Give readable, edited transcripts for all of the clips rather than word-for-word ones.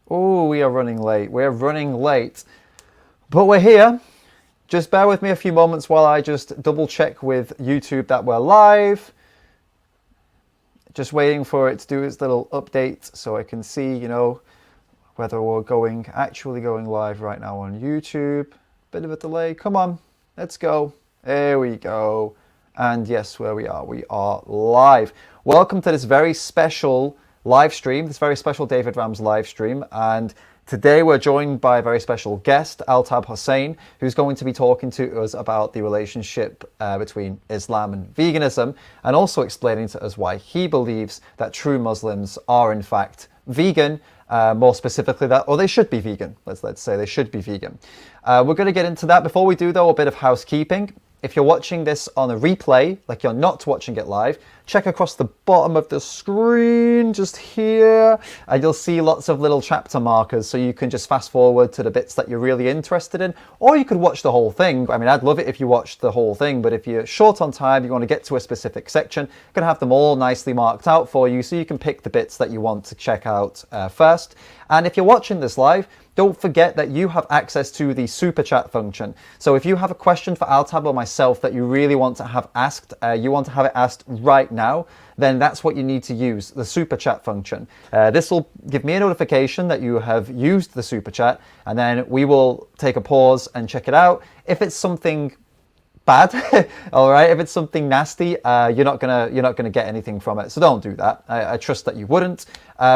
Oh, we are running late. We're running late. But we're here. Just bear with me a few moments while I just double check with YouTube that we're live. Just waiting for it to do its little update so I can see, whether we're actually going live right now on YouTube. Bit of a delay. Come on, let's go. There we go. And yes, where we are live. Welcome to this very special live stream, this very special David Rams live stream. And today we're joined by a very special guest, Altab HOSSAIN, who's going to be talking to us about the relationship between Islam and veganism, and also explaining to us why he believes that true Muslims are in fact vegan, more specifically that, or they should be vegan. Let's say they should be vegan. We're going to get into that. Before we do, though, a bit of housekeeping. If you're watching this on a replay, like you're not watching it live, check across the bottom of the screen, just here, and you'll see lots of little chapter markers, so you can just fast forward to the bits that you're really interested in, or you could watch the whole thing. I mean, I'd love it if you watched the whole thing, but if you're short on time, you want to get to a specific section, I'm going to have them all nicely marked out for you, so you can pick the bits that you want to check out first. And if you're watching this live, don't forget that you have access to the super chat function. So if you have a question for Altab or myself that you really want to have asked, you want to have it asked right now, then that's what you need to use, the super chat function. This will give me a notification that you have used the super chat, and then we will take a pause and check it out. If it's something bad, all right, if it's something nasty, you're not gonna get anything from it, so don't do that. I trust that you wouldn't.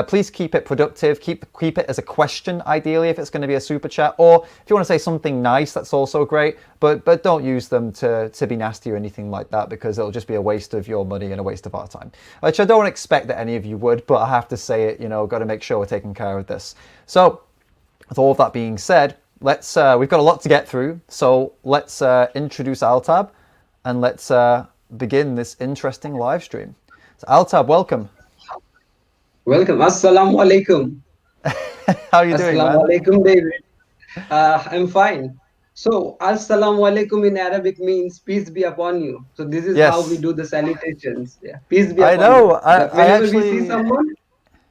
Please keep it productive, keep it as a question, ideally, if it's going to be a super chat, or if you want to say something nice, that's also great, but don't use them to be nasty or anything like that, because it'll just be a waste of your money and a waste of our time, which I don't expect that any of you would, but I have to say it, got to make sure we're taking care of this. So with all of that being said, we've got a lot to get through, so let's introduce Altab, and let's begin this interesting live stream. So Altab, welcome. Welcome. Assalamu alaikum. How are you doing, man? Assalamu alaikum, David. I'm fine. So, Assalamu alaikum in Arabic means peace be upon you. So, this is how we Yes. do the salutations. Yeah, peace be I upon you. know. I Whenever we see actually, someone,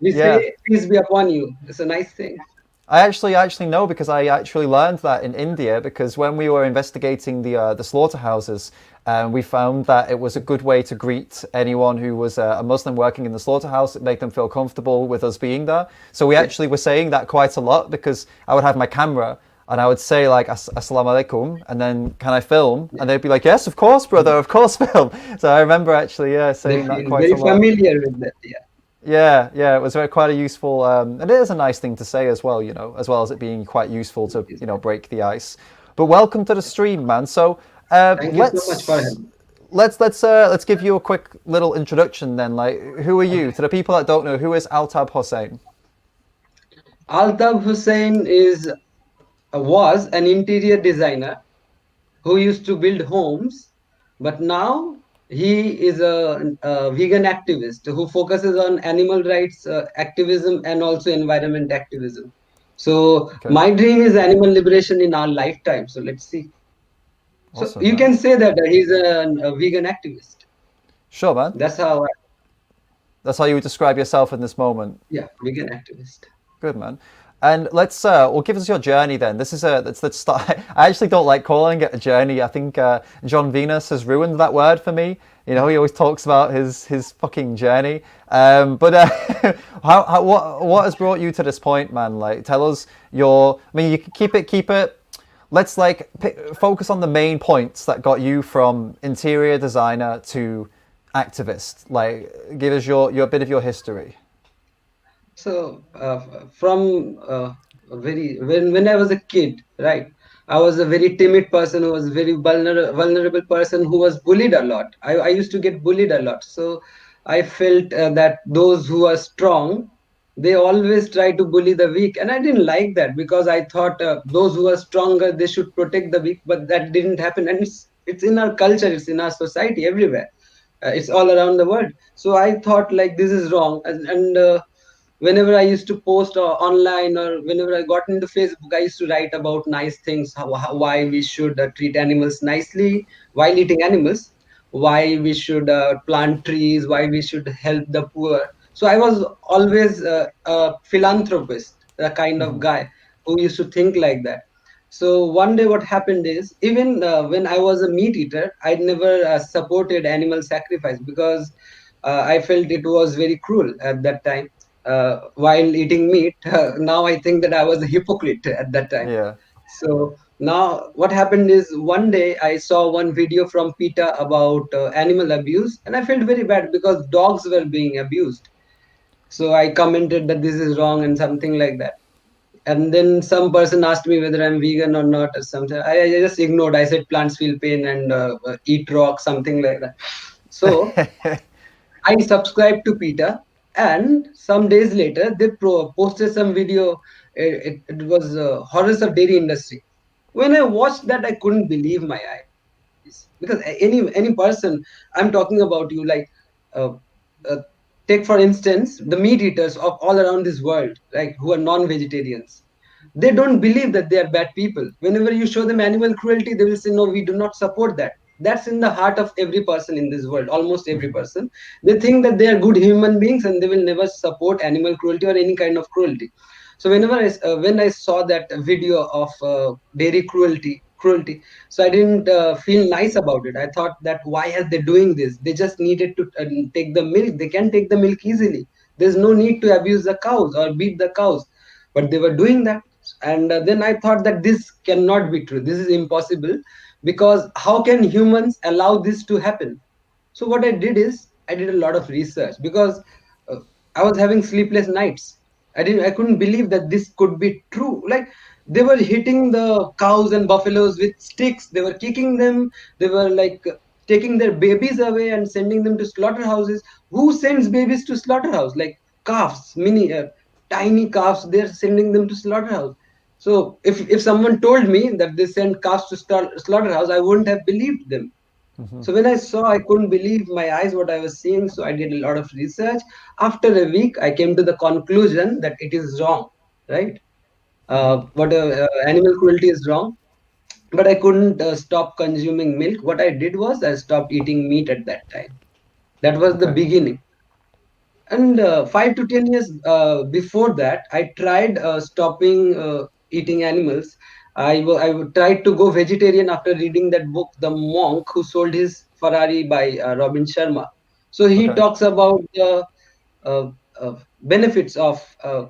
we yeah. say peace be upon you. It's a nice thing. I actually know, because I actually learned that in India, because when we were investigating the slaughterhouses, we found that it was a good way to greet anyone who was a Muslim working in the slaughterhouse. It made them feel comfortable with us being there. So we actually were saying that quite a lot, because I would have my camera and I would say like assalamu alaikum, and then can I film? And they'd be like, yes, of course, brother, of course, film. So I remember actually They saying that feel quite very a lot. familiar with that. Yeah. Yeah, it was quite a useful, and it is a nice thing to say as well, as well as it being quite useful to, break the ice. But welcome to the stream, man. So Thank you so much for having. let's give you a quick little introduction then. Like, who are you? To the people that don't know, who is Altab HOSSAIN? Altab Hussain was an interior designer who used to build homes, but now he is a vegan activist who focuses on animal rights activism and also environment activism. So Okay, my dream is animal liberation in our lifetime. So let's see. So awesome, you man. can say that he's a vegan activist. Sure, man. That's how, That's how you would describe yourself in this moment. yeah, vegan activist. Good, man. And well, give us your journey then. This is let's start. I actually don't like calling it a journey. I think John Venus has ruined that word for me. He always talks about his fucking journey. But what has brought you to this point, man? Like, tell us your. I mean, you can keep it. Let's focus on the main points that got you from interior designer to activist. Like, give us your bit of your history. So from when I was a kid, right, I was a very timid person who was very vulnerable person who was bullied a lot. I used to get bullied a lot. So I felt that those who are strong, they always try to bully the weak, and I didn't like that because I thought those who are stronger, they should protect the weak, but that didn't happen, and it's in our culture, it's in our society everywhere. It's all around the world. So I thought like this is wrong, and whenever I used to post online, or whenever I got into Facebook, I used to write about nice things, why we should treat animals nicely while eating animals, why we should plant trees, why we should help the poor. So I was always a philanthropist. the kind of Hmm. guy who used to think like that. So one day what happened is, even when I was a meat eater, I never supported animal sacrifice, because I felt it was very cruel at that time. While eating meat, now I think that I was a hypocrite at that time. Yeah. So now what happened is, one day I saw one video from PETA about animal abuse, and I felt very bad because dogs were being abused. So I commented that this is wrong and something like that. And then some person asked me whether I'm vegan or not or something. I just ignored. I said plants feel pain and eat rock, something like that. So I subscribed to PETA, and some days later they posted some video. It was horrors of dairy industry. When I watched that, I couldn't believe my eyes, because any person, I'm talking about you, like uh, uh, take for instance the meat eaters of all around this world, like who are non-vegetarians. They don't believe that they are bad people. Whenever you show them animal cruelty, they will say, no, we do not support that. That's in the heart of every person in this world, almost every Hmm. person. They think that they are good human beings, and they will never support animal cruelty or any kind of cruelty. So when I saw that video of dairy cruelty, so I didn't feel nice about it. I thought that, why are they doing this? They just needed to take the milk. They can take the milk easily. There's no need to abuse the cows or beat the cows, but they were doing that. And then I thought that this cannot be true. This is impossible, because how can humans allow this to happen? So what I did is, I did a lot of research, because uh, I was having sleepless nights. I couldn't believe that this could be true. Like, they were hitting the cows and buffaloes with sticks. They were kicking them. They were like taking their babies away and sending them to slaughterhouses. Who sends babies to slaughterhouse? Like calves, mini tiny calves. They're sending them to slaughterhouse. So if someone told me that they send calves to slaughterhouse, I wouldn't have believed them. Hmm. So when I saw, I couldn't believe my eyes what I was seeing. So I did a lot of research. After a week, I came to the conclusion that it is wrong, right? Hmm. What Animal cruelty is wrong. But I couldn't stop consuming milk. What I did was, I stopped eating meat at that time. That was the Okay. beginning. And 5 to 10 years before that, I tried stopping eating animals. Tried to go vegetarian after reading that book, The Monk Who Sold His Ferrari, by Robin Sharma. So he Okay. talks about the benefits of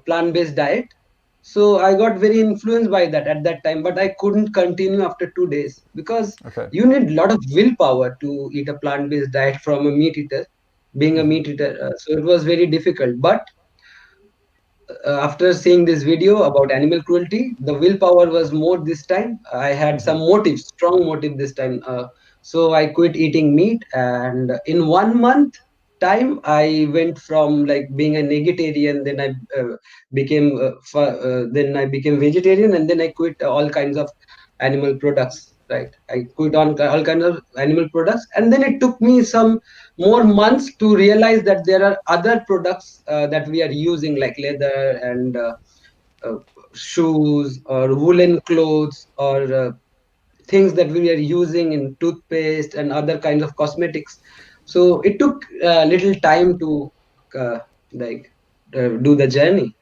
plant-based diet. So I got very influenced by that at that time, but I couldn't continue after 2 days, because Okay. you need a lot of willpower to eat a plant-based diet from a meat eater, being a Hmm. meat eater. So it was very difficult. But after seeing this video about animal cruelty, the willpower was more this time. I had Hmm. some motive, strong motive this time. So I quit eating meat, and in 1 month time, I went from like being a vegetarian, then I then I became vegetarian, and then I quit all kinds of animal products. Right, I quit on all kinds of animal products, and then it took me some more months to realize that there are other products that we are using, like leather and uh, shoes or woolen clothes, or things that we are using in toothpaste and other kinds of cosmetics. So it took a little time to uh, like do the journey.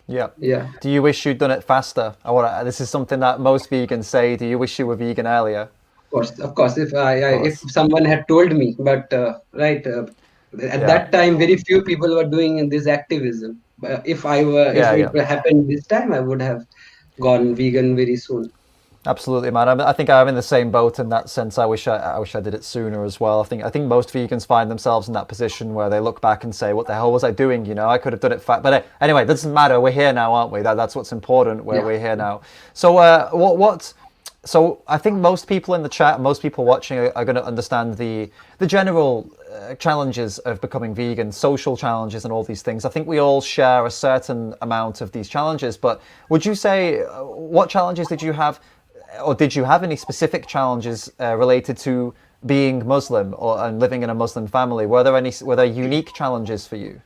Yeah. Yeah, Do you wish you'd done it faster? This is something that most vegans say. Do you wish you were vegan earlier? of course, Of if course. someone had told me. But right, at Yeah. that time very few people were doing this activism. If Yeah. it Yeah. happened this time, I would have gone vegan very soon. Absolutely, man. I think I'm in the same boat in that sense. I wish I did it sooner as well. I think most vegans find themselves in that position where they look back and say, "What the hell was I doing?" You know, I could have done it. But anyway, it doesn't matter. We're here now, aren't we? That's what's important. Where Yeah, we're here now. So, what? So, I think most people in the chat, most people watching, are going to understand the general challenges of becoming vegan, social challenges, and all these things. I think we all share a certain amount of these challenges. But would you say what challenges did you have? Or did you have any specific challenges related to being Muslim and living in a Muslim family? Were there unique challenges for you?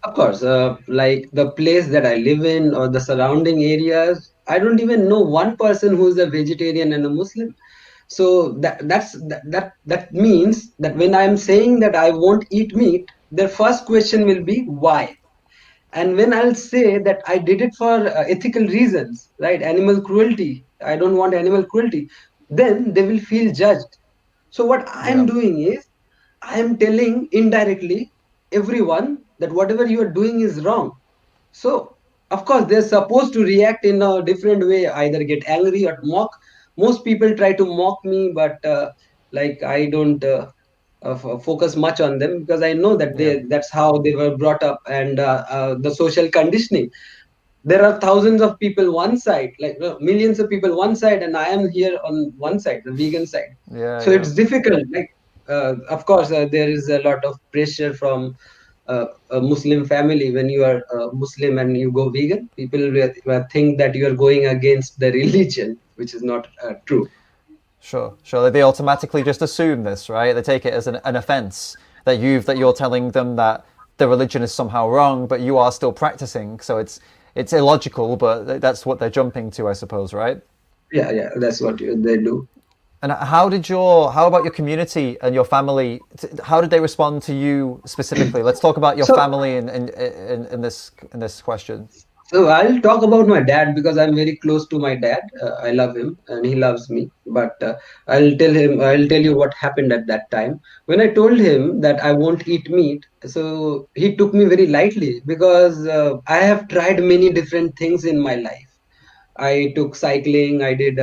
of course. Like the place that I live in or the surrounding areas, I don't even know one person who's a vegetarian and a Muslim. So that means that when I'm saying that I won't eat meat, their first question will be why. And when I'll say that I did it for ethical reasons, right, animal cruelty, I don't want animal cruelty, then they will feel judged. So what I'm Yeah. doing is I am telling indirectly everyone that whatever you are doing is wrong. So, of course, they're supposed to react in a different way, either get angry or mock. Most people try to mock me, but like I don't focus much on them, because I know that Yeah. that's how they were brought up, and the social conditioning. There are thousands of people one side, like millions of people one side, and I am here on one side, the vegan side. Yeah. So Yeah. it's difficult. Like, of course, there is a lot of pressure from a Muslim family. When you are Muslim and you go vegan, people will think that you are going against the religion, which is not true. Sure. Sure. They automatically just assume this, right? They take it as an offense that you're telling them that the religion is somehow wrong, but you are still practicing. So it's illogical, but that's what they're jumping to, I suppose, right? Yeah, yeah, that's what they do. And how about your community and your family? How did they respond to you specifically? Let's talk about your So, family in this question. so I'll talk about my dad because I'm very close to my dad. I love him and he loves me. But I'll tell you what happened at that time. When I told him that I won't eat meat, so he took me very lightly, because I have tried many different things in my life. I took cycling, I did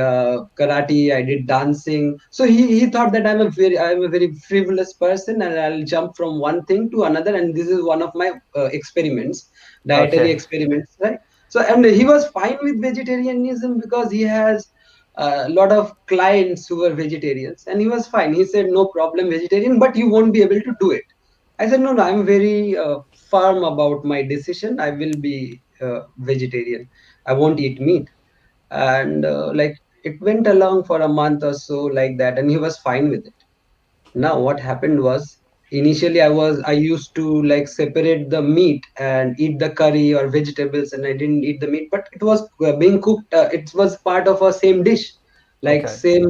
karate, I did dancing. So he thought that I'm a very frivolous person, and I'll jump from one thing to another, and this is one of my experiments, dietary Okay. experiments, right? So, and he was fine with vegetarianism because he has a lot of clients who were vegetarians, and he was fine. He said, no problem, vegetarian, but you won't be able to do it. I said, no, no, I'm very firm about my decision. I will be vegetarian. I won't eat meat. And like, it went along for a month or so like that, and he was fine with it. Now what happened was, initially I used to like separate the meat and eat the curry or vegetables, and I didn't eat the meat, but it was being cooked, it was part of a same dish, like Okay. same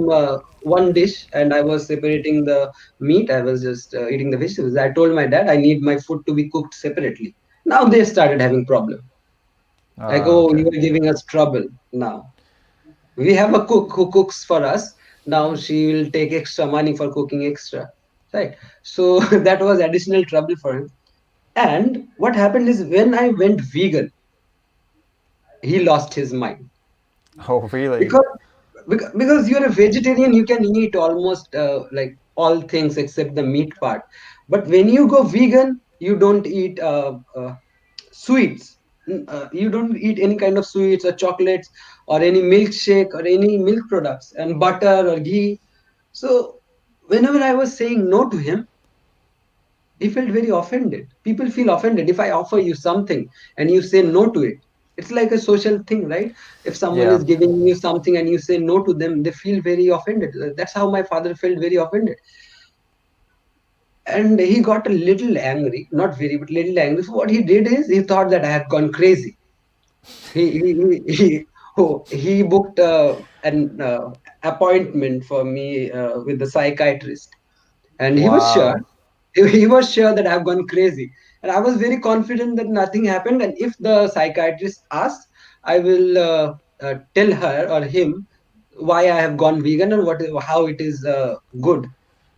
one dish, and I was separating the meat, I was just eating the vegetables. I told my dad I need my food to be cooked separately. Now they started having problem, like, oh, Okay. you are giving us trouble. Now we have a cook who cooks for us. Now she will take extra money for cooking extra, right? So that was additional trouble for him. And what happened is, when I went vegan, he lost his mind, Oh, really? because because you're a vegetarian, you can eat almost like all things except the meat part. But when you go vegan, you don't eat sweets. You don't eat any kind of sweets or chocolates or any milkshake or any milk products and butter or ghee. So whenever I was saying no to him, he felt very offended. People feel offended if I offer you something and you say no to it. It's like a social thing, right? If someone Yeah. is giving you something and you say no to them, they feel very offended. That's how my father felt very offended. And he got a little angry, not very, but little angry. So what he did is, he thought that I had gone crazy. He booked an appointment for me with the psychiatrist, and Wow. he was sure that I've gone crazy, and I was very confident that nothing happened. And if the psychiatrist asks, I will tell her or him why I have gone vegan and how it is good.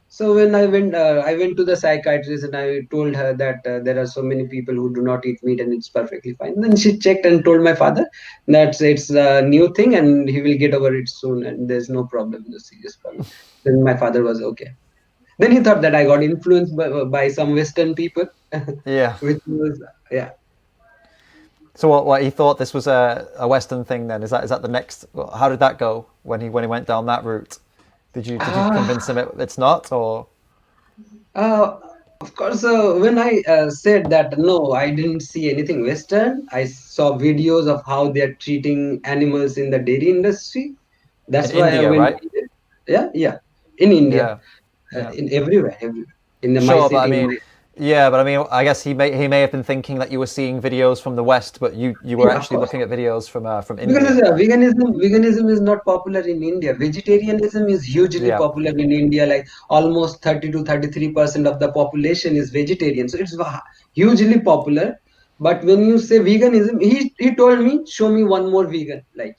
So when I went to the psychiatrist and I told her that there are so many people who do not eat meat and it's perfectly fine. Then she checked and told my father that it's a new thing and he will get over it soon and there's no problem, no serious problem. Then my father was okay. Then he thought that I got influenced by some Western people, Yeah. which was, yeah. So what he thought this was a Western thing then? Is that the next? How did that go when he went down that route? Did you Ah, convince him it's not or? uh, of course, when I said that no, I didn't see anything Western. I saw videos of how they are treating animals in the dairy industry. In That's why I India, went. right? Yeah, yeah, in India, Yeah, yeah. in everywhere, everywhere. In my Sure, but I city, in mean, my, yeah, but I mean, I guess he may have been thinking that you were seeing videos from the West, but you were yeah, of actually course. looking at videos from Because India. veganism is not popular in India. Vegetarianism is hugely Yeah. popular in India. Like almost 30 to 33% of the population is vegetarian. So it's hugely popular. But when you say veganism, he told me, show me one more vegan like.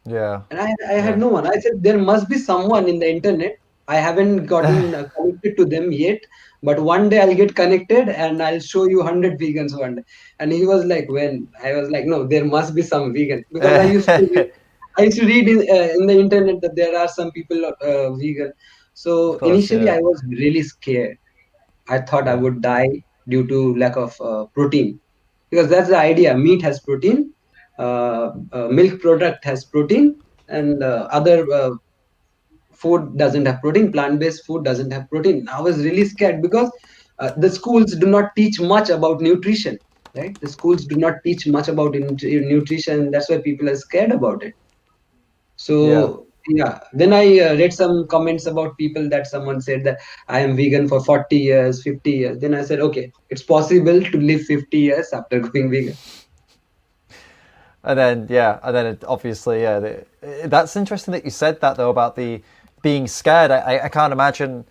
Yeah. And I had Yeah. no one. I said, there must be someone in the internet. I haven't gotten connected to them yet, but one day I'll get connected and I'll show you 100 vegans one day. And he was like, when? I was like, no, there must be some vegan because I used to read in the internet that there are some people vegan. Of So course, initially yeah. I was really scared. I thought I Yeah. would die due to lack of protein, because that's the idea. Meat has protein, milk product has protein, and other food doesn't have protein. Plant-based food doesn't have protein. I was really scared because the schools do not teach much about nutrition, right? The schools do not teach much about nutrition. That's why people are scared about it. Yeah. So yeah, then I read some comments about people that someone said that I am vegan for 40 years, 50 years. Then I said, okay, it's possible to live 50 years after going vegan. And then yeah, and then obviously yeah, that's interesting that you said that though about the being scared. I can't imagine.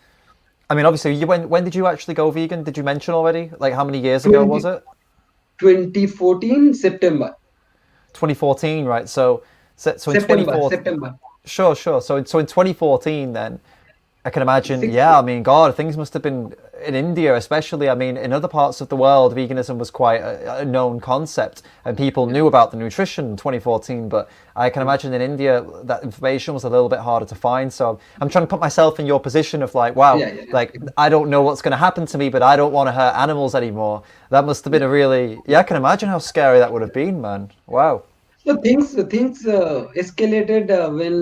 I mean, obviously, when did you actually go vegan? Did you mention already? Like how many years ago was 20, it? 2014 September. 2014, right? So in September, 2014, September. sure, sure. So in 2014, then I can imagine. Six Yeah, I years. mean, God, things must have been in India, especially. I mean, in other parts of the world, veganism was quite a known concept, and people Yeah. knew about the nutrition in 2014. But I can Mm. imagine in India that information was a little bit harder to find. So I'm trying to put myself in your position of like, wow, Yeah, yeah, like yeah. I don't know what's going to happen to me, but I don't want to hurt animals anymore. That must have been Yeah. a really, yeah, I can imagine how scary that would have been, man. Wow. So things escalated when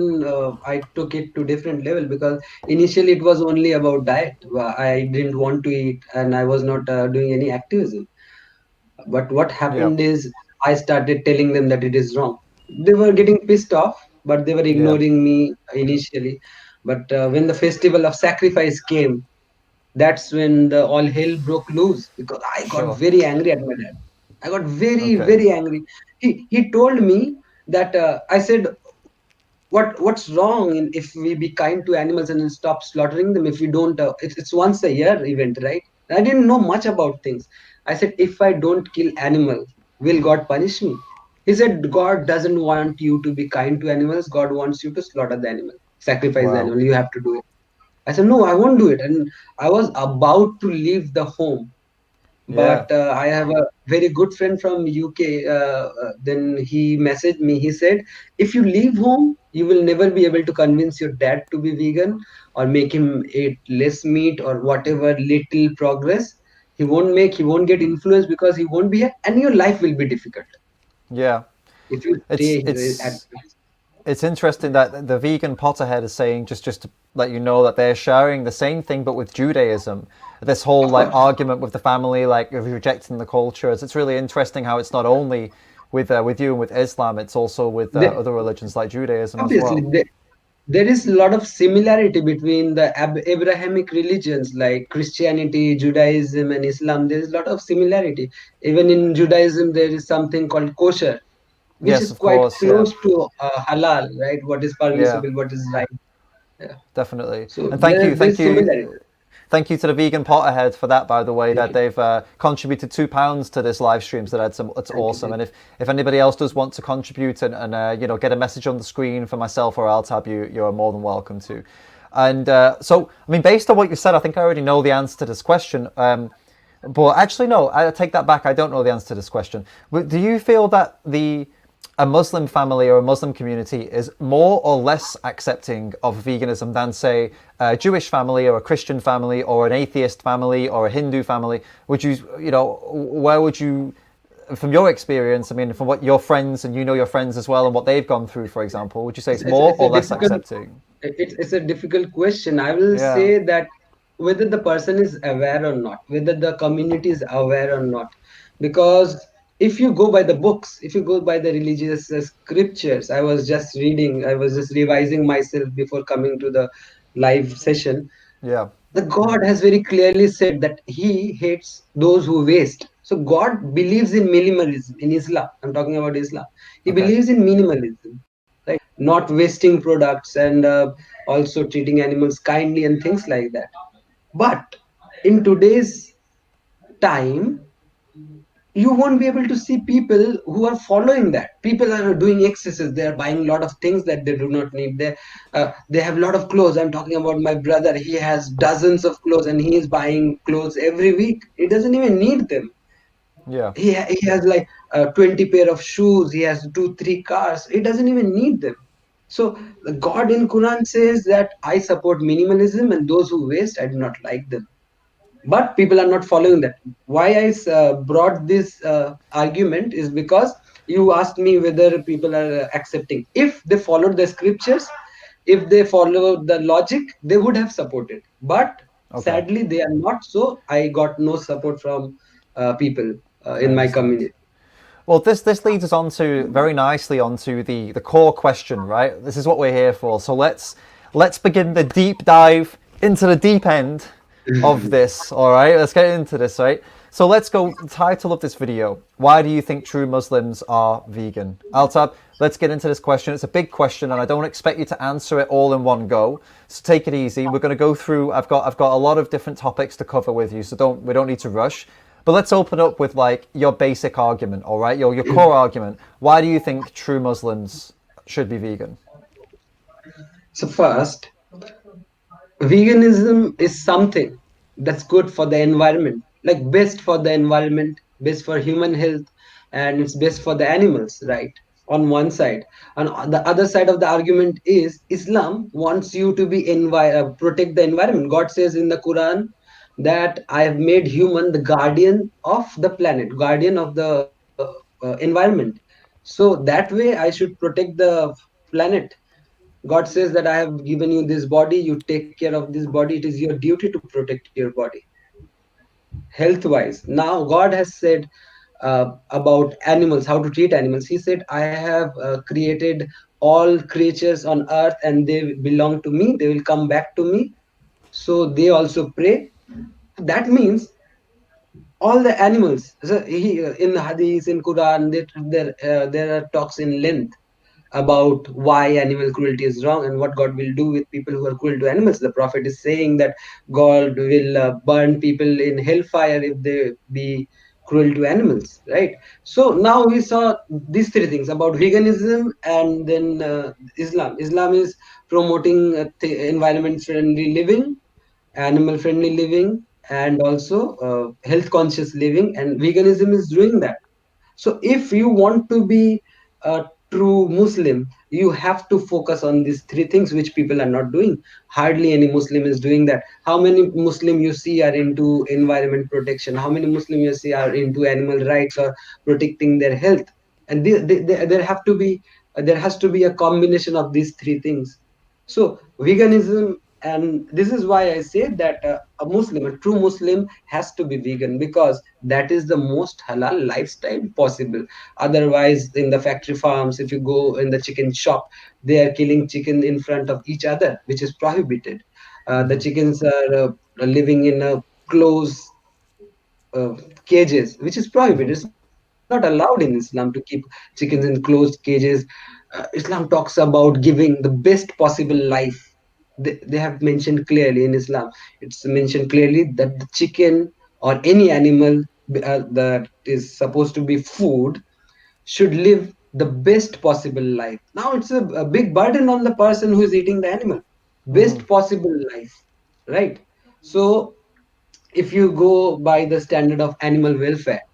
I took it to different level, because initially it was only about diet. I didn't want to eat and I was not doing any activism. But what Yeah. happened is I started telling them that it is wrong. They were getting pissed off, but they were Yeah. ignoring me initially. But when the festival of sacrifice came, that's when the all hell broke loose, because I got Sure. very angry at my dad. I got very, Okay. very angry. He told me that I said, what's wrong in if we be kind to animals and then stop slaughtering them? If we don't, it's once a year event, right? I didn't know much about things. I said, if I don't kill animal, will God punish me? He said, God doesn't want you to be kind to animals. God wants you to slaughter the animal, sacrifice the Wow. animal. You have to do it. I said, no, I won't do it. And I was about to leave the home, Yeah. but I have a very good friend from UK. Then he messaged me. He said, if you leave home, you will never be able to convince your dad to be vegan or make him eat less meat or whatever little progress. He won't get influenced because he won't be here, and your life will be difficult Yeah. if you It's stay at. it's it's interesting that the vegan Potterhead is saying just to let you know that they're sharing the same thing but with Judaism. This whole Of like course, argument with the family, like of rejecting the cultures. It's really interesting how it's not only with you and with Islam, it's also with they, other religions like Judaism as obviously well. there is a lot of similarity between the Abrahamic religions like Christianity, Judaism, and Islam. There is a lot of similarity. Even in Judaism, there is something called kosher, which Yes, is of quite course. Yeah, close to halal, right? What is yeah, permissible, what is right. Yeah. definitely. So And there's similarity. thank you to the vegan Potterhead for that. By the way, Thank that you. they've contributed £2 to this live stream, so that's Thank you. awesome. Thank And if anybody else does want to contribute and you know get a message on the screen for myself or Altab, you are more than welcome to. And so, I mean, based on what you said, I think I already know the answer to this question. But actually, no, I take that back. I don't know the answer to this question. But do you feel that a Muslim family or a Muslim community is more or less accepting of veganism than, say, a Jewish family or a Christian family or an atheist family or a Hindu family? Would you, you know, where would you, from your experience, I mean, from what your friends and you know your friends as well and what they've gone through, for example, would you say it's more It's or a less difficult accepting? it's a difficult question. I will Yeah. say that whether the person is aware or not, whether the community is aware or not, because if you go by the books, if you go by the religious scriptures, I was just revising myself before coming to the live session. Yeah. The God has very clearly said that He hates those who waste. So God believes in minimalism in Islam. I'm talking about Islam. He Okay. believes in minimalism, right? Not wasting products and also treating animals kindly and things like that. But in today's time, you won't be able to see people who are following that. People are doing excesses. They are buying a lot of things that they do not need. They have a lot of clothes. I'm talking about my brother. He has dozens of clothes and he is buying clothes every week. He doesn't even need them. Yeah, He has like 20 pair of shoes. He has 2 3 cars. He doesn't even need them. So the God in Quran says that I support minimalism, and those who waste, I do not like them. But people are not following that. Why I brought this argument is because you asked me whether people are accepting. If they followed the scriptures, if they followed the logic, they would have supported. But okay, sadly they are not, so I got no support from people I in my understand. community. Well, this leads us on to very nicely onto the core question, right? This is what we're here for. So let's begin the deep dive into the deep end of this. All right, let's get into this. Right. So let's go. The title of this video: why do you think true Muslims are vegan? Altab, let's get into this question. It's a big question, and I don't expect you to answer it all in one go. So take it easy. We're going to go through. I've got a lot of different topics to cover with you, so we don't need to rush. But let's open up with like your basic argument, all right? Your core argument. Why do you think true Muslims should be vegan? So first, veganism is something that's good for the environment, like best for the environment, best for human health, and it's best for the animals, right? On one side. And on the other side of the argument is Islam wants you to be protect the environment. God says in the Quran that I have made human the guardian of the planet, guardian of the environment. So that way I should protect the planet. God says that I have given you this body, you take care of this body. It is your duty to protect your body, health wise. Now, God has said about animals, how to treat animals. He said, I have created all creatures on earth and they belong to me, they will come back to me. So they also pray. That means all the animals. So in the hadith, in Quran, there are talks in length about why animal cruelty is wrong and what God will do with people who are cruel to animals. The Prophet is saying that God will burn people in hellfire if they be cruel to animals, right? So now we saw these three things about veganism, and then Islam. Islam is promoting environment friendly living, animal friendly living, and also health conscious living, and veganism is doing that. So if you want to be a true Muslim, you have to focus on these three things which people are not doing. Hardly any Muslim is doing that. How many Muslim you see are into environment protection? How many Muslim you see are into animal rights or protecting their health? And there has to be a combination of these three things. So veganism, and this is why I say that a Muslim, a true Muslim, has to be vegan, because that is the most halal lifestyle possible. Otherwise, in the factory farms, if you go in the chicken shop, they are killing chicken in front of each other, which is prohibited. The chickens are living in a closed uh, cages, which is prohibited. It's not allowed in Islam to keep chickens in closed cages. Islam talks about giving the best possible life. They have mentioned clearly in Islam, it's mentioned clearly that the chicken or any animal that is supposed to be food should live the best possible life. Now it's a big burden on the person who is eating the animal. Best possible life, right? So if you go by the standard of animal welfare,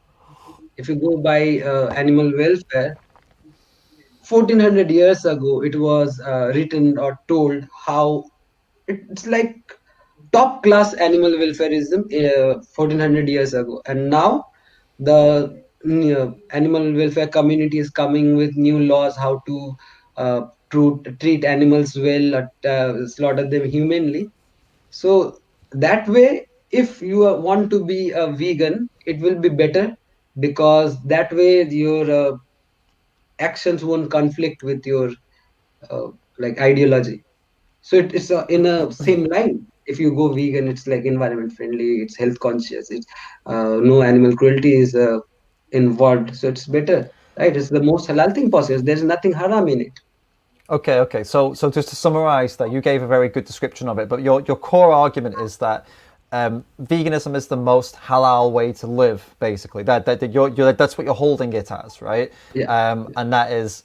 if you go by animal welfare, 1400 years ago it was written or told how it's like top class animal welfareism 1400 years ago. And now the animal welfare community is coming with new laws how to treat animals well, slaughter them humanely. So that way, if you want to be a vegan, it will be better, because that way your actions won't conflict with your uh, like ideology. So it's in a same line. If you go vegan, it's like environment friendly, it's health conscious, it's no animal cruelty is involved. So it's better, right? It's the most halal thing possible. There's nothing haram in it. Okay. So just to summarize that, you gave a very good description of it, but your core argument is that veganism is the most halal way to live, basically. That's what you're holding it as, right? Yeah. And that is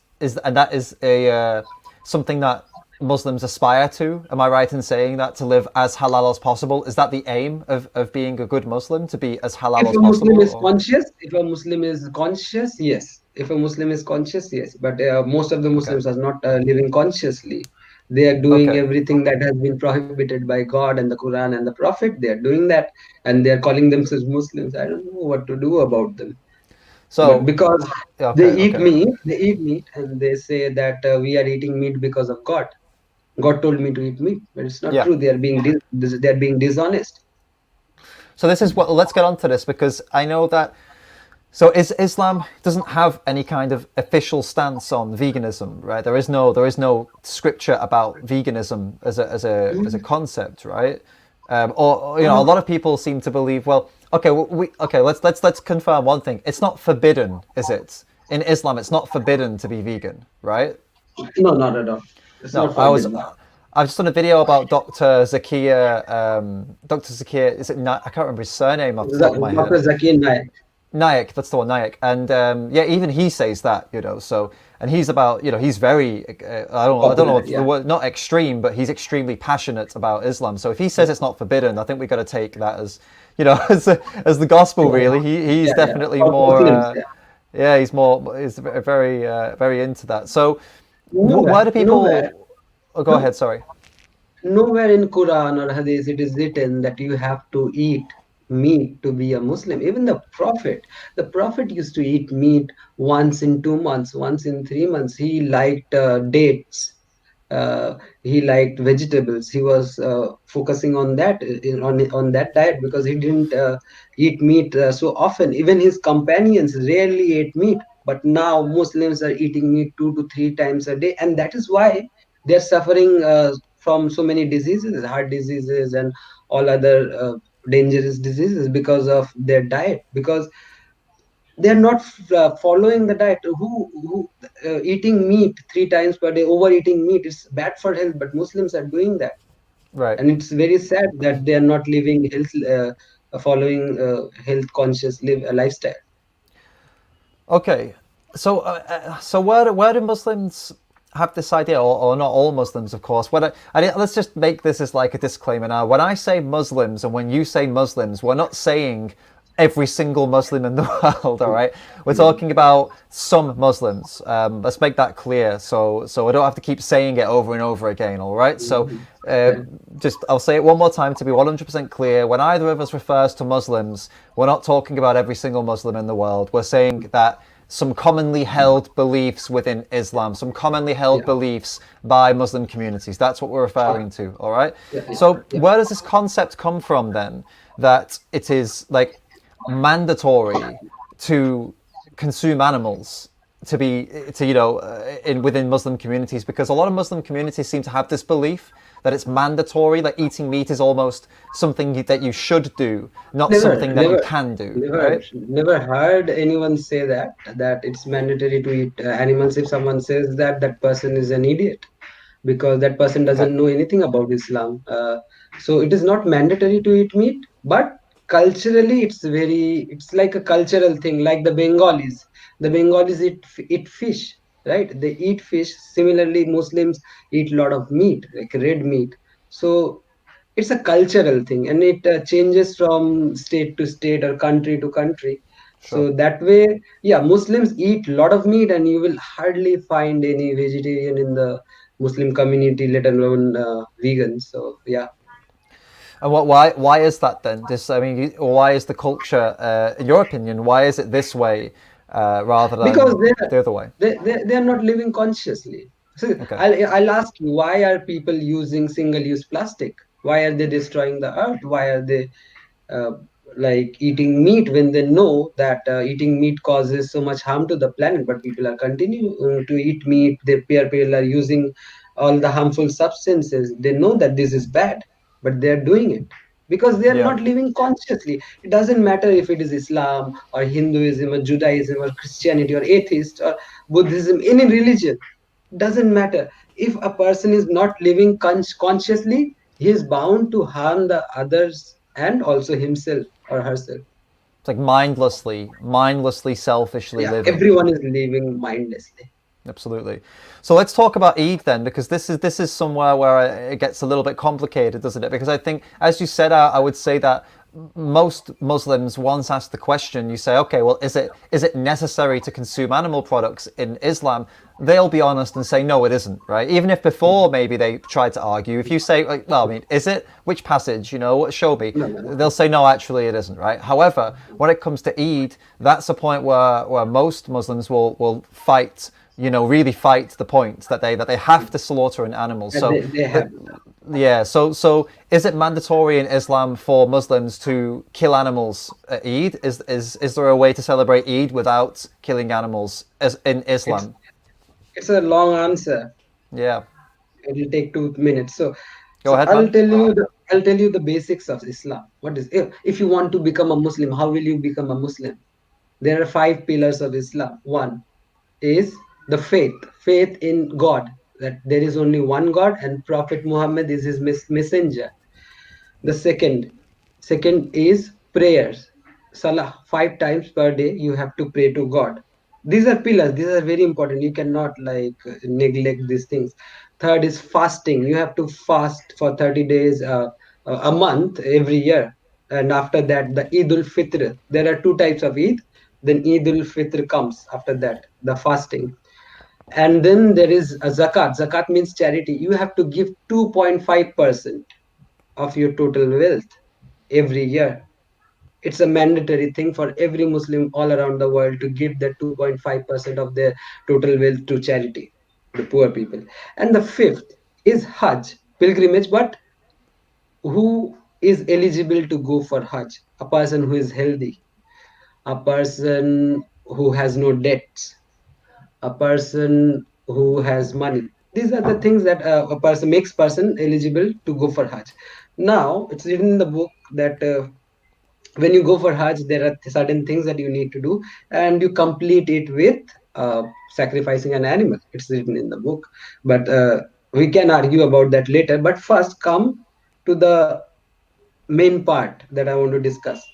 a something that Muslims aspire to. Am I right in saying that, to live as halal as possible? Is that the aim of being a good Muslim, to be as halal If as a Muslim possible? is Or conscious, if a Muslim is conscious, yes. If a Muslim is conscious, yes. But most of the okay, Muslims are not living consciously. They are doing okay. everything that has been prohibited by God and the Quran and the Prophet. They are doing that, and they are calling themselves Muslims. I don't know what to do about them. But So because yeah, okay, okay, they eat meat, and they say that we are eating meat because of God. God told me to eat meat, but it's not yeah. true. They are being dishonest. So this is what. Let's get on to this, because I know that. So Islam doesn't have any kind of official stance on veganism, right? There is no scripture about veganism as a concept, right? Or a lot of people seem to believe. Well, okay, okay. Let's confirm one thing. It's not forbidden, is it? In Islam, it's not forbidden to be vegan, right? No, not at all. It's No, not forbidden. I've just done a video about Dr. Zakia. Dr. Zakia, is it? I can't remember his surname off the top of my Dr. head. Zakir Naik. Nayak, that's the one, Nayak, and yeah, even he says that, So, and he's about, he's very, I don't know Popular, what the yeah. word, not extreme, but he's extremely passionate about Islam. So if he says it's not forbidden, I think we got to take that as, as the gospel. Yeah, Really, he's yeah, yeah. definitely For more, Muslims, yeah. yeah, he's very, very into that. So, where Nowhere, do nowhere, people? Oh, go no, ahead. Sorry. nowhere in Quran or Hadith it is written that you have to eat meat to be a Muslim. Even the Prophet used to eat meat once in 2 months, once in 3 months. He liked dates. He liked vegetables. He was focusing on that on that diet because he didn't eat meat so often. Even his companions rarely ate meat. But now Muslims are eating meat 2 to 3 times a day, and that is why they're suffering from so many diseases, heart diseases, and all other dangerous diseases because of their diet. Because they're not following the diet. Who eating meat 3 times per day, overeating meat, it's bad for health. But Muslims are doing that, Right. and it's very sad that they are not living health, following health conscious lifestyle. Okay, so where do Muslims have this idea, or not all Muslims, of course? Let's just make this as like a disclaimer now. When I say Muslims and when you say Muslims, we're not saying every single Muslim in the world. All right, we're talking about some Muslims. Let's make that clear, so I don't have to keep saying it over and over again. All right, so. Yeah. Just I'll say it one more time to be 100% clear. When either of us refers to Muslims, we're not talking about every single Muslim in the world. We're saying that some commonly held beliefs within Islam, some commonly held Yeah. beliefs by Muslim communities. That's what we're referring to, all right? Yeah. So, Yeah. where does this concept come from then, that it is like mandatory to consume animals, in within Muslim communities? Because a lot of Muslim communities seem to have this belief that it's mandatory, like eating meat is almost something that you should do, not Never, something that you never, can do, never, right? never heard anyone say that it's mandatory to eat animals. If someone says that, that person is an idiot because that person Okay, doesn't know anything about Islam. So it is not mandatory to eat meat, but culturally, it's like a cultural thing. Like the Bengalis eat fish, right? They eat fish. Similarly, Muslims eat a lot of meat, like red meat. So it's a cultural thing, and it changes from state to state or country to country. sure. So that way, yeah, Muslims eat a lot of meat, and you will hardly find any vegetarian in the Muslim community, let alone vegan. So yeah, And why is that then? Just, I mean, why is the culture, in your opinion, why is it this way rather because than the other way? they're not living consciously. So Okay. I'll ask you, why are people using single-use plastic? Why are they destroying the earth? Why are they uh, like eating meat when they know that eating meat causes so much harm to the planet? But people are continuing to eat meat. People are using all the harmful substances. They know that this is bad, but they are doing it because they are Yeah. not living consciously. It doesn't matter if it is Islam or Hinduism or Judaism or Christianity or atheist or Buddhism, any religion. Doesn't matter. If a person is not living consciously, he is bound to harm the others and also himself or herself. It's like mindlessly, selfishly Yeah, living. everyone is living mindlessly. Absolutely. So let's talk about Eid then, because this is somewhere where it gets a little bit complicated, doesn't it? Because I think, as you said, I would say that most Muslims, once asked the question, you say, okay, well, is it necessary to consume animal products in Islam? They'll be honest and say, no, it isn't, right? Even if before maybe they tried to argue, if you say, like, well, I mean, is it? Which passage? Show me. No, no, no. They'll say, no, actually, it isn't, right? However, when it comes to Eid, that's a point where most Muslims will fight, really fight the point that they have to slaughter an animal. And So, they have. yeah. So is it mandatory in Islam for Muslims to kill animals at Eid? Is there a way to celebrate Eid without killing animals as in It's Islam? it's a long answer. Yeah. It will take 2 minutes. So, Go so ahead, man. I'll tell you the basics of Islam. What is if you want to become a Muslim, how will you become a Muslim? There are five pillars of Islam. One is the faith in God, that there is only one God and Prophet Muhammad is his messenger. The second is prayers. Salah, 5 times per day you have to pray to God. These are pillars. These are very important. You cannot neglect these things. Third is fasting. You have to fast for 30 days, a month every year. And after that, the Eid ul Fitr. There are two types of Eid. Then Eid ul Fitr comes after that, the fasting. And then there is a zakat. Zakat means charity. You have to give 2.5% of your total wealth every year. It's a mandatory thing for every Muslim all around the world to give that 2.5% of their total wealth to charity, the poor people. And the fifth is Hajj, pilgrimage, but who is eligible to go for Hajj? A person who is healthy, a person who has no debts, a person who has money. These are the things that a person makes person eligible to go for Hajj. Now it's written in the book that when you go for Hajj, there are certain things that you need to do, and you complete it with uh, sacrificing an animal. It's written in the book, but we can argue about that later. But first, come to the main part that I want to discuss.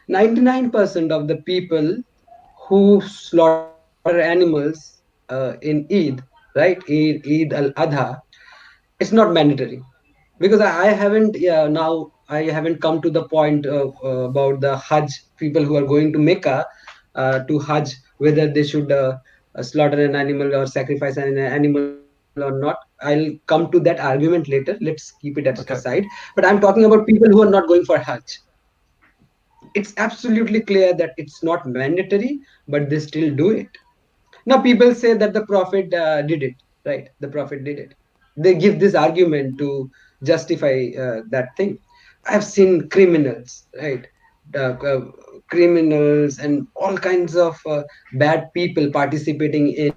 99% of the people who slaughter animals in Eid, right? Eid al-Adha, it's not mandatory because I haven't, yeah, now I haven't come to the point about the Hajj people who are going to Mecca to Hajj, whether they should slaughter an animal or sacrifice an animal or not. I'll come to that argument later. Let's keep it aside. Okay. But I'm talking about people who are not going for Hajj. It's absolutely clear that it's not mandatory, but they still do it. Now people say that the prophet did it, right? The prophet did it. They give this argument to justify that thing. I've seen criminals, right? uh, uh, Criminals and all kinds of bad people participating in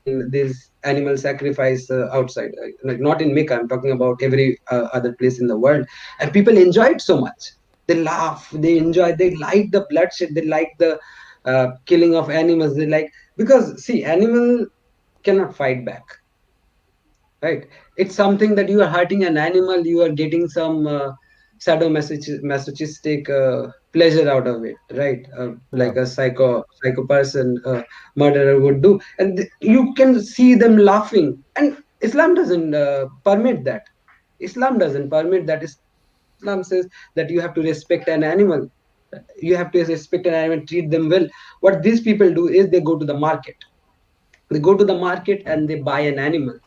this animal sacrifice outside, like not in Mecca. I'm talking about every other place in the world, and people enjoy it so much. They laugh, they enjoy, they like the bloodshed, they like the killing of animals. They like, because see, animal cannot fight back, right? It's something that you are hurting an animal, you are getting some sadomasochistic pleasure out of it, right? Yeah. Like a psycho person, murderer would do, and you can see them laughing. And Islam doesn't permit that. Islam doesn't permit that. Islam says that you have to respect an animal. You have to respect an animal, treat them well. What these people do is they go to the market. They go to the market and they buy an animal,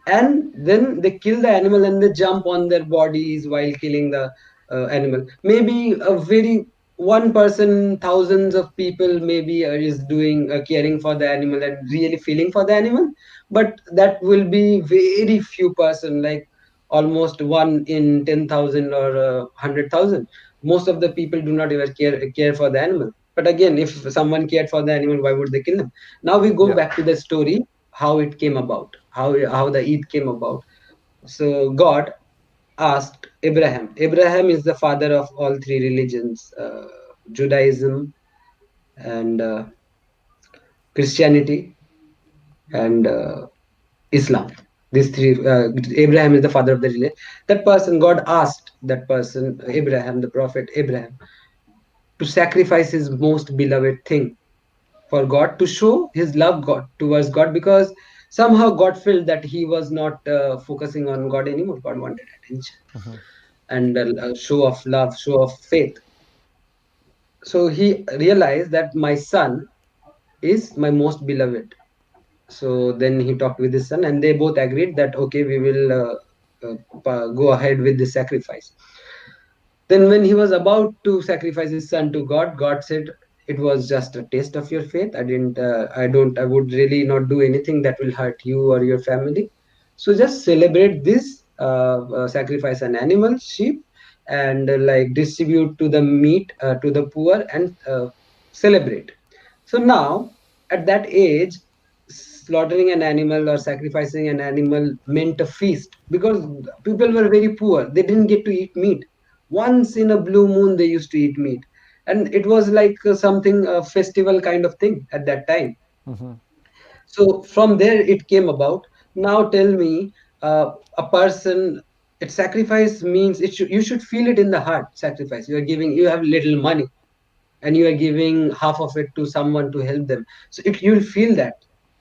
and then they kill the animal and they jump on their bodies while killing the animal. Maybe a very one person, thousands of people maybe is doing caring for the animal and really feeling for the animal, but that will be very few person, like almost one in 10,000 or 100,000. Most of the people do not even care for the animal. But again, if someone cared for the animal, why would they kill them? Now we go Yeah. back to the story, how it came about, how the Eid came about. So God asked Abraham. Abraham is the father of all three religions: Judaism and Christianity and Islam. These three, Abraham is the father of the religion. That person, God asked that person, Abraham, the prophet Abraham, to sacrifice his most beloved thing for God, to show his love God towards God, because somehow God felt that he was not focusing on God anymore. God wanted attention and a show of love, show of faith. So he realized that my son is my most beloved. So then he talked with his son, and they both agreed that okay, we will go ahead with the sacrifice. Then, when he was about to sacrifice his son to God, God said, "It was just a taste of your faith. I would really not do anything that will hurt you or your family. So just celebrate this, sacrifice an animal, sheep, and like distribute to the meat to the poor and celebrate." So now, at that age, slaughtering an animal or sacrificing an animal meant a feast, because people were very poor. They didn't get to eat meat. Once in a blue moon, they used to eat meat. And it was like something, a festival kind of thing at that time. So from there, it came about. Now tell me, a person, it sacrifice means you should feel it in the heart. Sacrifice. You are giving, you have little money and you are giving half of it to someone to help them, so you'll feel that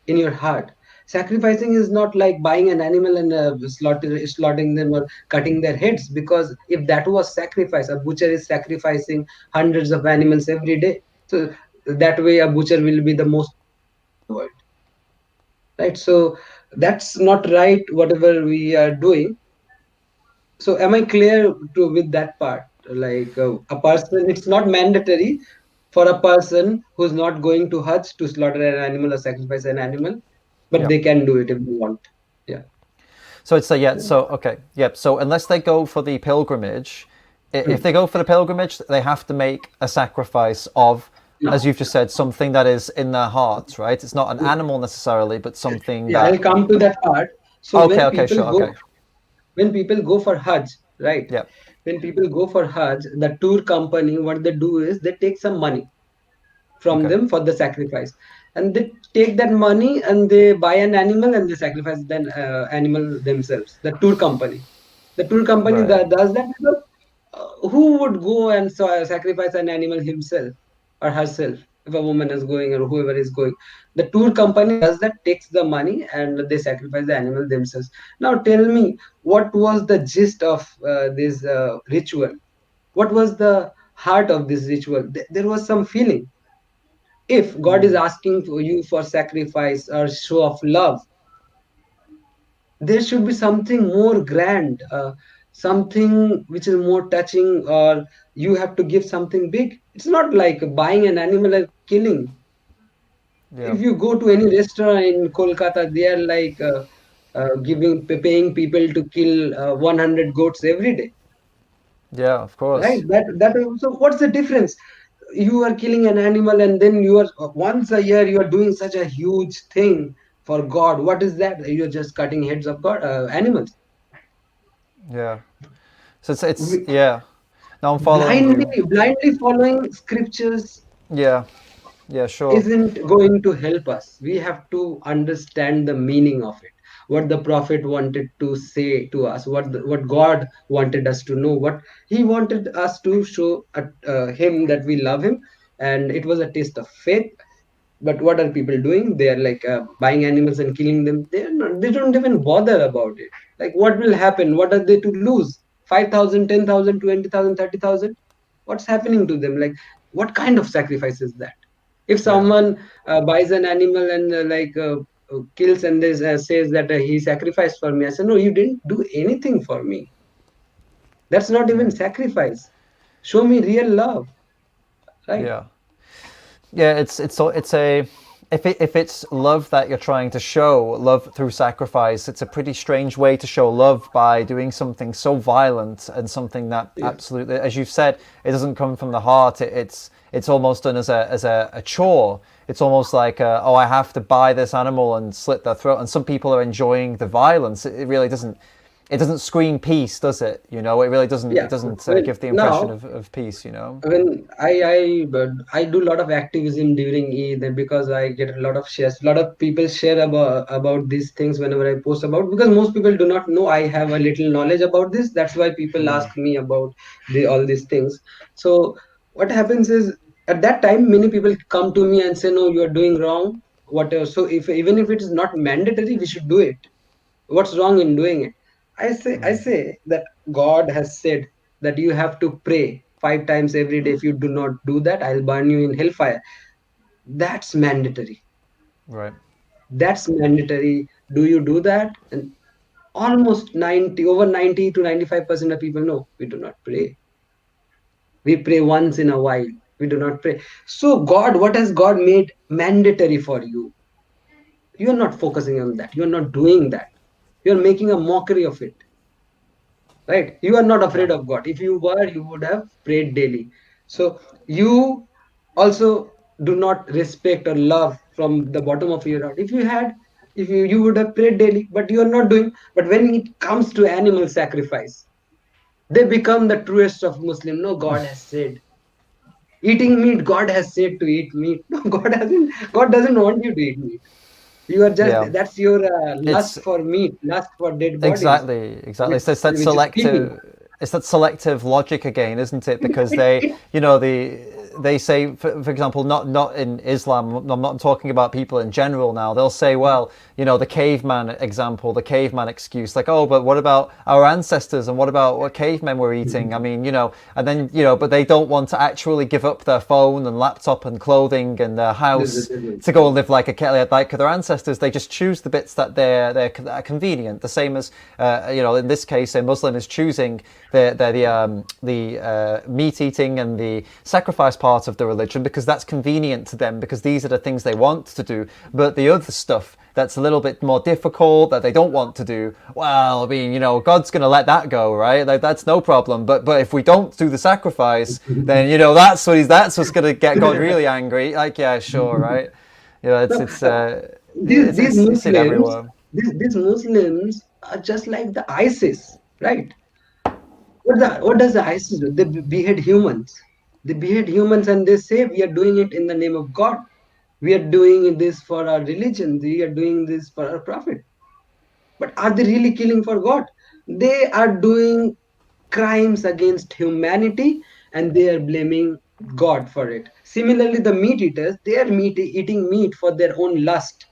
in your heart. Sacrificing is not like buying an animal and slaughtering them or cutting their heads, because if that was sacrifice, a butcher is sacrificing hundreds of animals every day. So that way a butcher will be the most world, right? So that's not right, whatever we are doing. So am I clear to with that part? Like a person, it's not mandatory for a person who's not going to Hajj to slaughter an animal or sacrifice an animal, but Yep. they can do it if they want. Yeah. So it's a yeah. So okay, yep. So unless they go for the pilgrimage, if Hmm. they go for the pilgrimage, they have to make a sacrifice of, No. as you've just said, something that is in their hearts, right? It's not an animal necessarily, but something Yeah, I'll that. come to that part. So Okay. Okay. Sure. Okay. when people go for Hajj, right? Yep. When people go for Hajj, the tour company, what they do is they take some money from Okay. them for the sacrifice, and they take that money and they buy an animal and they sacrifice that animal themselves. The tour company Right. that does that, because who would go and sacrifice an animal himself or herself? If a woman is going or whoever is going, the tour company does that, takes the money and they sacrifice the animal themselves. Now tell me, what was the gist of this ritual? What was the heart of this ritual? There was some feeling. If God is asking for you for sacrifice or show of love, there should be something more grand, something which is more touching, or you have to give something big. It's not like buying an animal and killing. Yeah. If you go to any restaurant in Kolkata, they are like paying people to kill 100 goats every day, Yeah. Of right? course. That so what's the difference? You are killing an animal and then you are once a year you are doing such a huge thing for God. What is that? You're just cutting heads of God, animals. Yeah. So it's We, yeah. Now I'm following you. blindly following scriptures Yeah. Yeah. Sure. isn't going to help us. We have to understand the meaning of it, what the prophet wanted to say to us, what God wanted us to know, what he wanted us to show him that we love him. And it was a taste of faith. But what are people doing? They are like buying animals and killing them. They don't even bother about it. Like, what will happen? What are they to lose? 5,000, 10,000, 20,000, 30,000? What's happening to them? Like, what kind of sacrifice is that? If Yeah. someone buys an animal and kills and says that he sacrificed for me, I say, no, you didn't do anything for me. That's not even Right. sacrifice. Show me real love, right? Yeah. Yeah, it's a if it's love that you're trying to show, love through sacrifice, it's a pretty strange way to show love by doing something so violent and something that Yeah. absolutely, as you've said, it doesn't come from the heart. It's almost done as a chore. It's almost like oh, I have to buy this animal and slit their throat. And some people are enjoying the violence. It really doesn't. it doesn't scream peace, does it? You know, it really doesn't. It Yeah. doesn't Well, give the impression now of peace. You know. when I do a lot of activism during Eid, and because I get a lot of shares, a lot of people share about these things whenever I post about, because most people do not know I have a little knowledge about this. That's why people Mm, ask me about all these things. So what happens is, at that time many people come to me and say, no, you are doing wrong, whatever. So if even if it is not mandatory, we should do it. What's wrong in doing it? I say that God has said that you have to pray 5 times every day. If you do not do that, I'll burn you in hellfire. That's mandatory. right. That's mandatory. Do you do that? And almost 90 to 95% of people know we do not pray. We pray once in a while. We do not pray. So God, what has God made mandatory for you? You are not focusing on that. You are not doing that. You are making a mockery of it. Right? You are not Yeah. afraid of God. If you were, you would have prayed daily. So you also do not respect or love from the bottom of your heart. If you had, if you would have prayed daily, but you are not doing. But when it comes to animal sacrifice, they become the truest of Muslim. No, God has said eating meat. God has said to eat meat. No, God hasn't. God doesn't want you to eat meat. You are just, Yeah. that's your lust It's for meat, lust for dead bodies, exactly. which It's that which is killing. selective logic again, isn't it? Because It, they, it, you know, they say, for example, not in Islam. I'm not talking about people in general now. They'll say, well, you know, the caveman example, the caveman excuse, like, oh, but what about our ancestors and what about what cavemen were eating? I mean, you know, and then you know, but they don't want to actually give up their phone and laptop and clothing and their this is house the to go and live like their ancestors. They just choose the bits that that are convenient. The same as you know, in this case, a Muslim is choosing the meat eating and the sacrifice part of the religion because that's convenient to them, because these are the things they want to do. But the other stuff that's a little bit more difficult, that they don't want to do, well, I mean, you know, God's going to let that go, right? Like, that's no problem. But if we don't do the sacrifice, then you know that's what's going to get God really angry. Like, yeah, sure, right? You know, no, these it's in Muslims, everywhere. these Muslims are just like the ISIS, right? What does the ISIS do? They behead humans. They behead humans and they say we are doing it in the name of God. We are doing this for our religion. We are doing this for our prophet. But are they really killing for God? They are doing crimes against humanity and they are blaming God for it. Similarly, the meat eaters, they are eating meat for their own lust.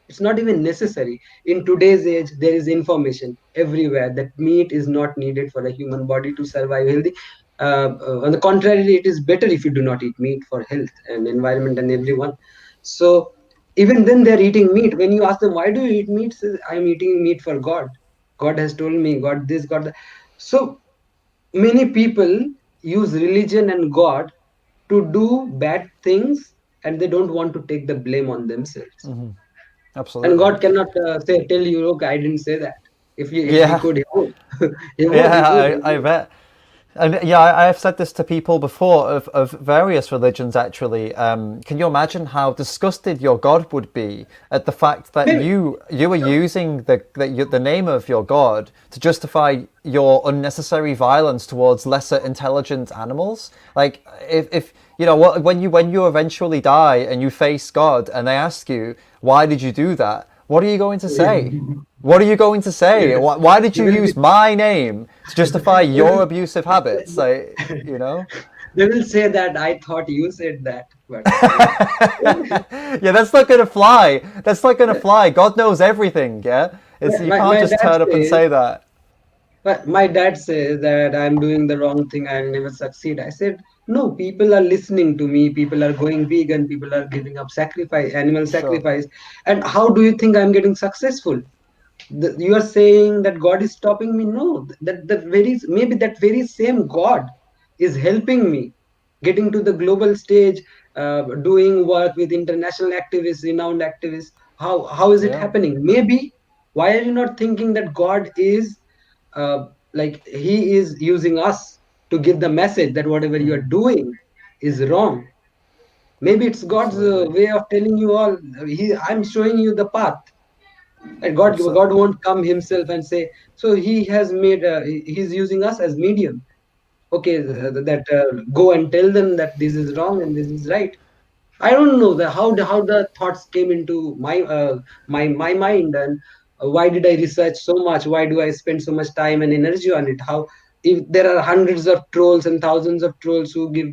It's not even necessary. In today's age, there is information everywhere that meat is not needed for a human body to survive healthy. On the contrary, it is better if you do not eat meat for health and environment and everyone. So even then, they're eating meat. When you ask them why do you eat meat, says, I'm eating meat for God. God has told me. God this, God that. So many people use religion and God to do bad things, and they don't want to take the blame on themselves. And Absolutely. God cannot tell you, okay, I didn't say that. If he Yeah. could, he would. He Yeah, would. I bet. And yeah, I have said this to people before of various religions actually. Can you imagine how disgusted your God would be at the fact that Maybe. you are using the name of your God to justify your unnecessary violence towards lesser intelligent animals? Like if you know when you eventually die and you face God and they ask you, why did you do that? What are you going to say? What are you going to say? Yeah. Why did They you will be. use my name to justify They will. your abusive habits? Like, you know? They will say that I thought you said that, but yeah. Yeah, that's not going to fly. That's not going to fly. God knows everything, yeah? You can't My just dad turn up and says. say that. But my dad says that I'm doing the wrong thing, I'll never succeed. I said, no, people are listening to me, people are going vegan, people are giving up sacrifice, animal Sure. sacrifice. And how do you think I'm getting successful? You are saying that God is stopping me. No, that very maybe that very same God is helping me getting to the global stage, doing work with international activists, renowned activists. How is it Yeah. happening? Maybe why are you not thinking that God is like he is using us to give the message that whatever you are doing is wrong? Maybe it's God's Absolutely. way of telling you all. I'm showing you the path. And God Absolutely. won't come himself and say, so he has made, he's using us as medium. Okay, Hmm. that go and tell them that this is wrong and this is right. I don't know how the thoughts came into my mind, and why did I research so much? Why do I spend so much time and energy on it? How, if there are hundreds of trolls and thousands of trolls who give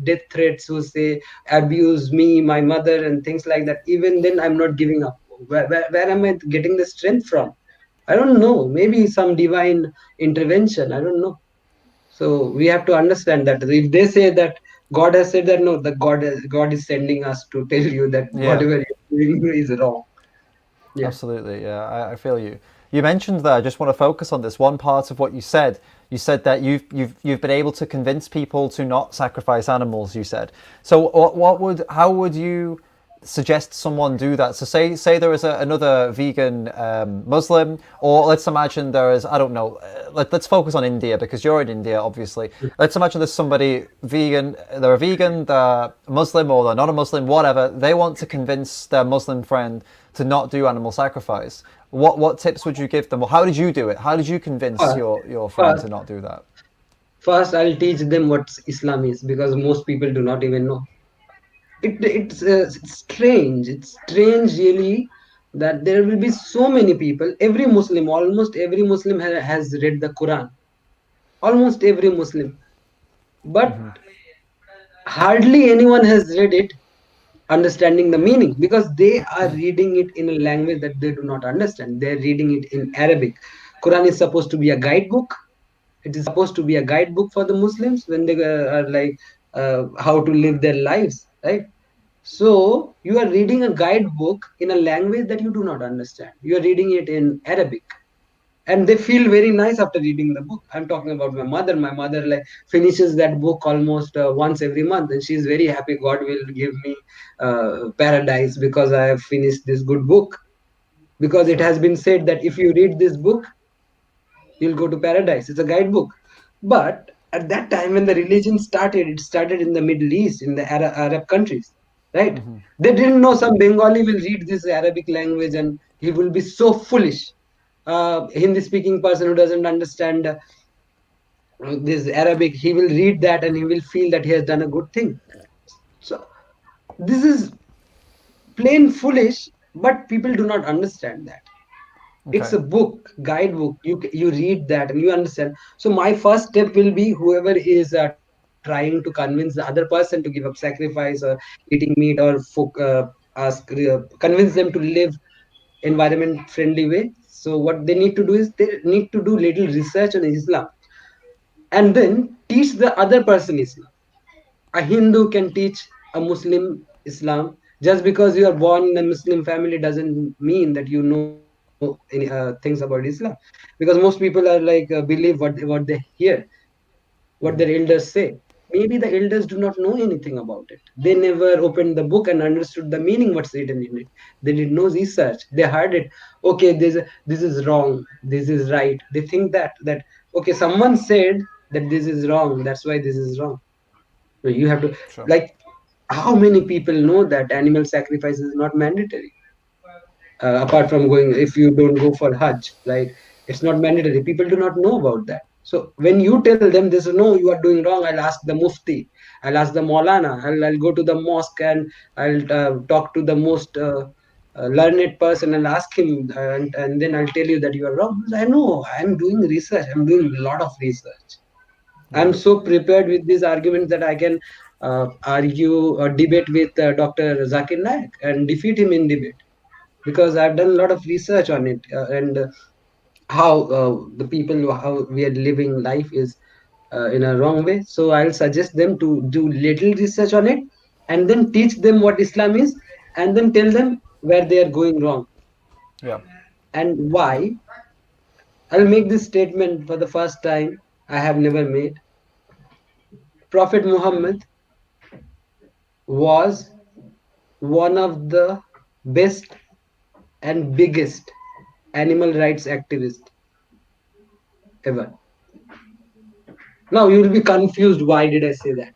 death threats, who say abuse me, my mother, and things like that, even then I'm not giving up. Where am I getting the strength from? I don't know. Maybe some divine intervention. I don't know. So we have to understand that if they say that God has said that, no, the God is sending us to tell you that Yeah. whatever you're doing is wrong. Yeah. Absolutely, yeah, I feel you. You mentioned there. I just want to focus on this one part of what you said. You said that you've been able to convince people to not sacrifice animals. You said so. What would how would you suggest someone do that? So say there is another vegan Muslim, or let's imagine there is, I don't know. Let's focus on India because you're in India, obviously. Let's imagine there's somebody vegan. They're a vegan, they're Muslim, or they're not a Muslim, whatever. They want to convince their Muslim friend to not do animal sacrifice. What tips would you give them? Or how did you do it? How did you convince First, your friend to first, not do that? first, I'll teach them what Islam is, because most people do not even know. It's strange. It's strange, really, that there will be so many people. Every Muslim, almost every Muslim has read the Quran. Almost every Muslim, but hardly anyone has read it understanding the meaning, because they are reading it in a language that they do not understand. They're reading it in Arabic. Quran is supposed to be a guidebook. It is supposed to be a guidebook for the Muslims when they are like how to live their lives, right? So you are reading a guidebook in a language that you do not understand. You are reading it in Arabic, and they feel very nice after reading the book. I'm talking about my mother like finishes that book almost once every month, and she's very happy. God will give me paradise because I have finished this good book, because it Sure. has been said that if you read this book, you'll go to paradise. It's a guidebook. But at that time when the religion started, it started in the Middle East, in the Arab countries, right? They didn't know some Bengali will read this Arabic language and he will be so foolish. Hindi speaking person who doesn't understand this Arabic, he will read that and he will feel that he has done a good thing. So this is plain foolish, but people do not understand that. It's Okay. a book, guidebook. You read that and you understand. So my first step will be, whoever is trying to convince the other person to give up sacrifice or eating meat, or convince them to live environment friendly way. So what they need to do is they need to do little research on Islam, and then teach the other person Islam. A Hindu can teach a Muslim Islam. Just because you are born in a Muslim family doesn't mean that you know any things about Islam, because most people are like believe what they hear, what their elders say. Maybe the elders do not know anything about it. They never opened the book and understood the meaning what's written in it. They did no research. They heard it. Okay, this is wrong. This is right. They think that okay, someone said that this is wrong. That's why this is wrong. So you have to, Sure. like, how many people know that animal sacrifice is not mandatory? Apart from going, if you don't go for Hajj, right? It's not mandatory. People do not know about that. So when you tell them this, no, you are doing wrong, I'll ask the Mufti, I'll ask the Maulana, I'll go to the mosque, and I'll talk to the most learned person and ask him, and then I'll tell you that you are wrong. I know, I'm doing research, I'm doing a lot of research. Yeah. I'm so prepared with these arguments that I can argue or debate with Dr. Zakir Naik and defeat him in debate, because I've done a lot of research on it, and how the people, how we are living life is in a wrong way. So I'll suggest them to do little research on it, and then teach them what Islam is, and then tell them where they are going wrong Yeah. and Yeah. why. I'll make this statement for the first time. I have never made. Prophet Muhammad was one of the best and biggest animal rights activists ever. Now you will be confused. Why did I say that?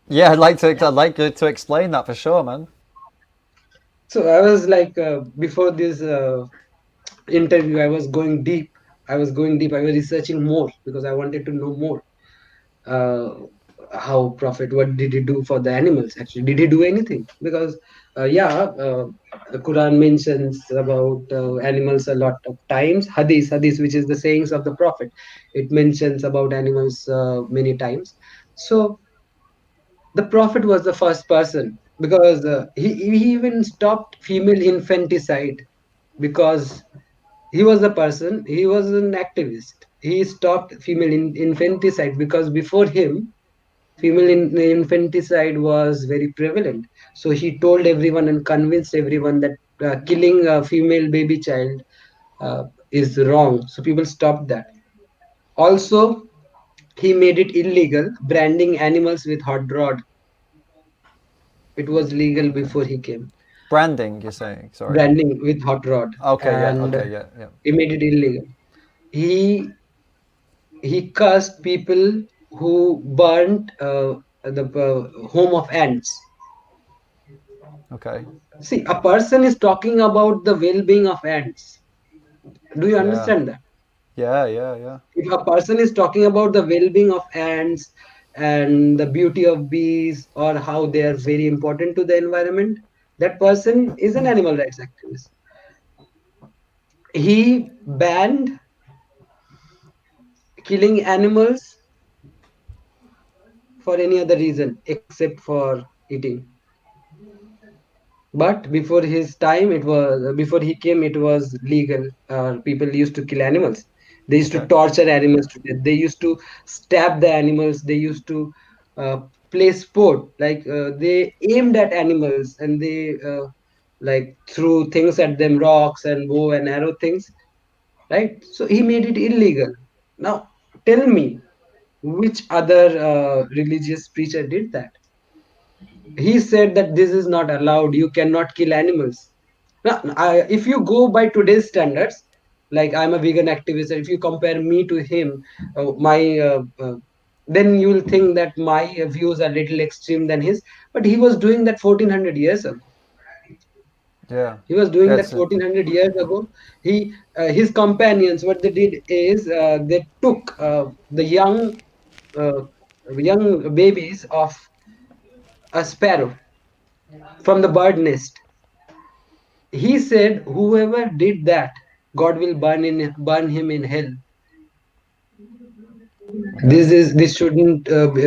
Yeah. I'd like you to explain that for sure, man. So I was like, before this interview, I was going deep. I was researching more because I wanted to know more. uh, how Prophet, what did he do for the animals? Actually, did he do anything? Because the Quran mentions about animals a lot of times. Hadith, which is the sayings of the Prophet, it mentions about animals many times. So the Prophet was the first person, because he even stopped female infanticide, because he was an activist. He stopped female infanticide because before him, female infanticide was very prevalent. So he told everyone and convinced everyone that killing a female baby child is wrong. So people stopped that. Also, he made it illegal branding animals with hot rod. It was legal Okay. before he came. Branding, you're saying? Sorry. Branding with hot rod, Okay. Yeah. and Okay. Yeah. Yeah. he made it illegal. He he cursed people who burnt the home of ants. Okay. See, a person is talking about the well-being of ants. Do you Yeah. understand that? Yeah. Yeah. Yeah. If a person is talking about the well-being of ants and the beauty of bees, or how they are very important to the environment, that person is an animal rights activist. He banned killing animals for any other reason except for eating. But before his time, it was before he came, it was legal. People used to kill animals. They used to Okay. torture animals to death. They used to stab the animals. They used to uh, play sport. Like they aimed at animals, and they like threw things at them, rocks and bow and arrow things. Right. So he made it illegal. Now tell me, which other religious preacher did that? He said that this is not allowed, you cannot kill animals. Now, if you go by today's standards, like I'm a vegan activist, if you compare me to him, my then you will think that my views are little extreme than his. But he was doing that 1400 years ago. Yeah. He was doing that Yes. 1400 years ago. He His companions, what they did is they took the uh, young babies of a sparrow from the bird nest. He said, whoever did that, God will burn him in hell. Okay. This shouldn't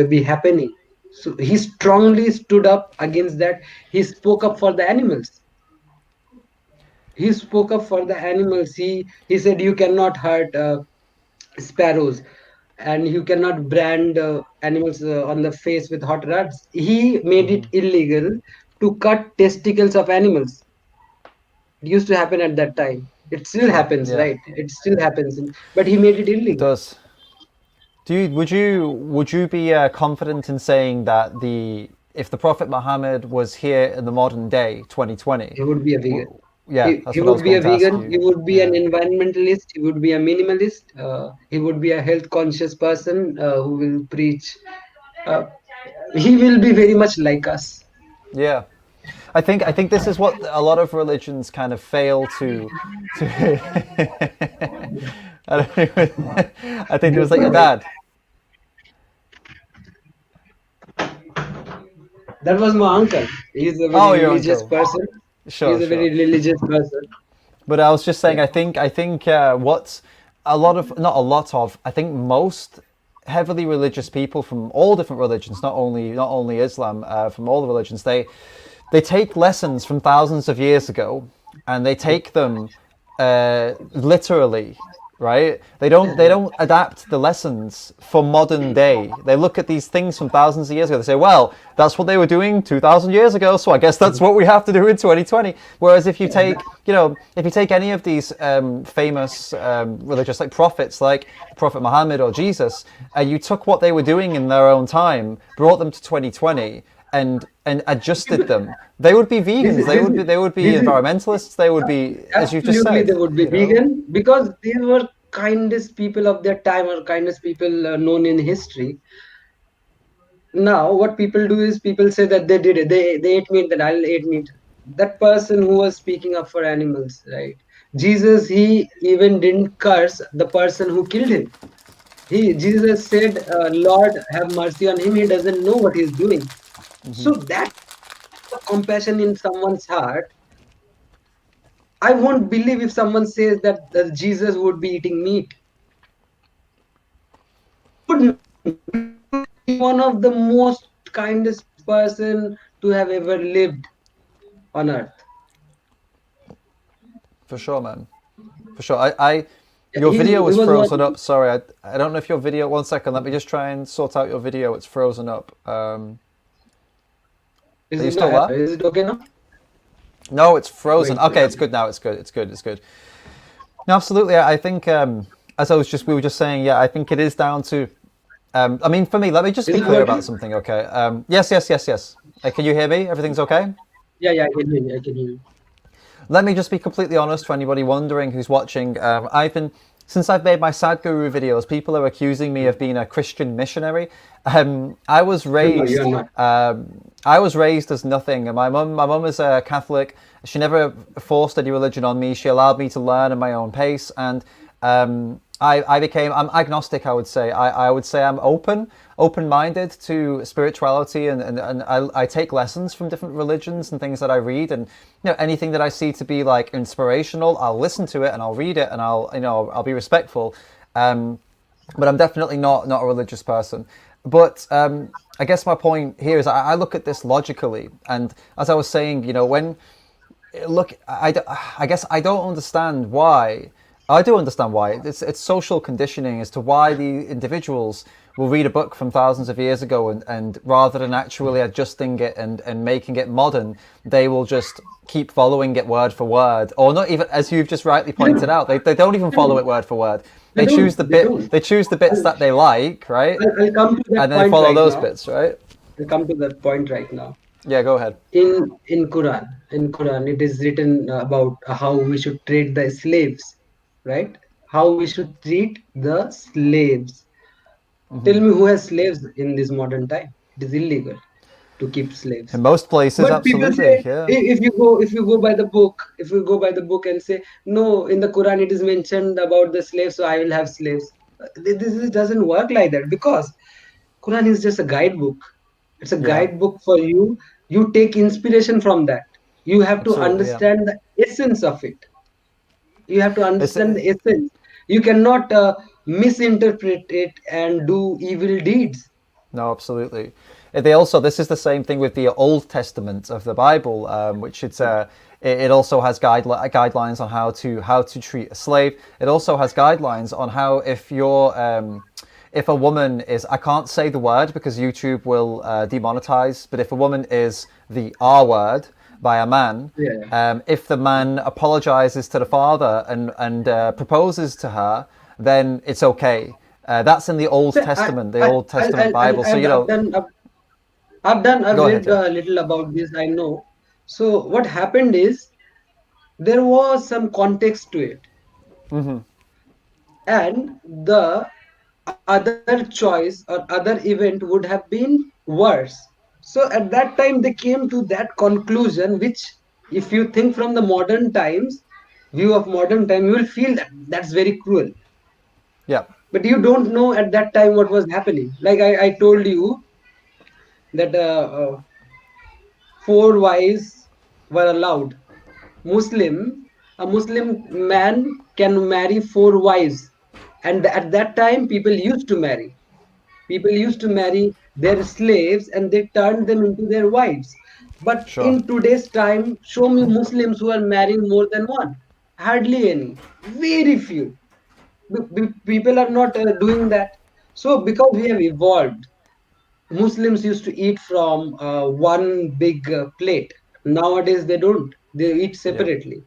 be happening. So he strongly stood up against that. He spoke up for the animals. He spoke up for the animals. He said you cannot hurt sparrows, and you cannot brand animals on the face with hot rods. He made it Hmm. illegal to cut testicles of animals. It used to happen at that time. It still Sure. happens, Yeah. right? It still happens, but he made it It illegal. does. Would you be confident in saying that the if the Prophet Muhammad was here in the modern day, 2020? He would be a vegan. Yeah, He that's what I was would be going a to ask vegan. you. He would be an Yeah. environmentalist. He would be a minimalist. He would be a health conscious person who will preach. Uh, he will be very much like us. Yeah. I think this is what a lot of religions kind of fail to I don't even, I think it was like your dad. That was my uncle. He's a Oh, very your religious uncle. person. Sure, He's a sure. very religious person. But I was just saying, Yeah. I think what a lot of, not a lot of, I think most heavily religious people from all different religions, not only Islam, from all the religions, they take lessons from thousands of years ago, and they take them literally, right? They don't adapt the lessons for modern day. They look at these things from thousands of years ago. They say, well, that's what they were doing 2,000 years ago, so I guess that's what we have to do in 2020. Whereas if you take any of these famous religious like prophets, like Prophet Muhammad or Jesus, and you took what they were doing in their own time, brought them to 2020, and adjusted them, they would be This vegans. is They would be this is environmentalists. They would be, as you just absolutely, said. they would be vegan because they were kindest people of their time, or kindest people known in history. Now what people do is people say that they did it, they ate meat, then I'll eat meat. that person who was speaking up for animals, right? Jesus, he even didn't curse the person who killed him. Jesus said, Lord, have mercy on him. He doesn't know what he's doing. So that compassion in someone's heart, I won't believe if someone says that Jesus would be eating meat. Would not, because he's one of the most kindest person to have ever lived on earth. For sure, man. For sure. I your He video was was one. frozen up. Sorry, I don't know if your video. One second, let me just try and sort out your video. It's frozen up. Are you still there? Is it okay now? No, it's frozen. Wait. Okay, it's good now. It's good. It's good. It's good. No, absolutely. I think as we were just saying, yeah, I think it is down to. I mean, for me, let me just Is be it clear about working? something. Okay. Yes, yes, yes, yes. Can you hear me? Everything's okay. Yeah, I can hear you. I can hear you. Let me just be completely honest for anybody wondering who's watching. Since I've made my Sadhguru videos, people are accusing me of being a Christian missionary. I was No, you are raised, not. I was raised as nothing. My mum is a Catholic. She never forced any religion on me. She allowed me to learn at my own pace, and I'm agnostic. I would say I would say I'm open-minded to spirituality, and I take lessons from different religions and things that I read, and anything that I see to be like inspirational, I'll listen to it and I'll read it, and I'll be respectful. But I'm definitely not a religious person. But I guess my point here is I look at this logically, and as I was saying, when look, I guess I don't understand why. I do understand why. It's social conditioning as to why the individuals will read a book from thousands of years ago, and rather than actually adjusting it and making it modern, they will just keep following it word for word, or not even, as you've just rightly They pointed don't. out, they don't even They follow don't. it word for word. They don't. They don't. They choose the bits I'll, that they like, right, I'll come to that and then point follow right those now. bits, right. I'll come to that point right now. Yeah, go ahead. In Quran, it is written about how we should treat the slaves, right? How we should treat the slaves. Tell me who has slaves in this modern time? It is illegal to keep slaves. In most places, But people say, absolutely, yeah. if you go by the book, if you go by the book and say, no, in the Quran it is mentioned about the slaves, so I will have slaves. This doesn't work like that, because Quran is just a guidebook. It's a Yeah, guidebook for you. You take inspiration from that. You have to absolutely, yeah. understand the essence of it. You have to It's understand the essence. You cannot misinterpret it and do evil deeds. No, absolutely. They also, this is the same thing with the Old Testament of the Bible, which it also has guidelines on how to treat a slave. It also has guidelines on how, if a woman is, I can't say the word because YouTube will demonetize, but if a woman is the R word by a man, Yeah. if the man apologizes to the father and proposes to her, then it's okay. That's in the Old So Testament, the Old Testament Bible. So I've go ahead, read yeah. a little about this. I know. So what happened is there was some context to it, and the other choice or other event would have been worse. So at that time they came to that conclusion, which, if you think from the modern times, view of modern time, you will feel that that's very cruel. Yeah, But you don't know at that time what was happening. Like I told you that four wives were allowed. Muslim, a Muslim man can marry four wives, and at that time people used to marry. People used to marry their slaves and they turned them into their wives. But sure. in today's time, show me Muslims who are marrying more than one. Hardly any. Very few. People are not doing that. So because we have evolved, Muslims used to eat from one big plate. Nowadays they don't. They eat Yeah, separately.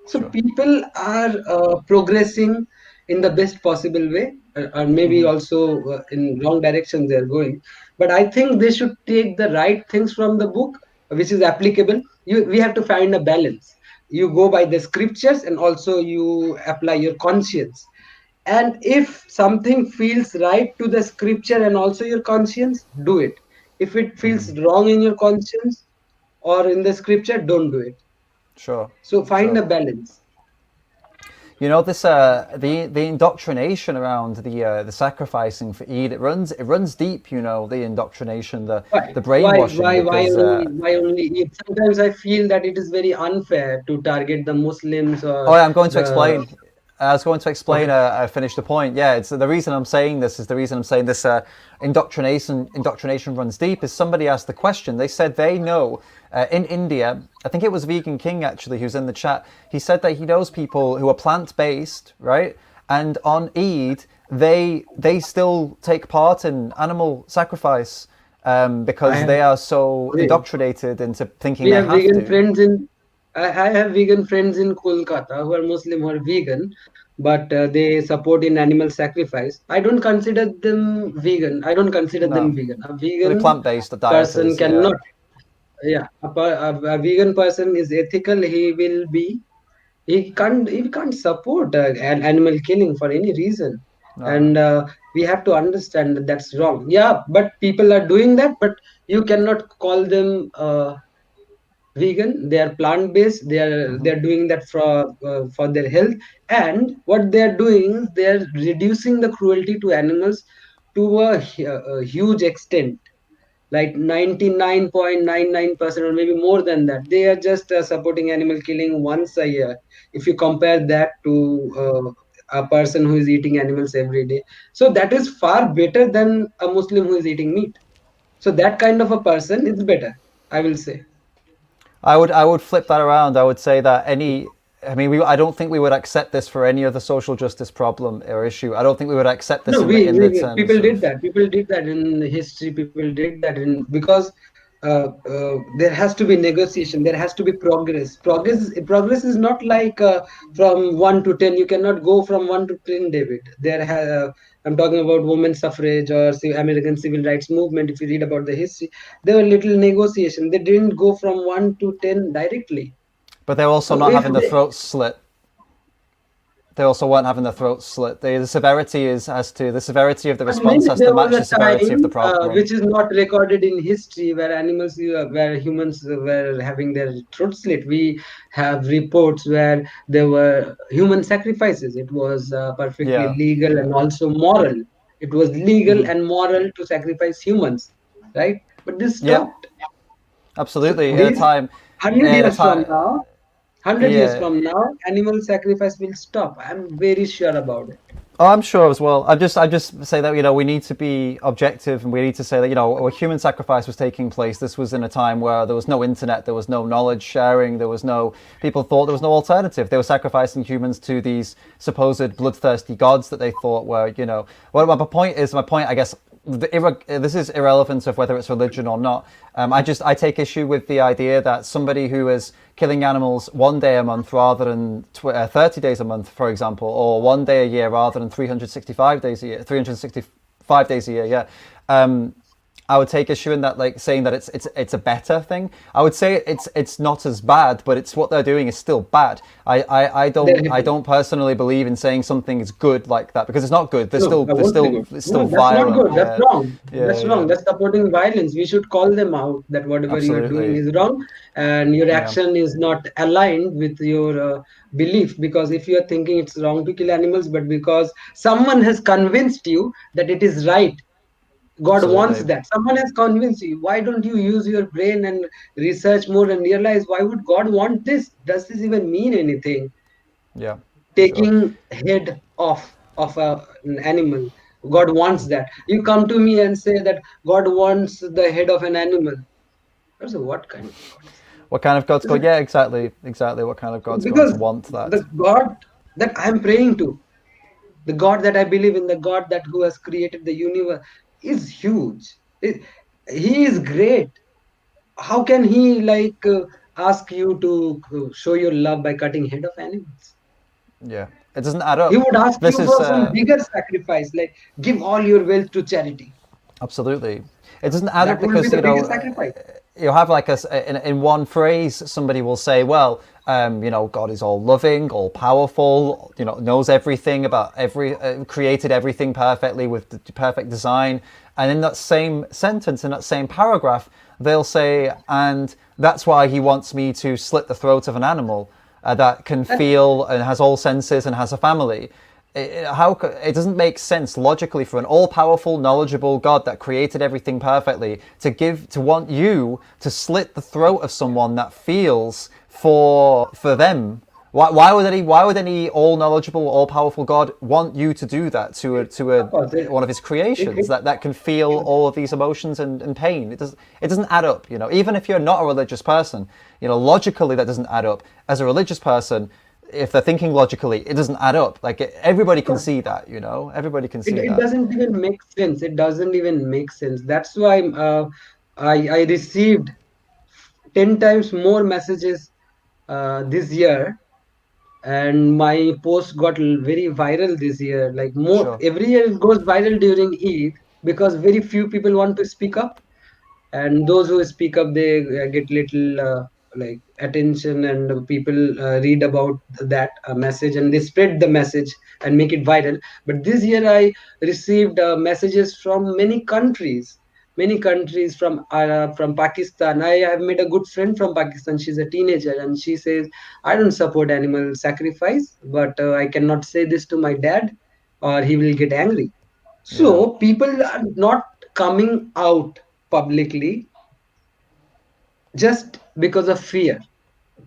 So sure. people are progressing in the best possible way, and maybe also in wrong direction they are going. But I think they should take the right things from the book, which is applicable. We have to find a balance. You go by the scriptures, and also you apply your conscience. And if something feels right to the scripture and also your conscience, do it. If it feels wrong in your conscience or in the scripture, don't do it. Sure. So find Sure. a balance. You know this the indoctrination around the sacrificing for Eid, it runs deep. You know, the indoctrination, Why? the brainwashing, because Why only Eid? Sometimes I feel that it is very unfair to target the Muslims oh or yeah, I'm going to the. explain. I was going to explain. Okay. I finished the point. Yeah, it's the reason I'm saying this is the reason I'm saying this. Indoctrination runs deep. Is somebody asked the question? They said they know in India. I think it was Vegan King actually who's in the chat. He said that he knows people who are plant based, right? And on Eid, they still take part in animal sacrifice I because have they are so we, indoctrinated into thinking we they have have vegan to. friends in. I have vegan friends in Kolkata who are Muslim who are vegan, but they support in animal sacrifice. I don't consider them vegan. I don't consider them No, vegan. A the vegan plant-based person dieters, yeah. cannot. Yeah, a vegan person is ethical. He can't support an animal killing for any reason, No, no. and we have to understand that that's wrong. Yeah, but people are doing that, but you cannot call them vegan. They are plant based. They're doing that for their health, and what they are doing, they are reducing the cruelty to animals to a huge extent, like 99.99% or maybe more than that. They are just supporting animal killing once a year. If you compare that to a person who is eating animals every day, so that is far better than a Muslim who is eating meat. So that kind of a person is better, I will say. I would flip that around. I would say that I mean, I don't think we would accept this for any other social justice problem or issue. I don't think we would accept this No, in the terms people did of. that. People did that in history. People did that in because there has to be negotiation. There has to be progress. Progress is not like from 1 to 10. You cannot go from 1 to 10, David. I'm talking about women's suffrage or American civil rights movement. If you read about the history, there were little negotiation. They didn't go from 1 to 10 directly. But they're also So not if having their they, throats slit. They also weren't having their throats slit. The severity is as to the severity of the but response maybe has to there was match a the severity of the time problem. which is not recorded in history where where humans were having their throat slit. We have reports where there were human sacrifices. It was perfectly Yeah, legal yeah, and also moral. It was legal and moral to sacrifice humans, right? But this yeah. stopped. So Absolutely. this 100 In a years from time, now, 100 years yeah. from now, animal sacrifice will stop. I'm very sure about it. Oh, I'm sure as well. I just say that we need to be objective, and we need to say that when human sacrifice was taking place, this was in a time where there was no internet, there was no knowledge sharing, there was no people thought there was no alternative. They were sacrificing humans to these supposed bloodthirsty gods that they thought were. Well, my point, I guess, this is irrelevant of whether it's religion or not. I take issue with the idea that somebody who is killing animals 1 day a month rather than 30 days a month, for example, or 1 day a year rather than 365 days a year, yeah. I would take issue in that, like saying that it's a better thing. I would say it's not as bad, but it's what they're doing is still bad. I don't personally believe in saying something is good like that because it's not good. No, I There's won't say still good. it's still No, that's not violent. good. That's Yeah, wrong. yeah, That's yeah. wrong. That's supporting violence. We should call them out that whatever you are doing Absolutely. is wrong and your Yeah, action is not aligned with your belief. Because if you are thinking it's wrong to kill animals, but because someone has convinced you that it is right, God wants absolutely. that. Someone has convinced you. Why don't you use your brain and research more and realize why would God want this? Does this even mean anything? Yeah, for sure. Taking head off of an animal, God wants that. You come to me and say that God wants the head of an animal. So what kind of God is What kind of God's this? going? Yeah, exactly. What kind of God's going to Because want the that? God that I'm praying to, the God that I believe in, the God that who has created the universe is huge. He is great. How can he ask you to show your love by cutting head of animals? Yeah, it doesn't add He up. would ask This you for is some bigger sacrifice, like give all your wealth to charity. absolutely. It doesn't add up That will be because the biggest sacrifice. you have like in one phrase somebody will say, well, God is all loving, all powerful, knows everything about created everything perfectly with the perfect design, And in that same sentence, in that same paragraph, they'll say, and that's why he wants me to slit the throat of an animal that can feel and has all senses and has a family. It doesn't make sense logically for an all-powerful, knowledgeable God that created everything perfectly to want you to slit the throat of someone that feels for them. Why would any all-knowledgeable, all-powerful God want you to do that to Of course, one of his creations that can feel all of these emotions and pain? It doesn't add up, you know. Even if you're not a religious person, you know, logically that doesn't add up. As a religious person, if they're thinking logically, it doesn't add up. Like everybody can see that, you know. Everybody can see it that. doesn't even make sense. It doesn't even make sense. That's why I received 10 times more messages this year, and my post got very viral this year. Like more Sure. every year it goes viral during Eid because very few people want to speak up, and those who speak up they get little like attention, and people read about that message and they spread the message and make it viral. But this year I received messages from many countries from Pakistan. I have met a good friend from Pakistan. She's a teenager and she says, I don't support animal sacrifice, but I cannot say this to my dad or he will get angry. Yeah. So people are not coming out publicly just because of fear.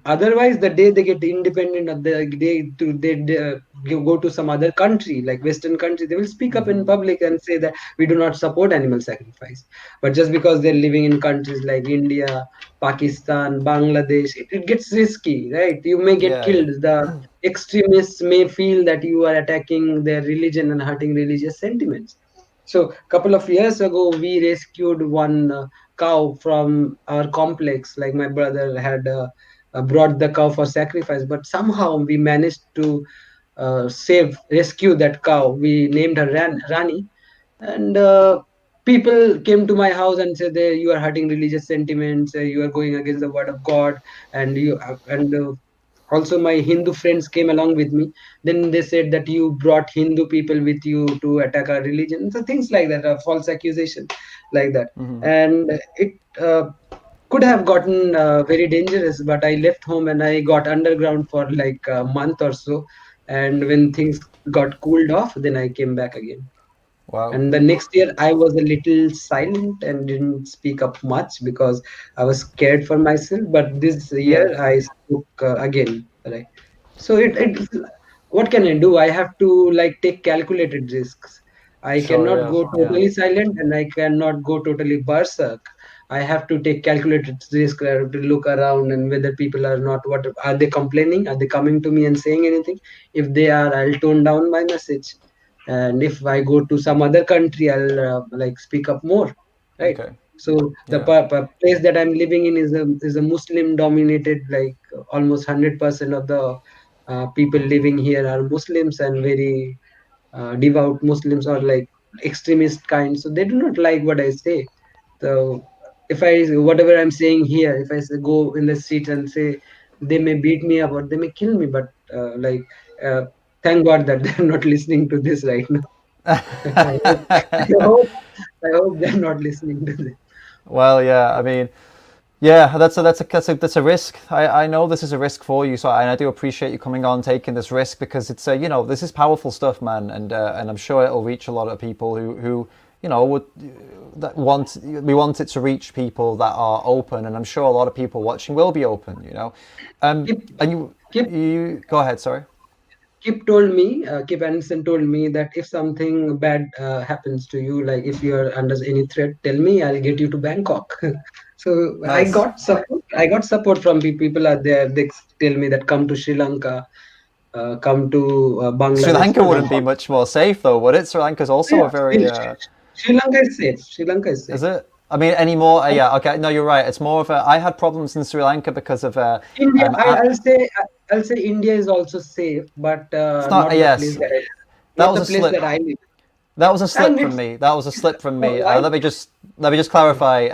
Otherwise, the day they get independent, or the day they go to some other country like Western country, they will speak up in public and say that we do not support animal sacrifice. But just because they're living in countries like India, Pakistan, Bangladesh, it gets risky, right? You may get Yeah, yeah. killed. The extremists may feel that you are attacking their religion and hurting religious sentiments. So, a couple of years ago, we rescued one cow from our complex. Like my brother had brought the cow for sacrifice, but somehow we managed to rescue that cow. We named her Rani, and people came to my house and said, "You are hurting religious sentiments. You are going against the word of God." And also my Hindu friends came along with me. Then they said that you brought Hindu people with you to attack our religion. So things like that, a false accusation like that, and it could have gotten very dangerous. But I left home and I got underground for like a month or so. And when things got cooled off, then I came back again. Wow. And the next year, I was a little silent and didn't speak up much because I was scared for myself. But this Yeah. year, I spoke again. Right. So what can I do? I have to like take calculated risks. I Sure. cannot Yeah. go Yeah. totally silent, and I cannot go totally berserk. I have to take calculated risk. I have to look around and whether people are not, what are they complaining? Are they coming to me and saying anything? If they are, I'll tone down my message. And if I go to some other country, I'll like speak up more, right? Okay. So the Yeah. place that I'm living in is a Muslim dominated, like almost 100% of the people living here are Muslims, and very devout Muslims, or like extremist kind, so they do not like what I say. So if I whatever I'm saying here, if I say, go in the streets and say, they may beat me up or they may kill me, but uh, thank God that they're not listening to this right now. I hope, I hope they're not listening to this. Well, yeah. I mean, yeah. That's a risk. I know this is a risk for you. So I do appreciate you coming on, taking this risk because it's you know, this is powerful stuff, man, and I'm sure it'll reach a lot of people who you know would that want we want it to reach people that are open, and I'm sure a lot of people watching will be open. You know, Kip, and Kip, you go ahead. Sorry. Kip Anderson told me that if something bad happens to you, like if you are under any threat, tell me, I'll get you to Bangkok. So I Nice. got support. I got support from people are there. They tell me that come to Sri Lanka, come to Sri Bangladesh. Lanka wouldn't be much more safe though, would it? Sri Lanka's also a Yeah, very Sri Lanka is safe. Sri Lanka is is safe. it? I mean, any more? Yeah, okay. No, you're right. It's more of a. I had problems in Sri Lanka because of India, um. I, a- I'll say India is also safe, but it's not. not the place Yes, that that not was the a place that slip. I live. That was a slip And from it's me. That was a slip from me. I Let me just clarify.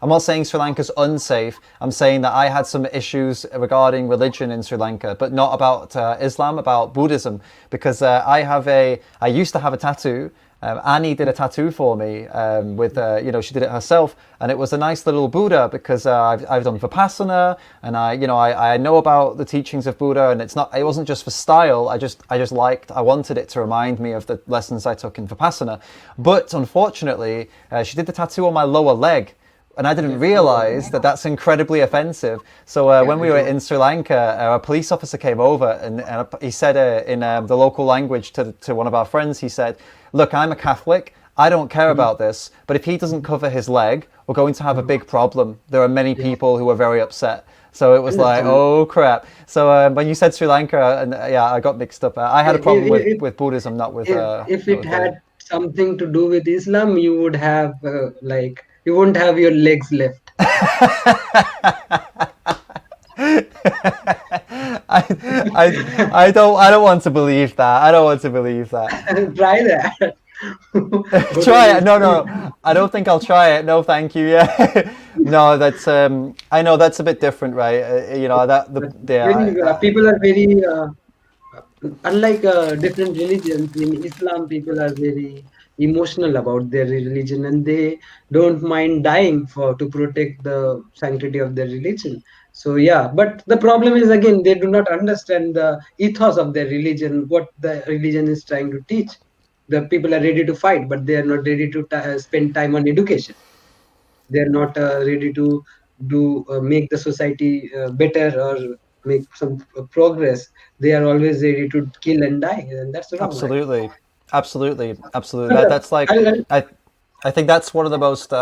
I'm not saying Sri Lanka's unsafe. I'm saying that I had some issues regarding religion in Sri Lanka, but not about Islam, about Buddhism, because I used to have a tattoo Annie did a tattoo for me with, she did it herself, and it was a nice little Buddha because I've done Vipassana, and I know about the teachings of Buddha, and it wasn't just for style. I wanted it to remind me of the lessons I took in Vipassana. But unfortunately, she did the tattoo on my lower leg. And I didn't realize that that's incredibly offensive. So when we were in Sri Lanka, a police officer came over and he said in the local language to one of our friends, he said, "Look, I'm a Catholic. I don't care about this. But if he doesn't cover his leg, we're going to have a big problem. There are many people who are very upset." So it was like, oh crap. So when you said Sri Lanka, and I got mixed up. I had a problem with Buddhism, not with. If it had something to do with Islam, you would have you wouldn't have your legs left. I don't want to believe that. I don't want to believe that. Try that. Try it. No. I don't think I'll try it. No, thank you. Yeah. No, that's I know that's a bit different, right? People are very unlike different religions. In Islam, people are very emotional about their religion, and they don't mind dying to protect the sanctity of their religion. So but the problem is, again, they do not understand the ethos of their religion, what the religion is trying to teach. The people are ready to fight, but they are not ready to spend time on education. They are not ready to make the society better or make some progress. They are always ready to kill and die, and that's wrong. Absolutely, right? absolutely. That's like I think that's one of the most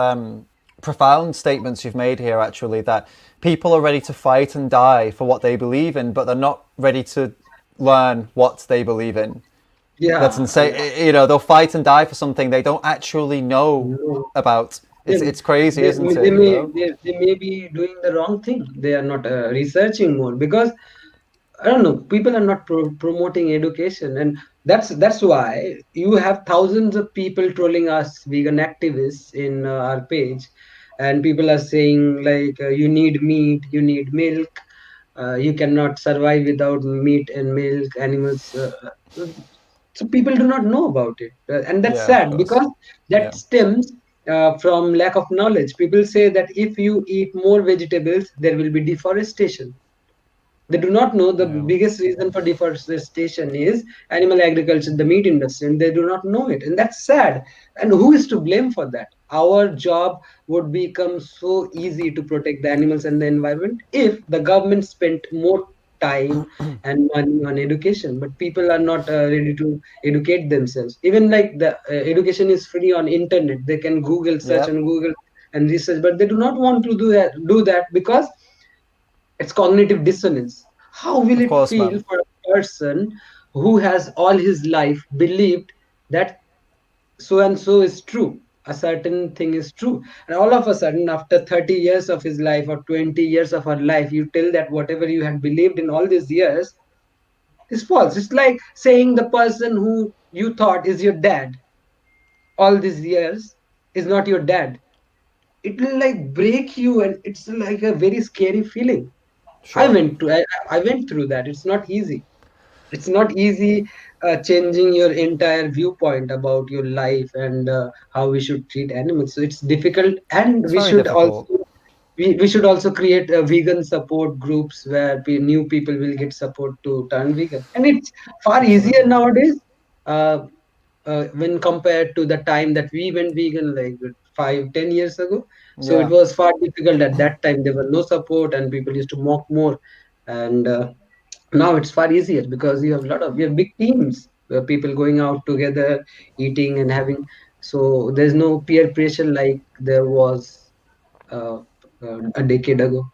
profound statements you've made here. Actually, that people are ready to fight and die for what they believe in, but they're not ready to learn what they believe in. Yeah, that's insane. They'll fight and die for something they don't actually know about. It's crazy, isn't it? They may be doing the wrong thing. They are not researching more, because I don't know, people are not promoting education, and that's why you have thousands of people trolling us vegan activists in our page, and people are saying like, you need meat, you need milk, you cannot survive without meat and milk, animals. So people do not know about it, and that's sad, because that stems from lack of knowledge. People say that if you eat more vegetables, there will be deforestation. They do not know the biggest reason for deforestation is animal agriculture, the meat industry, and they do not know it. And that's sad. And who is to blame for that? Our job would become so easy to protect the animals and the environment if the government spent more time and money on education. But people are not ready to educate themselves. Even like the education is free on internet. They can Google, search on Google and research, but they do not want to do that because it's cognitive dissonance. How will it feel for a person who has all his life believed that so and so is true, a certain thing is true, and all of a sudden, after 30 years of his life or 20 years of her life, you tell that whatever you had believed in all these years is false? It's like saying the person who you thought is your dad all these years is not your dad. It will like break you, and it's like a very scary feeling. Sure. I went through that. It's not easy. It's not easy changing your entire viewpoint about your life and how we should treat animals. So it's difficult, and it's very difficult. We should also create vegan support groups where new people will get support to turn vegan, and it's far easier nowadays when compared to the time that we went vegan, like 5-10 years ago. So it was far difficult at that time. There were no support, and people used to mock more, and now it's far easier because you have big teams where people going out together, eating and having. So there's no peer pressure like there was a decade ago.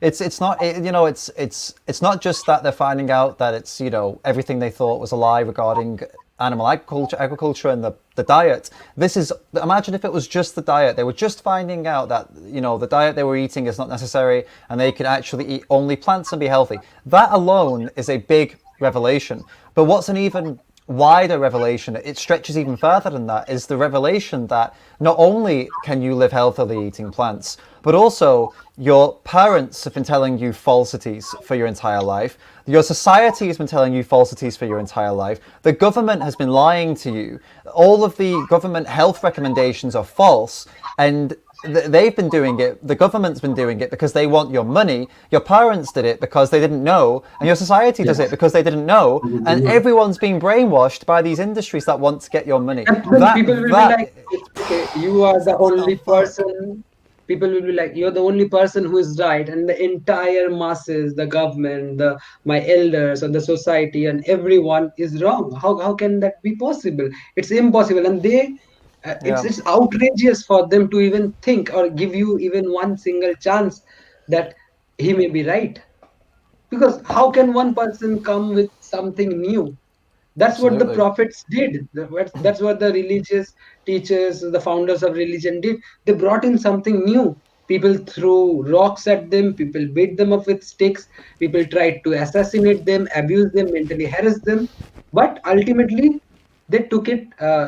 It's not it's not just that they're finding out that it's everything they thought was a lie regarding animal agriculture and the diet. This is, imagine if it was just the diet. They were just finding out that the diet they were eating is not necessary, and they could actually eat only plants and be healthy. That alone is a big revelation. But what's an even wider revelation, it stretches even further than that, is the revelation that not only can you live healthily eating plants, but also your parents have been telling you falsities for your entire life. Your society has been telling you falsities for your entire life. The government has been lying to you. All of the government health recommendations are false. And they've been doing it, the government's been doing it because they want your money, your parents did it because they didn't know, and your society does it Yes. because they didn't know, and everyone's being brainwashed by these industries that want to get your money. And then That, people will be that, like, okay, you are the what the only fuck? person. People will be like, you're the only person who is right, and the entire masses, the government, the my elders, or the society, and everyone is wrong. How can that be possible? It's impossible, and Yeah, it's outrageous for them to even think or give you even one single chance that he may be right. Because how can one person come with something new? That's what the absolutely. prophets did. That's what the religious teachers, the founders of religion did. They brought in something new. People threw rocks at them, people beat them up with sticks, people tried to assassinate them, abuse them, mentally harass them. But ultimately, they took it,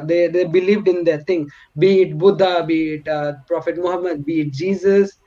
they believed in their thing, be it Buddha, be it Prophet Muhammad, be it Jesus,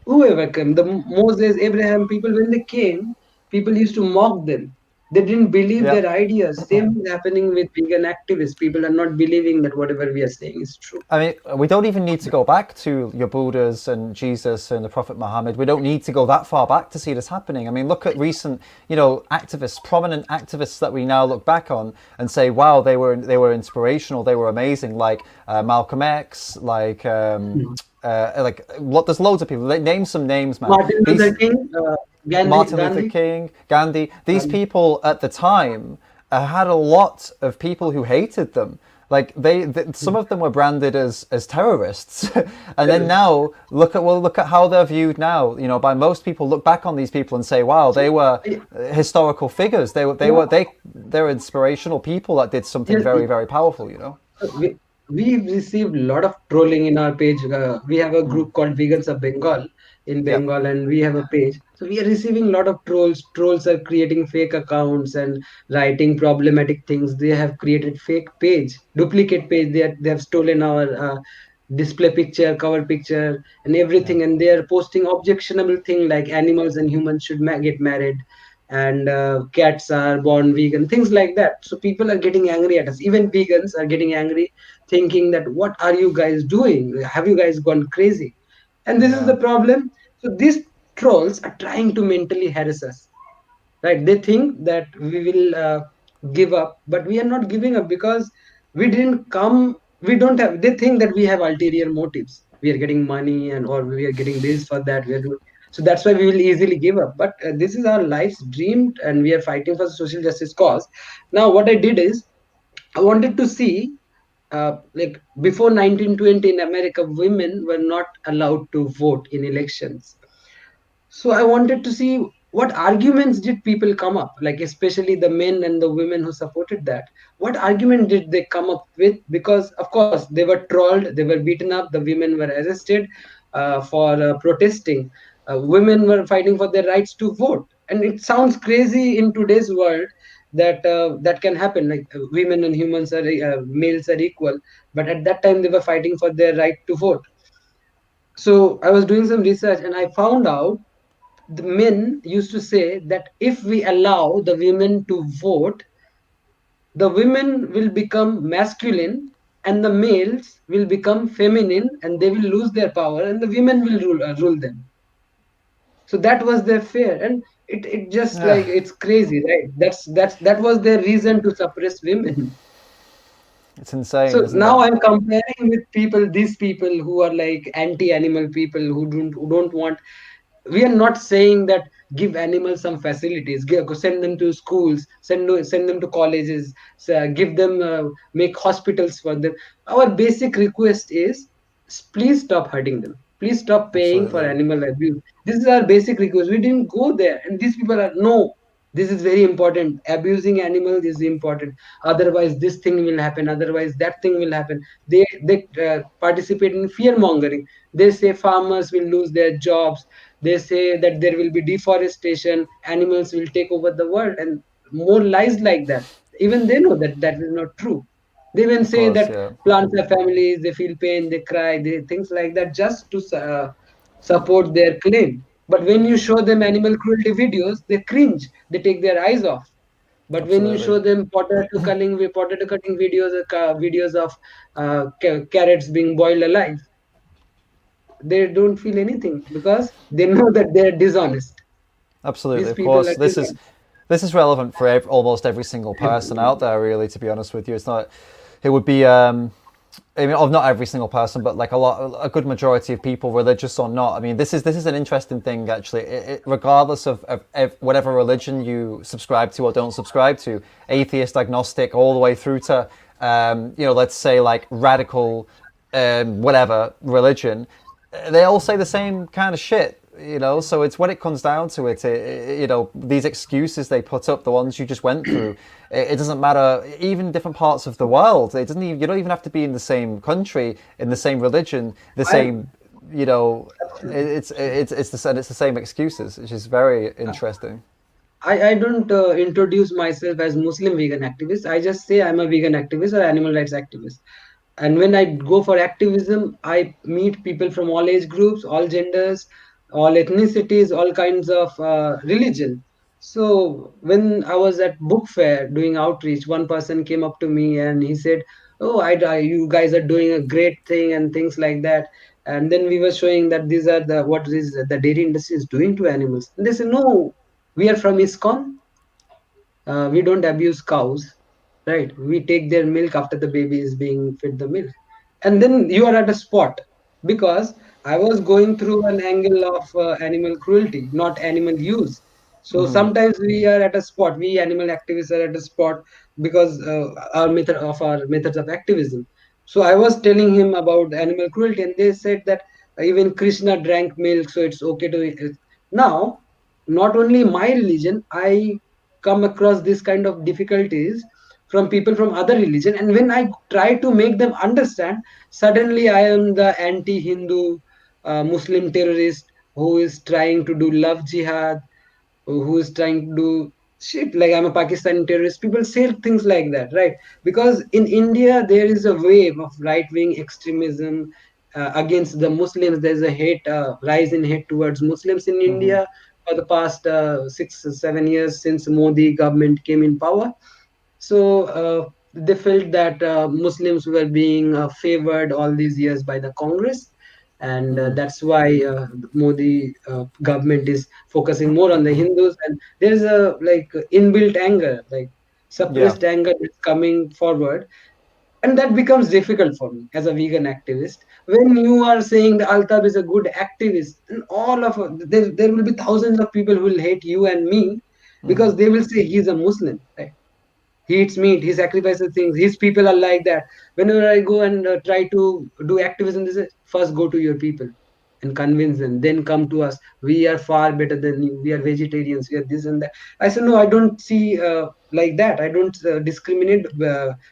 whoever came, the Moses, Abraham, people, when they came, people used to mock them. They didn't believe Yeah. their ideas. Same is happening with vegan activists. People are not believing that whatever we are saying is true. I mean, we don't even need to go back to your Buddhas and Jesus and the Prophet Muhammad. We don't need to go that far back to see this happening. I mean, look at recent, activists, prominent activists that we now look back on and say, wow, they were inspirational, they were amazing. Like Malcolm X, Mhm. there's loads of people. Name some names, man. Martin Luther These King, Martin Luther Gandhi. King, Gandhi. These Gandhi. people at the time had a lot of people who hated them. Like some of them were branded as terrorists, and then now look at how they're viewed now. By most people, look back on these people and say, "Wow, they So, were historical figures. They're inspirational people that did something yes, very very powerful." we've received a lot of trolling in our page. We have a Mm. group called Vegans of Bengal in Yeah, Bengal, and we have a page. So we are receiving a lot of trolls. Trolls are creating fake accounts and writing problematic things. They have created fake page, duplicate page. They have stolen our display picture, cover picture, and yeah, everything. And they are posting objectionable thing like animals and humans should get married, and cats are born vegan, things like that. So people are getting angry at us. Even vegans are getting angry, thinking that what are you guys doing? Have you guys gone crazy? And this is yeah, the problem. So these trolls are trying to mentally harass us, right? They think that we will give up, but we are not giving up, because we didn't come, we don't have, they think that we have ulterior motives, we are getting money, and or we are getting this for that, we are doing, so that's why we will easily give up. But this is our life's dream, and we are fighting for the social justice cause. Now what I did is, I wanted to see, like before 1920 in America, women were not allowed to vote in elections. So I wanted to see what arguments did people come up, like especially the men and the women who supported that. What argument did they come up with? Because of course they were trolled, they were beaten up, the women were arrested for protesting. Women were fighting for their rights to vote, and it sounds crazy in today's world that that can happen. Like women and humans are males are equal, but at that time they were fighting for their right to vote. So I was doing some research, and I found out the men used to say that if we allow the women to vote, the women will become masculine and the males will become feminine, and they will lose their power and the women will rule them. So that was their fear, and it just yeah. like it's crazy, right? That was their reason to suppress women. It's insane, So isn't now it? I'm comparing with people, these people who are like anti-animal people, who don't want, we are not saying that give animals some facilities, send them to schools, send them to colleges, give them make hospitals for them. Our basic request is, please stop hurting them, please stop paying for Absolutely. animal abuse. This is our basic request. We didn't go there, and these people are, no, this is very important, abusing animals is important, otherwise this thing will happen, otherwise that thing will happen. They participate in fear mongering. They say farmers will lose their jobs, they say that there will be deforestation, animals will take over the world, and more lies like that. even they know that that is not true. They even Of say course, that yeah. plants have families, they feel pain, they cry, they things like that, just to support their claim. But when you show them animal cruelty videos, they cringe, they take their eyes off. But when you Absolutely. show them potato cutting videos, videos of carrots being boiled alive, they don't feel anything because they know that they're dishonest. Absolutely, These of people course. are dishonest. This is relevant for almost every single person out there. Really, to be honest with you, it's not. It would be. I mean, of not every single person, but like a good majority of people, religious or not. I mean, this is an interesting thing actually. Regardless of whatever religion you subscribe to or don't subscribe to, atheist, agnostic, all the way through to let's say like radical, whatever religion, they all say the same kind of shit. So it's when it comes down to these excuses they put up, the ones you just went through. It doesn't matter, even different parts of the world. It doesn't even you don't even have to be in the same country, in the same religion, the I same. It's the same excuses, which is very interesting. I don't introduce myself as Muslim vegan activist. I just say I'm a vegan activist or animal rights activist. And when I go for activism, I meet people from all age groups, all genders, all ethnicities, all kinds of religion. So when I was at book fair doing outreach, one person came up to me and he said, "Oh, you guys are doing a great thing," and things like that. And then we were showing that these are what is the dairy industry is doing to animals. And they said, "No, we are from ISKCON. We don't abuse cows, right? We take their milk after the baby is being fed the milk." And then you are at a spot, because I was going through an angle of animal cruelty, not animal use. So sometimes we are at a spot, we animal activists are at a spot, because our methods of activism. So I was telling him about animal cruelty, and they said that even Krishna drank milk, so it's okay to now. Not only my religion, I come across this kind of difficulties from people from other religion, and when I try to make them understand, suddenly I am the anti-Hindu Muslim terrorist who is trying to do love jihad, who is trying to do shit like I'm a Pakistani terrorist. People say things like that, right? Because in India there is a wave of right-wing extremism against the Muslims. There's a rise in hate towards Muslims in India for the past 6 7 years since Modi government came in power. So they felt that Muslims were being favored all these years by the Congress, and that's why Modi government is focusing more on the Hindus. And there is a like inbuilt anger, like Yeah. suppressed anger that's coming forward, and that becomes difficult for me as a vegan activist. When you are saying the Altab is a good activist, and all of there will be thousands of people who will hate you and me because they will say he's a Muslim, right? He eats meat, he sacrifices things, his people are like that. Whenever I go and try to do activism, they say first go to your people and convince them, then come to us. We are far better than you, we are vegetarians, we are this and that. I said no, I don't see like that. I don't discriminate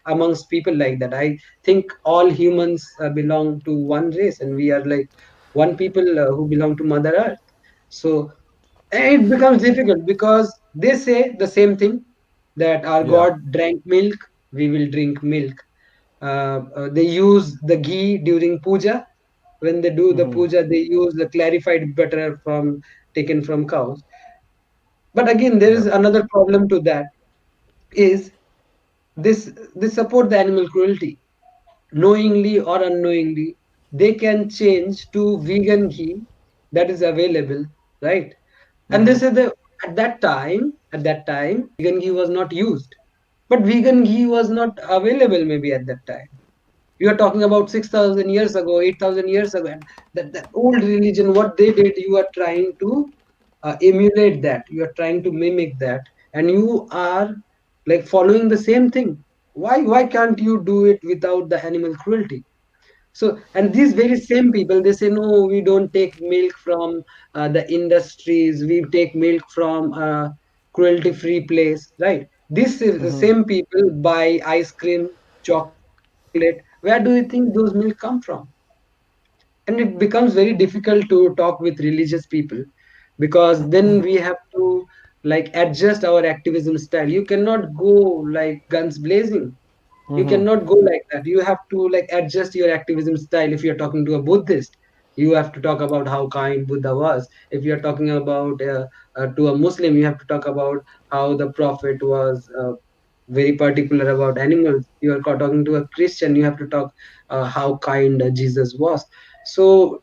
amongst people like that. I think all humans belong to one race, and we are like one people who belong to Mother Earth. So and it becomes difficult because they say the same thing, that our Yeah. God drank milk, we will drink milk. They use the ghee during puja. When they do the puja, they use the clarified butter from taken from cows. But again, there Yeah. is another problem to that, is this they support the animal cruelty knowingly or unknowingly. They can change to vegan ghee that is available, right? And they say that at that time vegan ghee was not used, but vegan ghee was not available maybe at that time. You are talking about 6,000 years ago, 8,000 years ago, and that old religion, what they did, you are trying to emulate that, you are trying to mimic that, and you are like following the same thing. Why can't you do it without the animal cruelty? So, and these very same people, they say, no, we don't take milk from the industries, we take milk from cruelty free place, right? This is the same people buy ice cream, chocolate. Where do you think those milk come from? And it becomes very difficult to talk with religious people, because then we have to like adjust our activism style. You cannot go like guns blazing. You Mm-hmm. cannot go like that. You have to like adjust your activism style. If you're talking to a Buddhist, you have to talk about how kind Buddha was. If you're talking about to a Muslim, you have to talk about how the prophet was very particular about animals. You are talking to a Christian, you have to talk how kind Jesus was. So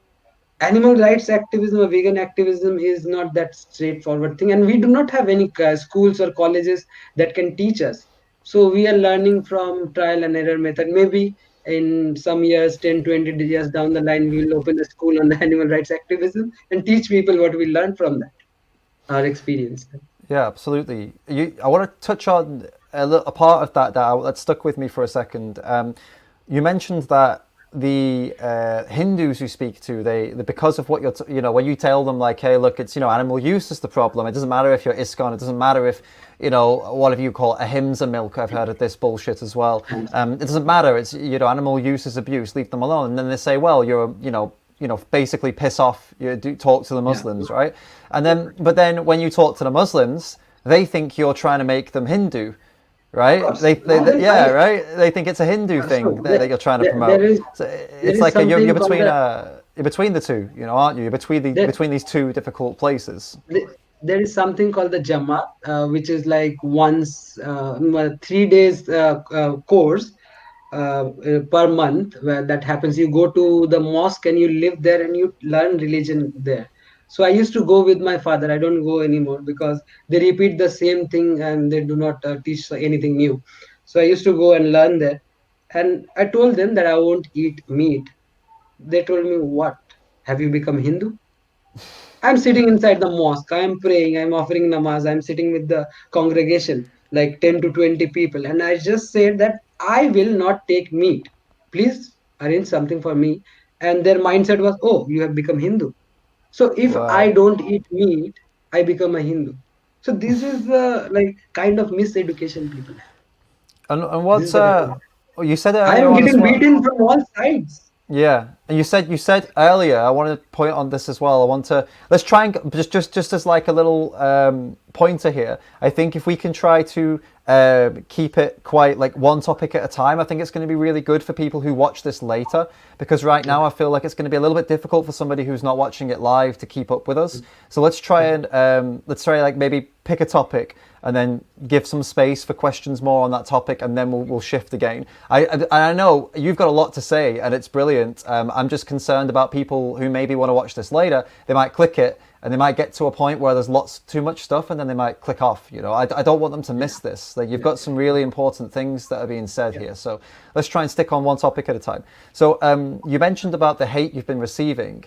animal rights activism or vegan activism is not that straightforward thing, and we do not have any schools or colleges that can teach us. So we are learning from trial and error method. Maybe in some years, 10, 20 years down the line, we will open a school on the animal rights activism and teach people what we learned from that, our experience. Yeah, absolutely. I want to touch on a part of that stuck with me for a second. You mentioned that the Hindus you speak to, because of what when you tell them like, hey, look, it's animal use is the problem. It doesn't matter if you're ISKCON. It doesn't matter if whatever you call ahimsa milk. I've heard of this bullshit as well. It doesn't matter. It's animal use is abuse. Leave them alone. And then they say, well, you're basically piss off. You do talk to the Yeah. Muslims, right? But then when you talk to the Muslims, they think you're trying to make them Hindu, Of right? course. Yeah, right. They think it's a Hindu So thing that you're trying to there promote. is So there it's is like something called you're between the two, aren't you? You're there, between these two difficult places. there is something called the Jamaat, which is like once 3 days course per month where that happens. You go to the mosque and you live there and you learn religion there. So I used to go with my father. I don't go anymore because they repeat the same thing and they do not teach anything new. So I used to go and learn there. And I told them that I won't eat meat. They told me, what? Have you become Hindu? I'm sitting inside the mosque. I'm praying. I'm offering namaz. I'm sitting with the congregation, like 10 to 20 people. And I just said that I will not take meat. Please arrange something for me. And their mindset was, oh, you have become Hindu. So if I Wow. don't eat meat, I become a Hindu. So this is the like kind of miseducation people have. And This is what's the kind of. you said I earlier am on as getting well. beaten from all sides. Yeah, and you said earlier. I want to point on this as well. I want to let's try and just as like a little pointer here. I think if we can try to keep it quite like one topic at a time, I think it's going to be really good for people who watch this later. Because right now I feel like it's going to be a little bit difficult for somebody who's not watching it live to keep up with us. So let's try like maybe pick a topic and then give some space for questions more on that topic, and then we'll shift again. I know you've got a lot to say, and it's brilliant. I'm just concerned about people who maybe want to watch this later. They might click it, and they might get to a point where there's lots too much stuff, and then they might click off. I don't want them to miss this. Like you've got some really important things that are being said here. So let's try and stick on one topic at a time. So you mentioned about the hate you've been receiving.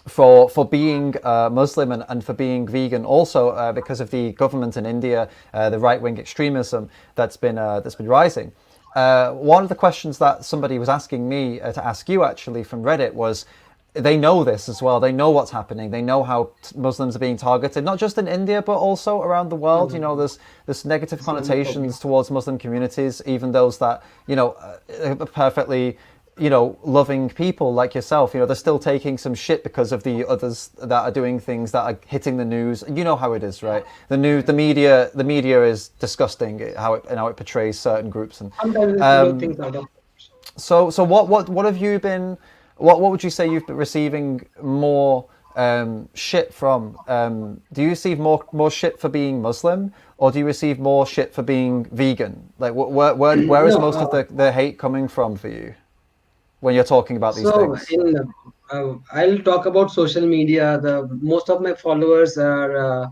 For being Muslim and for being vegan, also because of the government in India, the right wing extremism that's been rising. One of the questions that somebody was asking me to ask you actually from Reddit was, they know this as well. They know what's happening. They know how Muslims are being targeted, not just in India but also around the world. There's negative Islamophobia. connotations towards Muslim communities, even those that are perfectly loving people like yourself. They're still taking some shit because of the others that are doing things that are hitting the news. You know how it is, right? The media is disgusting how it portrays certain groups. And Sometimes it blow things out of. so what have you been? What would you say you've been receiving more shit from? Do you receive more shit for being Muslim, or do you receive more shit for being vegan? Like where is No, most of the hate coming from for you when you're talking about these so things? in I'll talk about social media. The most of my followers are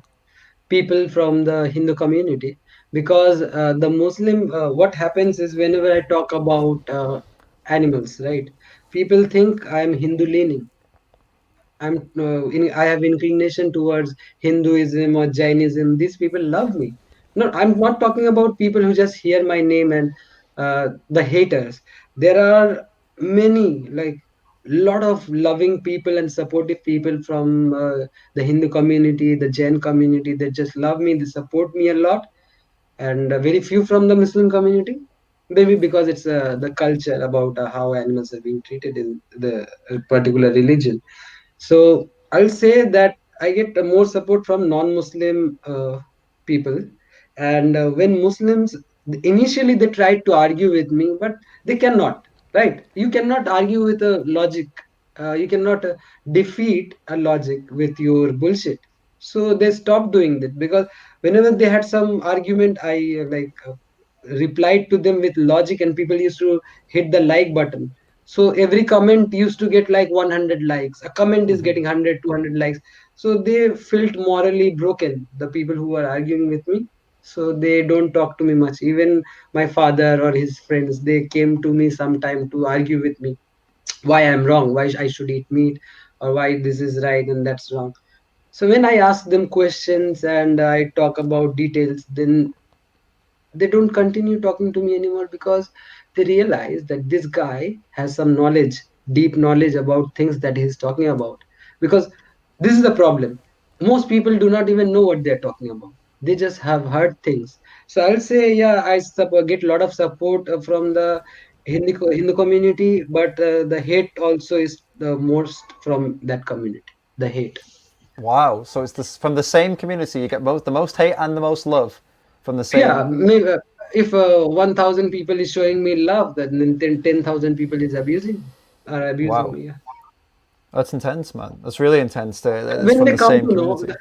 people from the Hindu community, because the Muslim. What happens is whenever I talk about animals, right? People think I'm Hindu leaning. I have inclination towards Hinduism or Jainism. These people love me. No, I'm not talking about people who just hear my name and the haters. There are many, like lot of loving people and supportive people from the Hindu community, the Jain community. They just love me. They support me a lot, and very few from the Muslim community. Maybe because it's the culture about how animals are being treated in the particular religion. So I'll say that I get more support from non-Muslim people. And when Muslims, initially they tried to argue with me, but they cannot, right? You cannot argue with a logic. You cannot defeat a logic with your bullshit. So they stopped doing that, because whenever they had some argument, I replied to them with logic, and people used to hit the like button. So every comment used to get like 100 likes. A comment is Hmm. getting 100, 200 likes. So they felt morally broken, the people who were arguing with me. So they don't talk to me much. Even my father or his friends, they came to me sometime to argue with me why I'm wrong, why I should eat meat, or why this is right and that's wrong. So when I ask them questions and I talk about details, then they don't continue talking to me anymore, because they realize that this guy has some knowledge, deep knowledge about things that he's talking about. Because this is the problem, most people do not even know what they're talking about. They just have heard things. So I'll say, yeah, get a lot of support from the Hindu community, but the hate also is the most from that community, the hate. Wow. So it's this, from the same community you get both the most hate and the most love from the Yeah, same. maybe if 1,000 people is showing me love, then 10,000 people is abusing Wow. me. Yeah. That's intense, man. That's really intense. It's When from they the come same to know community.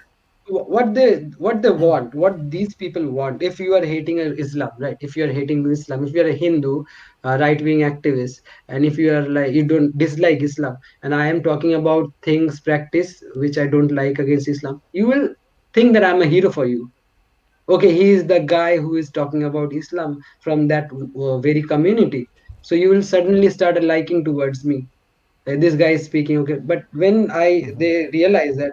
what they want, what these people want. If you are hating Islam, right? If you are hating Islam, if you are a Hindu, right wing activist, and if you are like, you don't dislike Islam, and I am talking about things practice which I don't like against Islam, you will think that I'm a hero for you. Okay, he is the guy who is talking about Islam from that very community. So you will suddenly start liking towards me. This guy is speaking, okay. But when Hmm. they realize that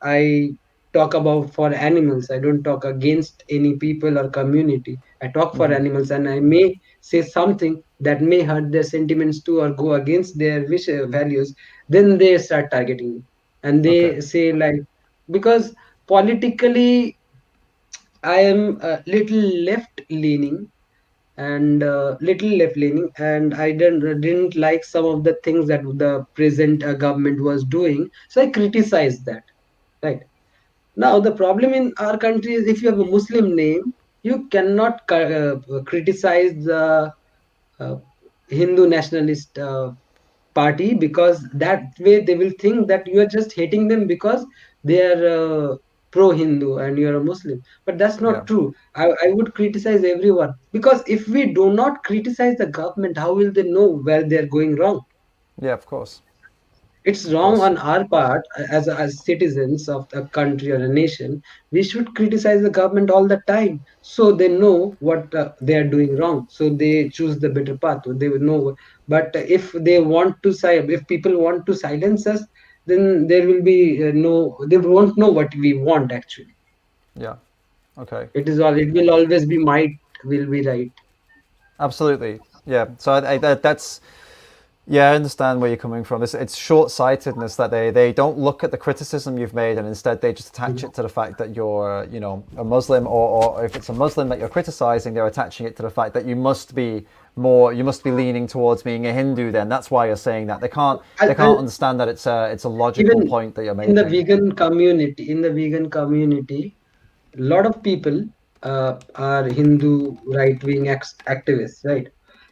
I talk about for animals, I don't talk against any people or community, I talk for Hmm. animals, and I may say something that may hurt their sentiments too, or go against their values, then they start targeting me. And they Okay. say like, because politically I am a little left leaning, and I didn't like some of the things that the present government was doing, so I criticized that. Right. Now the problem in our country is, if you have a Muslim name, you cannot criticize the uh, Hindu nationalist party, because that way they will think that you are just hating them because they are pro-Hindu and you are a Muslim. But that's Yeah. not true. I would criticize everyone, because if we do not criticize the government, how will they know where they are going wrong? Yeah. Of course. It's Of wrong course. on our part as citizens of a country or a nation. We should criticize the government all the time, so they know what they are doing wrong, so they choose the better path. They will know. But if they want to if people want to silence us, then there will be no, they won't know what we want actually. Yeah. Okay. It will always be might will be right. Absolutely. Yeah. So that's, yeah, I understand where you're coming from. It's short-sightedness that they don't look at the criticism you've made, and instead they just attach it to the fact that you're, a Muslim, or if it's a Muslim that you're criticizing, they're attaching it to the fact that you must be leaning towards being a Hindu. Then that's why you're saying that. They I'll can't understand that it's a logical even point that you're in the making. vegan community, a lot of people are Hindu right-wing activists, right?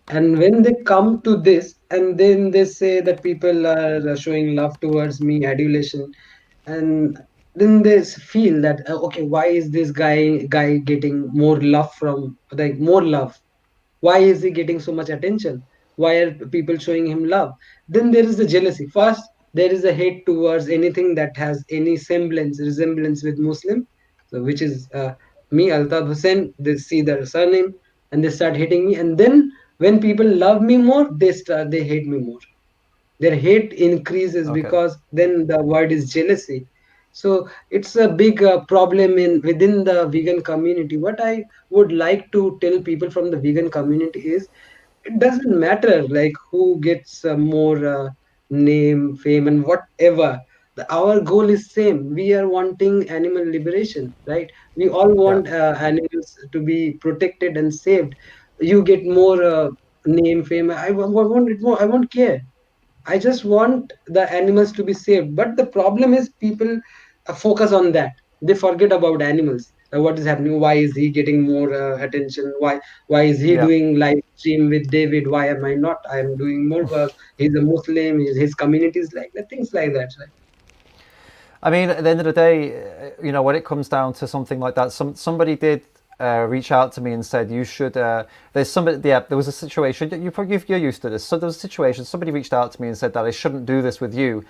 And when they come to this, and then they say that people are showing love towards me, adulation, and then they feel that okay, why is this guy getting more love from, like, more love? Why is he getting so much attention? Why are people showing him love? Then there is the jealousy. First, there is a hate towards anything that has any resemblance with Muslim, so which is me, Altab Hussain. They see the surname and they start hating me. And then when people love me more, they hate me more. Their hate increases, Okay. because then the word is jealousy. So it's a big problem in within the vegan community. What I would like to tell people from the vegan community is, it doesn't matter like who gets more name, fame, and whatever. Our goal is same. We are wanting animal liberation, right? We all Yeah. want animals to be protected and saved. You get more name, fame, want it more, I won't care. I just want the animals to be saved. But the problem is, people, focus on that. They forget about animals. What is happening? Why is he getting more attention? Why is he Yeah. doing live stream with David? Why am I not? I am doing more work. He's a Muslim. His community is like that. Things like that. Right? I mean, at the end of the day, when it comes down to something like that, somebody did reach out to me and said you should. There's somebody. Yeah, there was a situation. You're used to this. So there was a situation. Somebody reached out to me and said that I shouldn't do this with you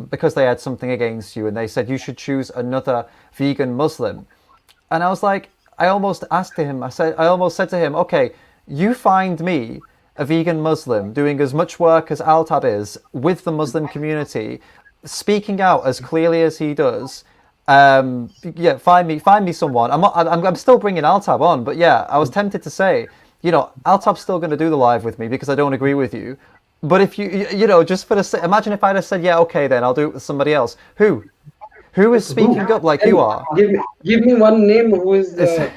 because they had something against you, and they said you should choose another vegan Muslim. And I was like, I almost asked him. I almost said to him, okay, you find me a vegan Muslim doing as much work as Altab is with the Muslim community, speaking out as clearly as he does. Yeah, find me someone. I'm still bringing Altab on, but yeah, I was tempted to say, Altab's still going to do the live with me because I don't agree with you. But if just for the imagine if I'd have said, yeah, okay, then I'll do it with somebody else. Who is Who? speaking up like And you are? give me one name who is. It's,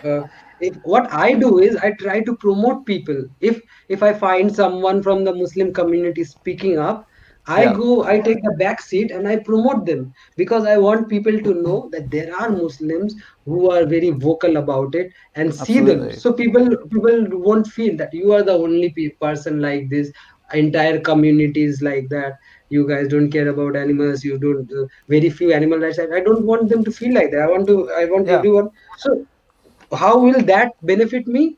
If what I do is I try to promote people. If I find someone from the Muslim community speaking up, yeah, I take the back seat and I promote them because I want people to know that there are Muslims who are very vocal about it and see them. absolutely. So people won't feel that you are the only person like this. Entire communities like that. You guys don't care about animals. You don't. Very few animal rights. I don't want them to feel like that. I want Yeah, everyone. So how will that benefit me?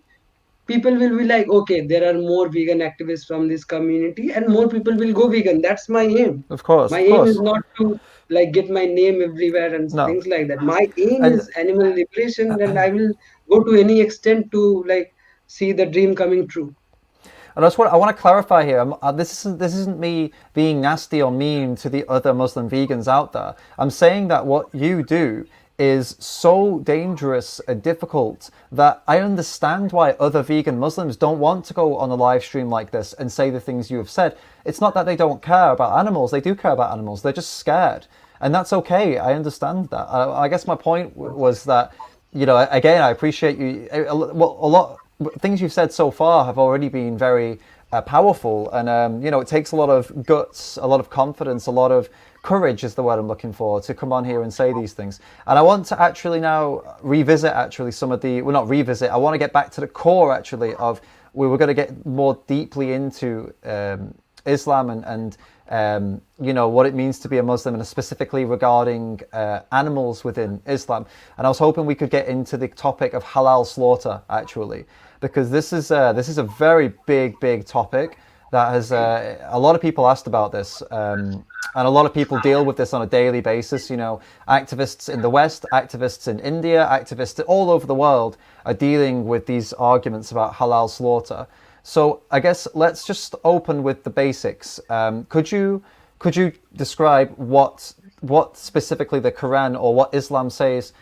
People will be like, okay, there are more vegan activists from this community and more people will go vegan. That's my aim. of course, My of aim is course. not to like get my name everywhere and No, things like that. My aim and is animal liberation, and I will go to any extent to like see the dream coming true. I want to clarify here. This isn't me being nasty or mean to the other Muslim vegans out there. I'm saying that what you do is so dangerous and difficult that I understand why other vegan Muslims don't want to go on a live stream like this and say the things you have said. It's not that they don't care about animals. They do care about animals. They're just scared. And that's okay. I understand that. I guess my point was that, again, I appreciate you. Well, a lot things you've said so far have already been very powerful, and it takes a lot of guts, a lot of confidence, a lot of courage is the word I'm looking for to come on here and say these things. And I want to actually now revisit actually some of the well, not revisit. I want to get back to the core actually of we were going to get more deeply into Islam and what it means to be a Muslim, and specifically regarding animals within Islam. And I was hoping we could get into the topic of halal slaughter actually, because this is a very big topic that has a lot of people asked about this. And a lot of people deal with this on a daily basis. Activists in the West, activists in India, activists all over the world are dealing with these arguments about halal slaughter. So I guess let's just open with the basics. Could you describe what specifically the Quran or what Islam says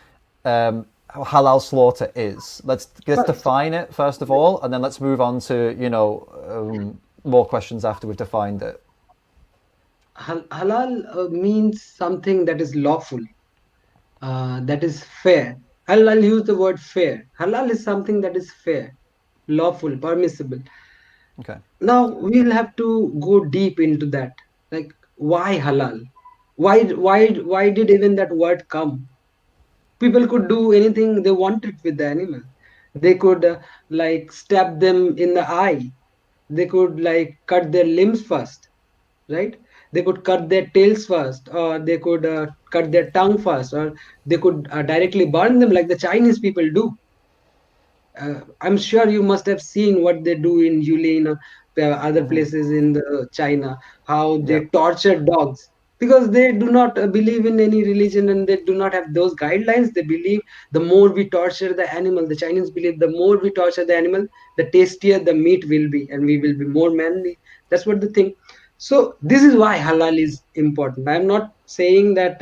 halal slaughter is? Let's define it first of all, and then let's move on to more questions after we've defined it. Halal means something that is lawful, that is fair. I'll use the word fair. Halal is something that is fair, lawful, permissible. Okay. Now we'll have to go deep into that. Like, why halal? Why did even that word come? People could do anything they wanted with the animal. They could like stab them in the eye. They could like cut their limbs first, right? They could cut their tails first, or they could cut their tongue first, or they could directly burn them like the Chinese people do. I'm sure you must have seen what they do in Yulin or other places in the China, how Yeah. they torture dogs because they do not believe in any religion and they do not have those guidelines. They believe the more we torture the animal, the Chinese believe the more we torture the animal, the tastier the meat will be, and we will be more manly. That's what they think. So this is why halal is important. I'm not saying that